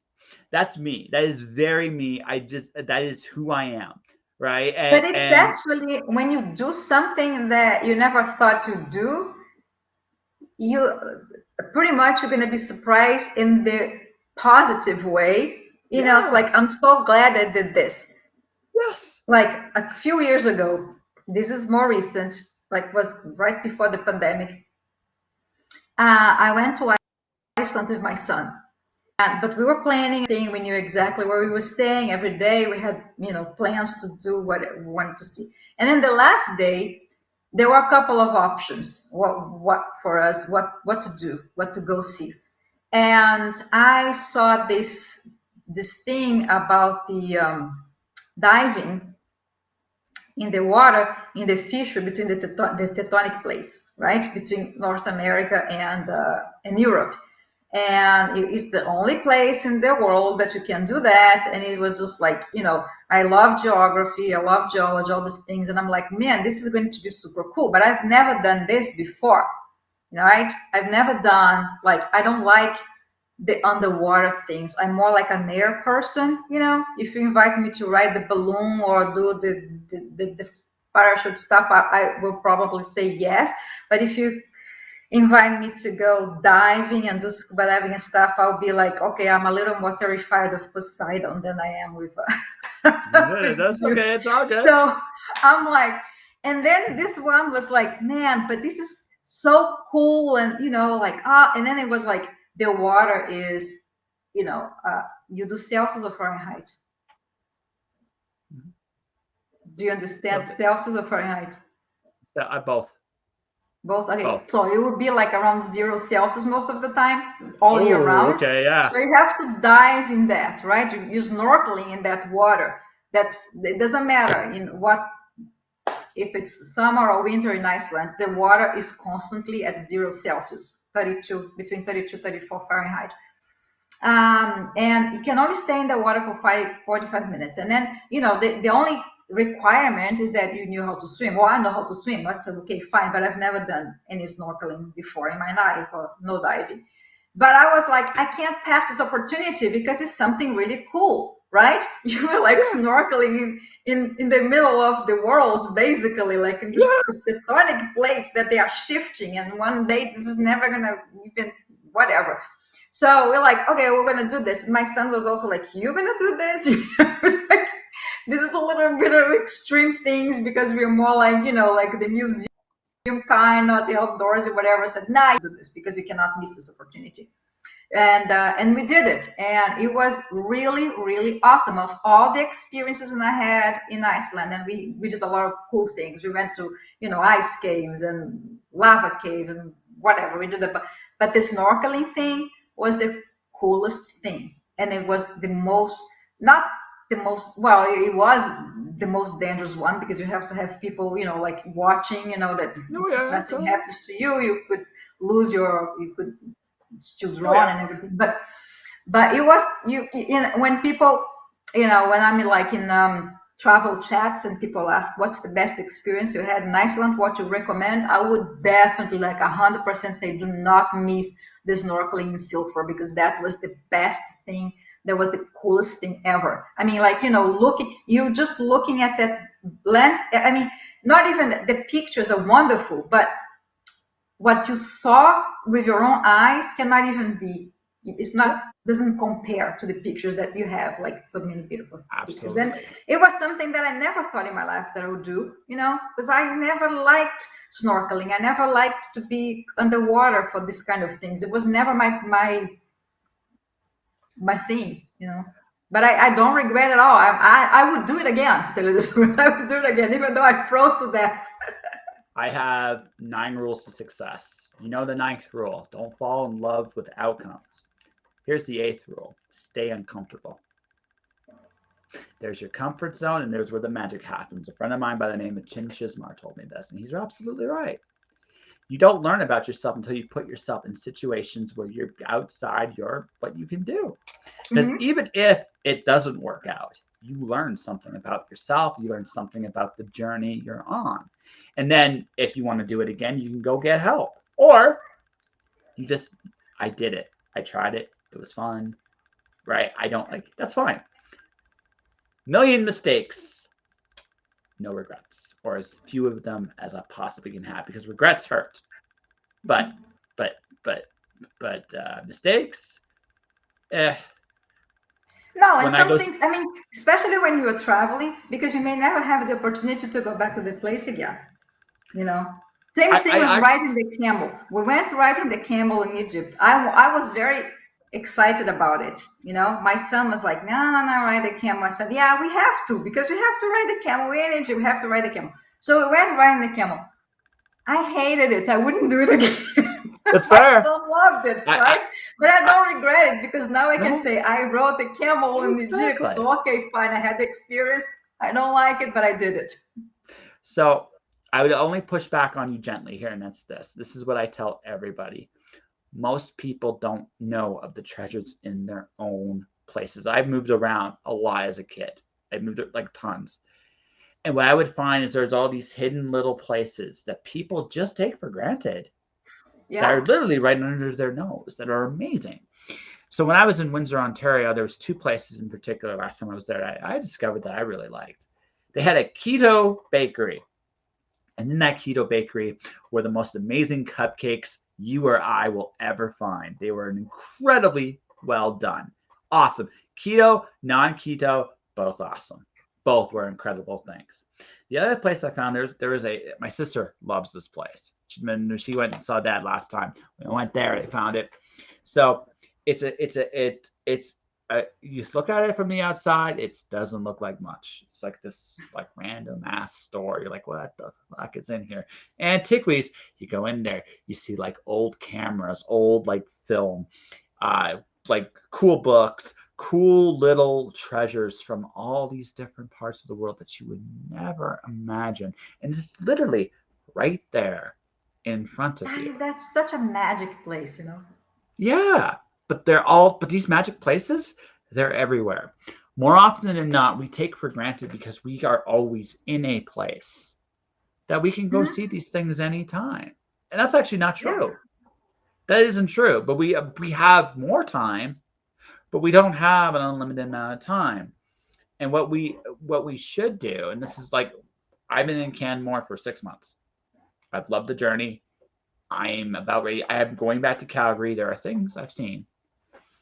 Speaker 1: That's me. That is very me. That is who I am. Right.
Speaker 2: But it's actually when you do something that you never thought you'd do, you pretty much you're going to be surprised in the positive way. You know, it's like, I'm so glad I did this.
Speaker 1: Yes.
Speaker 2: Like a few years ago, this is more recent, like was right before the pandemic. I went to Iceland with my son. But we were planning thing. We knew exactly where we were staying every day. We had, plans to do what we wanted to see. And then the last day, there were a couple of options. What for us? What to do? What to go see? And I saw this thing about the diving in the water in the fissure between the tectonic plates, right, between North America and Europe. And it's the only place in the world that you can do that. And it was just like, I love geography, I love geology, all these things. And I'm like, man, this is going to be super cool. But I've never done this before, right? I've never done, like, I don't like the underwater things. I'm more like an air person, If you invite me to ride the balloon or do the parachute stuff, I will probably say yes. But if you invite me to go diving and do scuba diving and stuff, I'll be like, okay, I'm a little more terrified of Poseidon than I am with.
Speaker 1: That's okay. It's all good.
Speaker 2: So I'm like, and then this one was like, man, but this is so cool, and and then it was like the water is, you do Celsius or Fahrenheit? Do you understand Celsius or Fahrenheit?
Speaker 1: Both.
Speaker 2: Both? Okay.
Speaker 1: Both.
Speaker 2: So it would be like around 0 Celsius most of the time, all year round.
Speaker 1: Okay, yeah.
Speaker 2: So you have to dive in that, right? You're snorkeling in that water. It doesn't matter if it's summer or winter in Iceland, the water is constantly at 0 Celsius, between 32, 34 Fahrenheit. And you can only stay in the water for 45 minutes. And then, the only requirement is that you knew how to swim. Well, I know how to swim. I said, okay, fine, but I've never done any snorkeling before in my life, or no diving. But I was like, I can't pass this opportunity because it's something really cool, right? You were like snorkeling in the middle of the world, basically, like in the tectonic plates that they are shifting, and one day this is never gonna even whatever. So we're like, okay, we're gonna do this. My son was also like, you're gonna do this? Like, this is a little bit of extreme things because we're more like, like the museum kind, not the outdoors or whatever. I said, nah, you do this because you cannot miss this opportunity. And we did it, and it was really, really awesome. Of all the experiences that I had in Iceland, and we did a lot of cool things. We went to ice caves and lava caves and whatever we did, but the snorkeling thing was the coolest thing, and it was it was the most dangerous one because you have to have people like watching, that nothing happens to you. You could lose you could still drawn and everything, but it was when people when I'm in travel chats and people ask what's the best experience you had in Iceland, what you recommend, I would definitely 100% say do not miss the snorkeling in Silver, because that was the best thing. That was the coolest thing ever. I mean, looking at that lens. I mean, not even the pictures are wonderful, but what you saw with your own eyes cannot even be, doesn't compare to the pictures that you have, like so many beautiful pictures. And it was something that I never thought in my life that I would do, because I never liked snorkeling. I never liked to be underwater for this kind of things. It was never my thing, But I don't regret it at all. I would do it again, to tell you the truth. I would do it again, even though I froze to death.
Speaker 1: I have 9 rules to success. You know the 9th rule: don't fall in love with outcomes. Here's the 8th rule: stay uncomfortable. There's your comfort zone, and there's where the magic happens. A friend of mine by the name of Chin Shizmar told me this, and he's absolutely right. You don't learn about yourself until you put yourself in situations where you're outside what you can do. Because even if it doesn't work out, you learn something about yourself. You learn something about the journey you're on. And then if you want to do it again, you can go get help. Or you just, I did it. I tried it. It was fun. Right? I don't like, that's fine. Million mistakes, no regrets, or as few of them as I possibly can have, because regrets hurt. But mistakes,
Speaker 2: No, and some things, I mean, especially when you are traveling, because you may never have the opportunity to go back to the place again. You know, same thing with riding the camel. We went riding the camel in Egypt. I was very excited about it. You know, my son was like, no, ride the camel. I said, yeah, we have to, because we have to ride the camel. We're in Egypt, we have to ride the camel. So we went riding the camel. I hated it. I wouldn't do it again.
Speaker 1: That's fair.
Speaker 2: My son loved it, right? But I don't regret it, because now I can say I rode the camel in Egypt. So, okay, fine. I had the experience. I don't like it, but I did it.
Speaker 1: So I would only push back on you gently here, and that's this. This is what I tell everybody. Most people don't know of the treasures in their own places. I've moved around a lot as a kid. I've moved like tons. And what I would find is there's all these hidden little places that people just take for granted. Yeah. That are literally right under their nose, that are amazing. So when I was in Windsor, Ontario, there was 2 places in particular last time I was there I discovered that I really liked. They had a keto bakery. And in that keto bakery were the most amazing cupcakes you or I will ever find. They were incredibly well done. Awesome. Keto, non-keto, both awesome. Both were incredible things. The other place I found, my sister loves this place. She went and saw Dad last time. We went there, they found it. So you just look at it from the outside, it doesn't look like much. It's like this like random ass store. You're like, what the fuck is in here? Antiquities, you go in there, you see like old cameras, old like film, like cool books, cool little treasures from all these different parts of the world that you would never imagine. And it's literally right there in front of you.
Speaker 2: That's such a magic place, you know?
Speaker 1: Yeah. But these magic places, they're everywhere. More often than not, we take for granted, because we are always in a place, that we can go see these things anytime. And that's actually not true. Yeah. That isn't true. But we have more time, but we don't have an unlimited amount of time. And what we should do, and this is like, I've been in Canmore for 6 months. I've loved the journey. I'm about ready. I am going back to Calgary. There are things I've seen.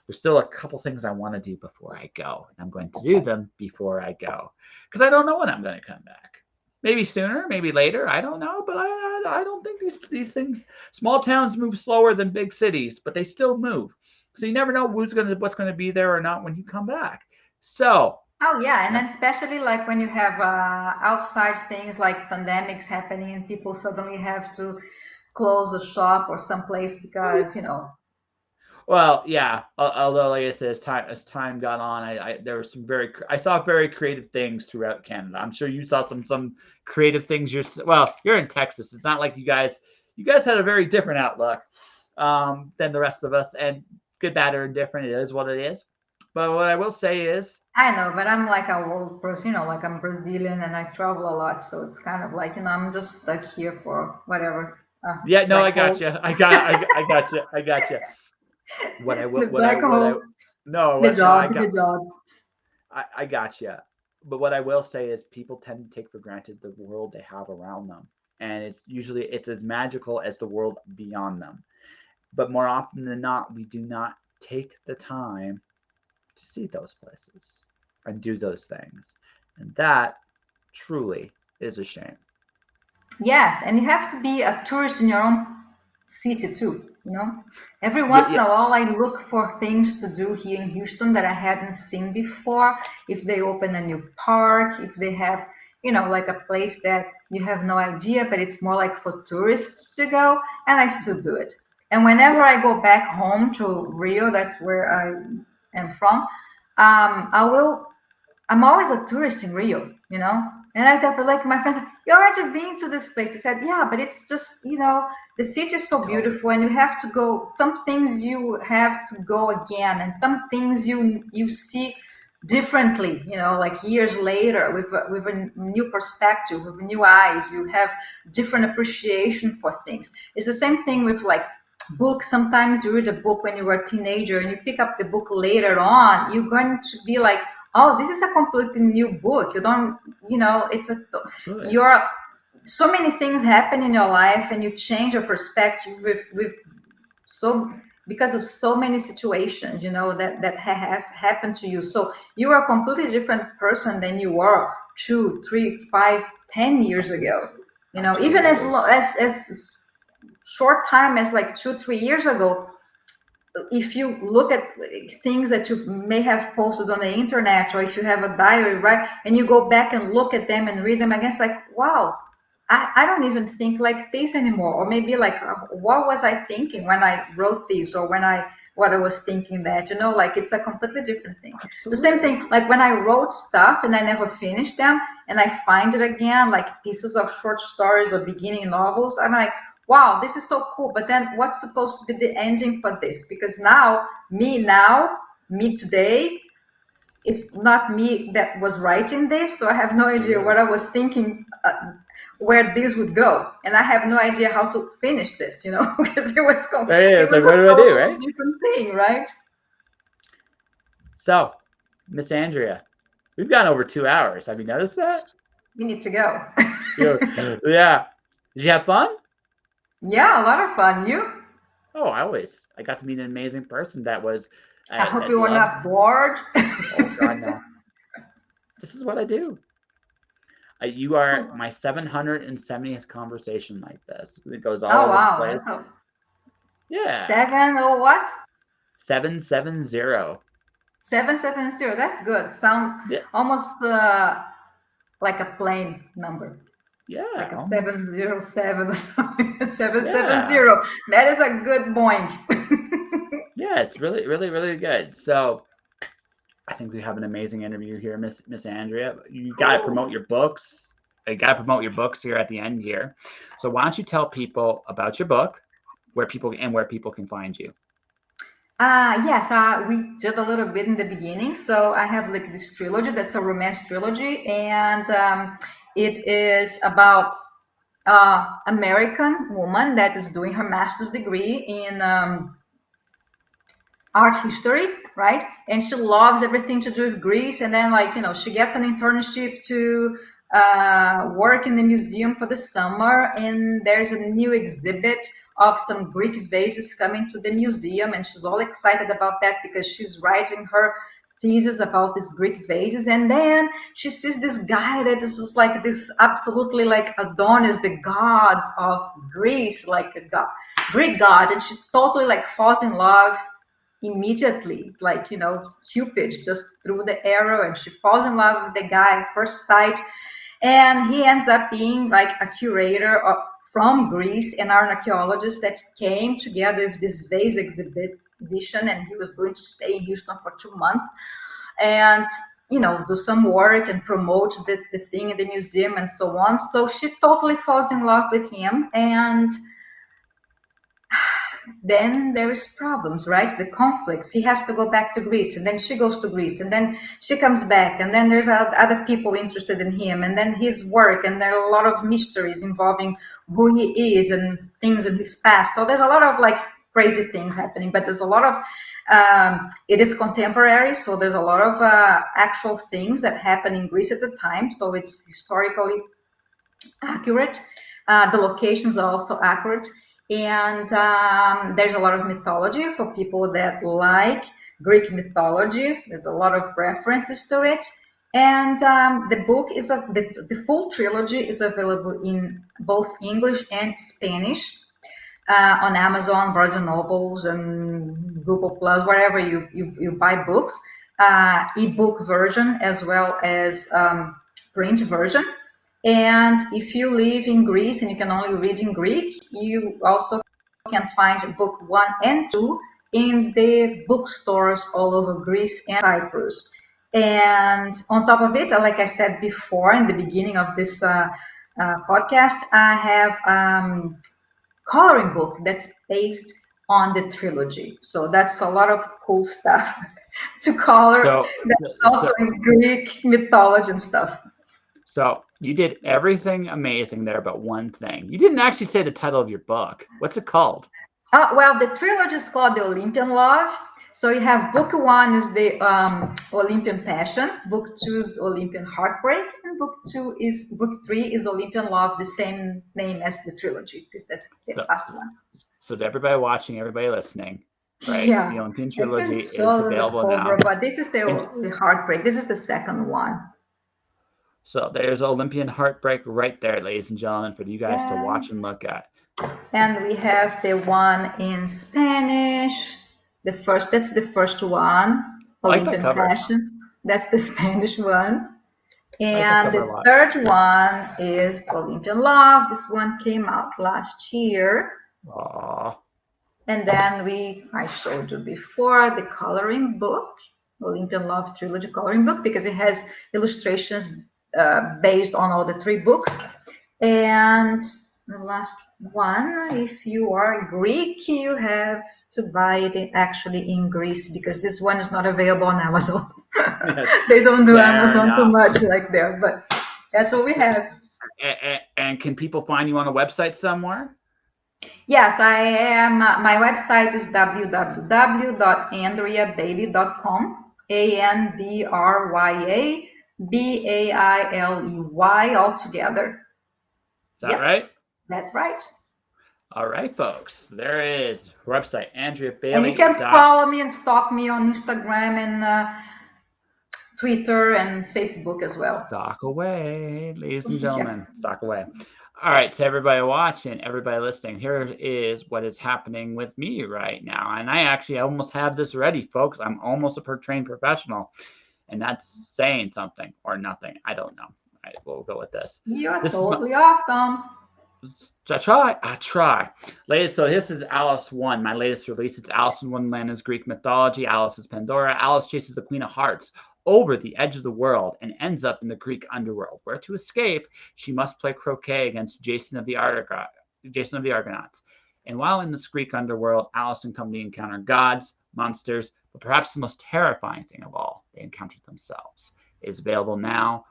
Speaker 1: There's still a couple things I want to do before I go. And I'm going to do them before I go, because I don't know when I'm going to come back. Maybe sooner, maybe later. I don't know. But I don't think these things, small towns move slower than big cities, but they still move. So you never know what's going to be there or not when you come back. So.
Speaker 2: Oh, yeah. And then especially like when you have outside things like pandemics happening and people suddenly have to close a shop or someplace because, you know.
Speaker 1: Well, yeah. Although, like I said, as time got on, I saw very creative things throughout Canada. I'm sure you saw some creative things. You're in Texas. It's not like you guys had a very different outlook than the rest of us. And good, bad, or indifferent, it is what it is. But what I will say is,
Speaker 2: I know, but I'm like a world person, you know, like I'm Brazilian and I travel a lot, so it's kind of like, you know, I'm just stuck here for whatever.
Speaker 1: Yeah, no, I got you. I got you. I got you. But what I will say is, people tend to take for granted the world they have around them, and it's as magical as the world beyond them. But more often than not, we do not take the time to see those places and do those things, and that truly is a shame.
Speaker 2: Yes, and you have to be a tourist in your own city too, you know. Every once in a while I look for things to do here in Houston that I hadn't seen before. If they open a new park, if they have, you know, like a place that you have no idea, but it's more like for tourists to go, and I still do it. And whenever I go back home to Rio, that's where I am from, I'm always a tourist in Rio, you know. And I thought, like my friends, you already been to this place. I said, yeah, but it's just, you know, the city is so beautiful, and you have to go. Some things you have to go again, and some things you see differently, like years later, with a new perspective, with new eyes. You have different appreciation for things. It's the same thing with like books. Sometimes you read a book when you were a teenager and you pick up the book later on, you're going to be like, oh, this is a completely new book. You don't,
Speaker 1: Absolutely.
Speaker 2: you're so many things happen in your life and you change your perspective with so because of so many situations, that has happened to you. So you are a completely different person than you were 2, 3, 5, 10 years ago. Even as short time as like 2, 3 years ago. If you look at things that you may have posted on the internet, or if you have a diary, right, and you go back and look at them and read them again, it's like, wow, I don't even think like this anymore. Or maybe like, what was I thinking when I wrote this, or what I was thinking that, like it's a completely different thing. The
Speaker 1: Absolutely.
Speaker 2: same thing, like when I wrote stuff and I never finished them and I find it again, like pieces of short stories or beginning novels, I'm like, wow, this is so cool. But then what's supposed to be the ending for this? Because me today, it's not me that was writing this. So I have no idea what I was thinking, where this would go. And I have no idea how to finish this, because it was,
Speaker 1: It's like,
Speaker 2: a
Speaker 1: what do I do,
Speaker 2: totally
Speaker 1: right?
Speaker 2: different thing, right?
Speaker 1: So, Miss Andrea, we've gone over 2 hours. Have you noticed that?
Speaker 2: We need to go.
Speaker 1: Yeah. Did you have fun?
Speaker 2: Yeah, a lot of fun. You?
Speaker 1: Oh, I got to meet an amazing person that was
Speaker 2: I hope
Speaker 1: that
Speaker 2: you were
Speaker 1: loves.
Speaker 2: not bored.
Speaker 1: Oh God, no! This is what I do. You are my 770th conversation like this. It goes all
Speaker 2: Oh
Speaker 1: over the
Speaker 2: wow,
Speaker 1: place.
Speaker 2: that's a
Speaker 1: Yeah,
Speaker 2: 7 or what?
Speaker 1: 770.
Speaker 2: 770. That's good. Sound
Speaker 1: Yeah,
Speaker 2: almost like a plane number,
Speaker 1: yeah,
Speaker 2: like a
Speaker 1: almost.
Speaker 2: 707 or something. 770.
Speaker 1: Yeah,
Speaker 2: That is a good boing.
Speaker 1: yeah. It's really, really, really good. So I think we have an amazing interview here, Miss Andrea. You got to promote your books. You got to promote your books here at the end here. So why don't you tell people about your book, where people can find you?
Speaker 2: Yes, we did a little bit in the beginning. So I have like this trilogy that's a romance trilogy, and it is about American woman that is doing her master's degree in art history, right? And she loves everything to do with Greece. And then, like, she gets an internship to work in the museum for the summer. And there's a new exhibit of some Greek vases coming to the museum. And she's all excited about that because she's writing her thesis about these Greek vases. And then she sees this guy that is just like this absolutely like Adonis, the god of Greece, like a god, Greek god. And she totally like falls in love immediately. It's like, Cupid just threw the arrow and she falls in love with the guy at first sight. And he ends up being like a curator from Greece and an archaeologist that came together with this vase exhibition. And he was going to stay in Houston for 2 months and do some work and promote the thing in the museum and so on. So she totally falls in love with him, and then there is problems, right? The conflicts. He has to go back to Greece, and then she goes to Greece, and then she comes back, and then there's other people interested in him, and then his work, and there are a lot of mysteries involving who he is and things in his past. So there's a lot of like crazy things happening, but there's a lot of it is contemporary, so there's a lot of actual things that happen in Greece at the time, so it's historically accurate. The locations are also accurate. And there's a lot of mythology for people that like Greek mythology. There's a lot of references to it. And the book is the full trilogy is available in both English and Spanish on Amazon, Barnes and Nobles, and Google Plus, wherever you buy books. Ebook version as well as print version. And if you live in Greece and you can only read in Greek, you also can find book 1 and 2 in the bookstores all over Greece and Cyprus. And on top of it, like I said before in the beginning of this podcast, I have coloring book that's based on the trilogy. So that's a lot of cool stuff. to color. That's also in Greek mythology and stuff.
Speaker 1: So you did everything amazing there but one thing. You didn't actually say the title of your book. What's it called?
Speaker 2: Well, the trilogy is called The Olympian Love. So you have book 1 is the Olympian Passion, book 2 is Olympian Heartbreak, and book 3 is Olympian Love, the same name as the trilogy, because that's the last one.
Speaker 1: So to everybody watching, everybody listening, right?
Speaker 2: Yeah.
Speaker 1: The Olympian trilogy is available now.
Speaker 2: But this is the Heartbreak. This is the second one.
Speaker 1: So there's Olympian Heartbreak right there, ladies and gentlemen, for you guys to watch and look at.
Speaker 2: And we have the one in Spanish. That's the first one, Olympian Passion. That's the Spanish one. And the third one is Olympian Love. This one came out last year.
Speaker 1: Aww.
Speaker 2: And then I showed you before the coloring book, Olympian Love Trilogy coloring book, because it has illustrations based on all the 3 books. And the last one, if you are Greek, you have to buy it actually in Greece, because this one is not available on Amazon. They don't do Amazon too much like there, but that's what we have.
Speaker 1: And can people find you on a website somewhere?
Speaker 2: Yes, I am. My website is www.andryabailey.com. ANDRYABAILEY all together.
Speaker 1: Is that right?
Speaker 2: That's right.
Speaker 1: All right, folks. There is her website, Andrya Bailey.
Speaker 2: And you can follow me and stalk me on Instagram and Twitter and Facebook as well.
Speaker 1: Stalk away, ladies and gentlemen. Stalk away. All right, to everybody watching, everybody listening, here is what is happening with me right now. And I actually almost have this ready, folks. I'm almost a trained professional. And that's saying something or nothing. I don't know. All right, we'll go with this.
Speaker 2: You're totally awesome.
Speaker 1: I try. Ladies, so this is Alice 1, my latest release. It's Alice in Wonderland Greek mythology. Alice is Pandora. Alice chases the Queen of Hearts over the edge of the world and ends up in the Greek underworld, where to escape, she must play croquet against Jason of the Argonauts. And while in this Greek underworld, Alice and company encounter gods, monsters, but perhaps the most terrifying thing of all, they encounter themselves. It is available now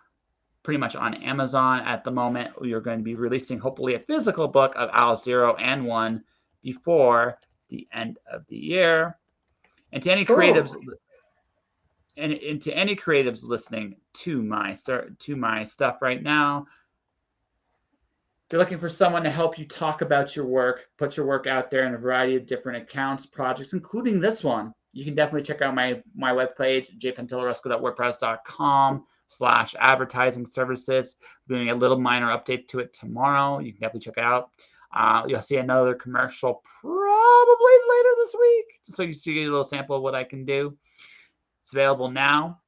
Speaker 1: pretty much on Amazon at the moment. We are going to be releasing hopefully a physical book of Alice 0 and 1 before the end of the year. And to any creatives and to any creatives listening to my stuff right now, if you're looking for someone to help you talk about your work, put your work out there in a variety of different accounts, projects, including this one, you can definitely check out my webpage, jpantelleresco.wordpress.com/advertising services. I'm doing a little minor update to it tomorrow. You can definitely check it out. You'll see another commercial probably later this week, so you see a little sample of what I can do. It's available now.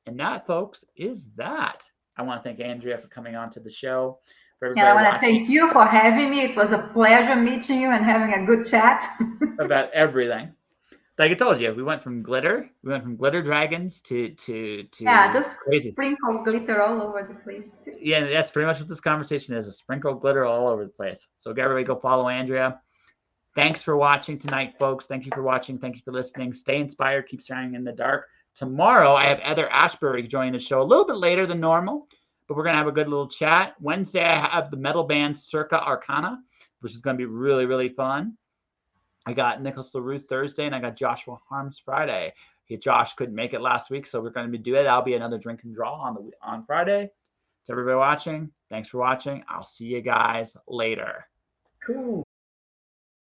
Speaker 1: And that, folks, is that. I want to thank Andrea for coming on to the show.
Speaker 2: And I want to thank you for having me. It was a pleasure meeting you and having a good chat.
Speaker 1: About everything. Like I told you, we went from glitter dragons to
Speaker 2: just
Speaker 1: crazy.
Speaker 2: Sprinkle glitter all over the place.
Speaker 1: Yeah, that's pretty much what this conversation is, a sprinkle glitter all over the place. So everybody go follow Andrea. Thanks for watching tonight, folks. Thank you for watching. Thank you for listening. Stay inspired. Keep shining in the dark. Tomorrow, I have Heather Ashbury joining the show a little bit later than normal, but we're going to have a good little chat. Wednesday, I have the metal band Circa Arcana, which is going to be really, really fun. I got Nicholas LaRue Thursday, and I got Joshua Harms Friday. Josh couldn't make it last week, so we're going to be doing it. That'll be another drink and draw on Friday. To everybody watching, thanks for watching. I'll see you guys later.
Speaker 2: Cool.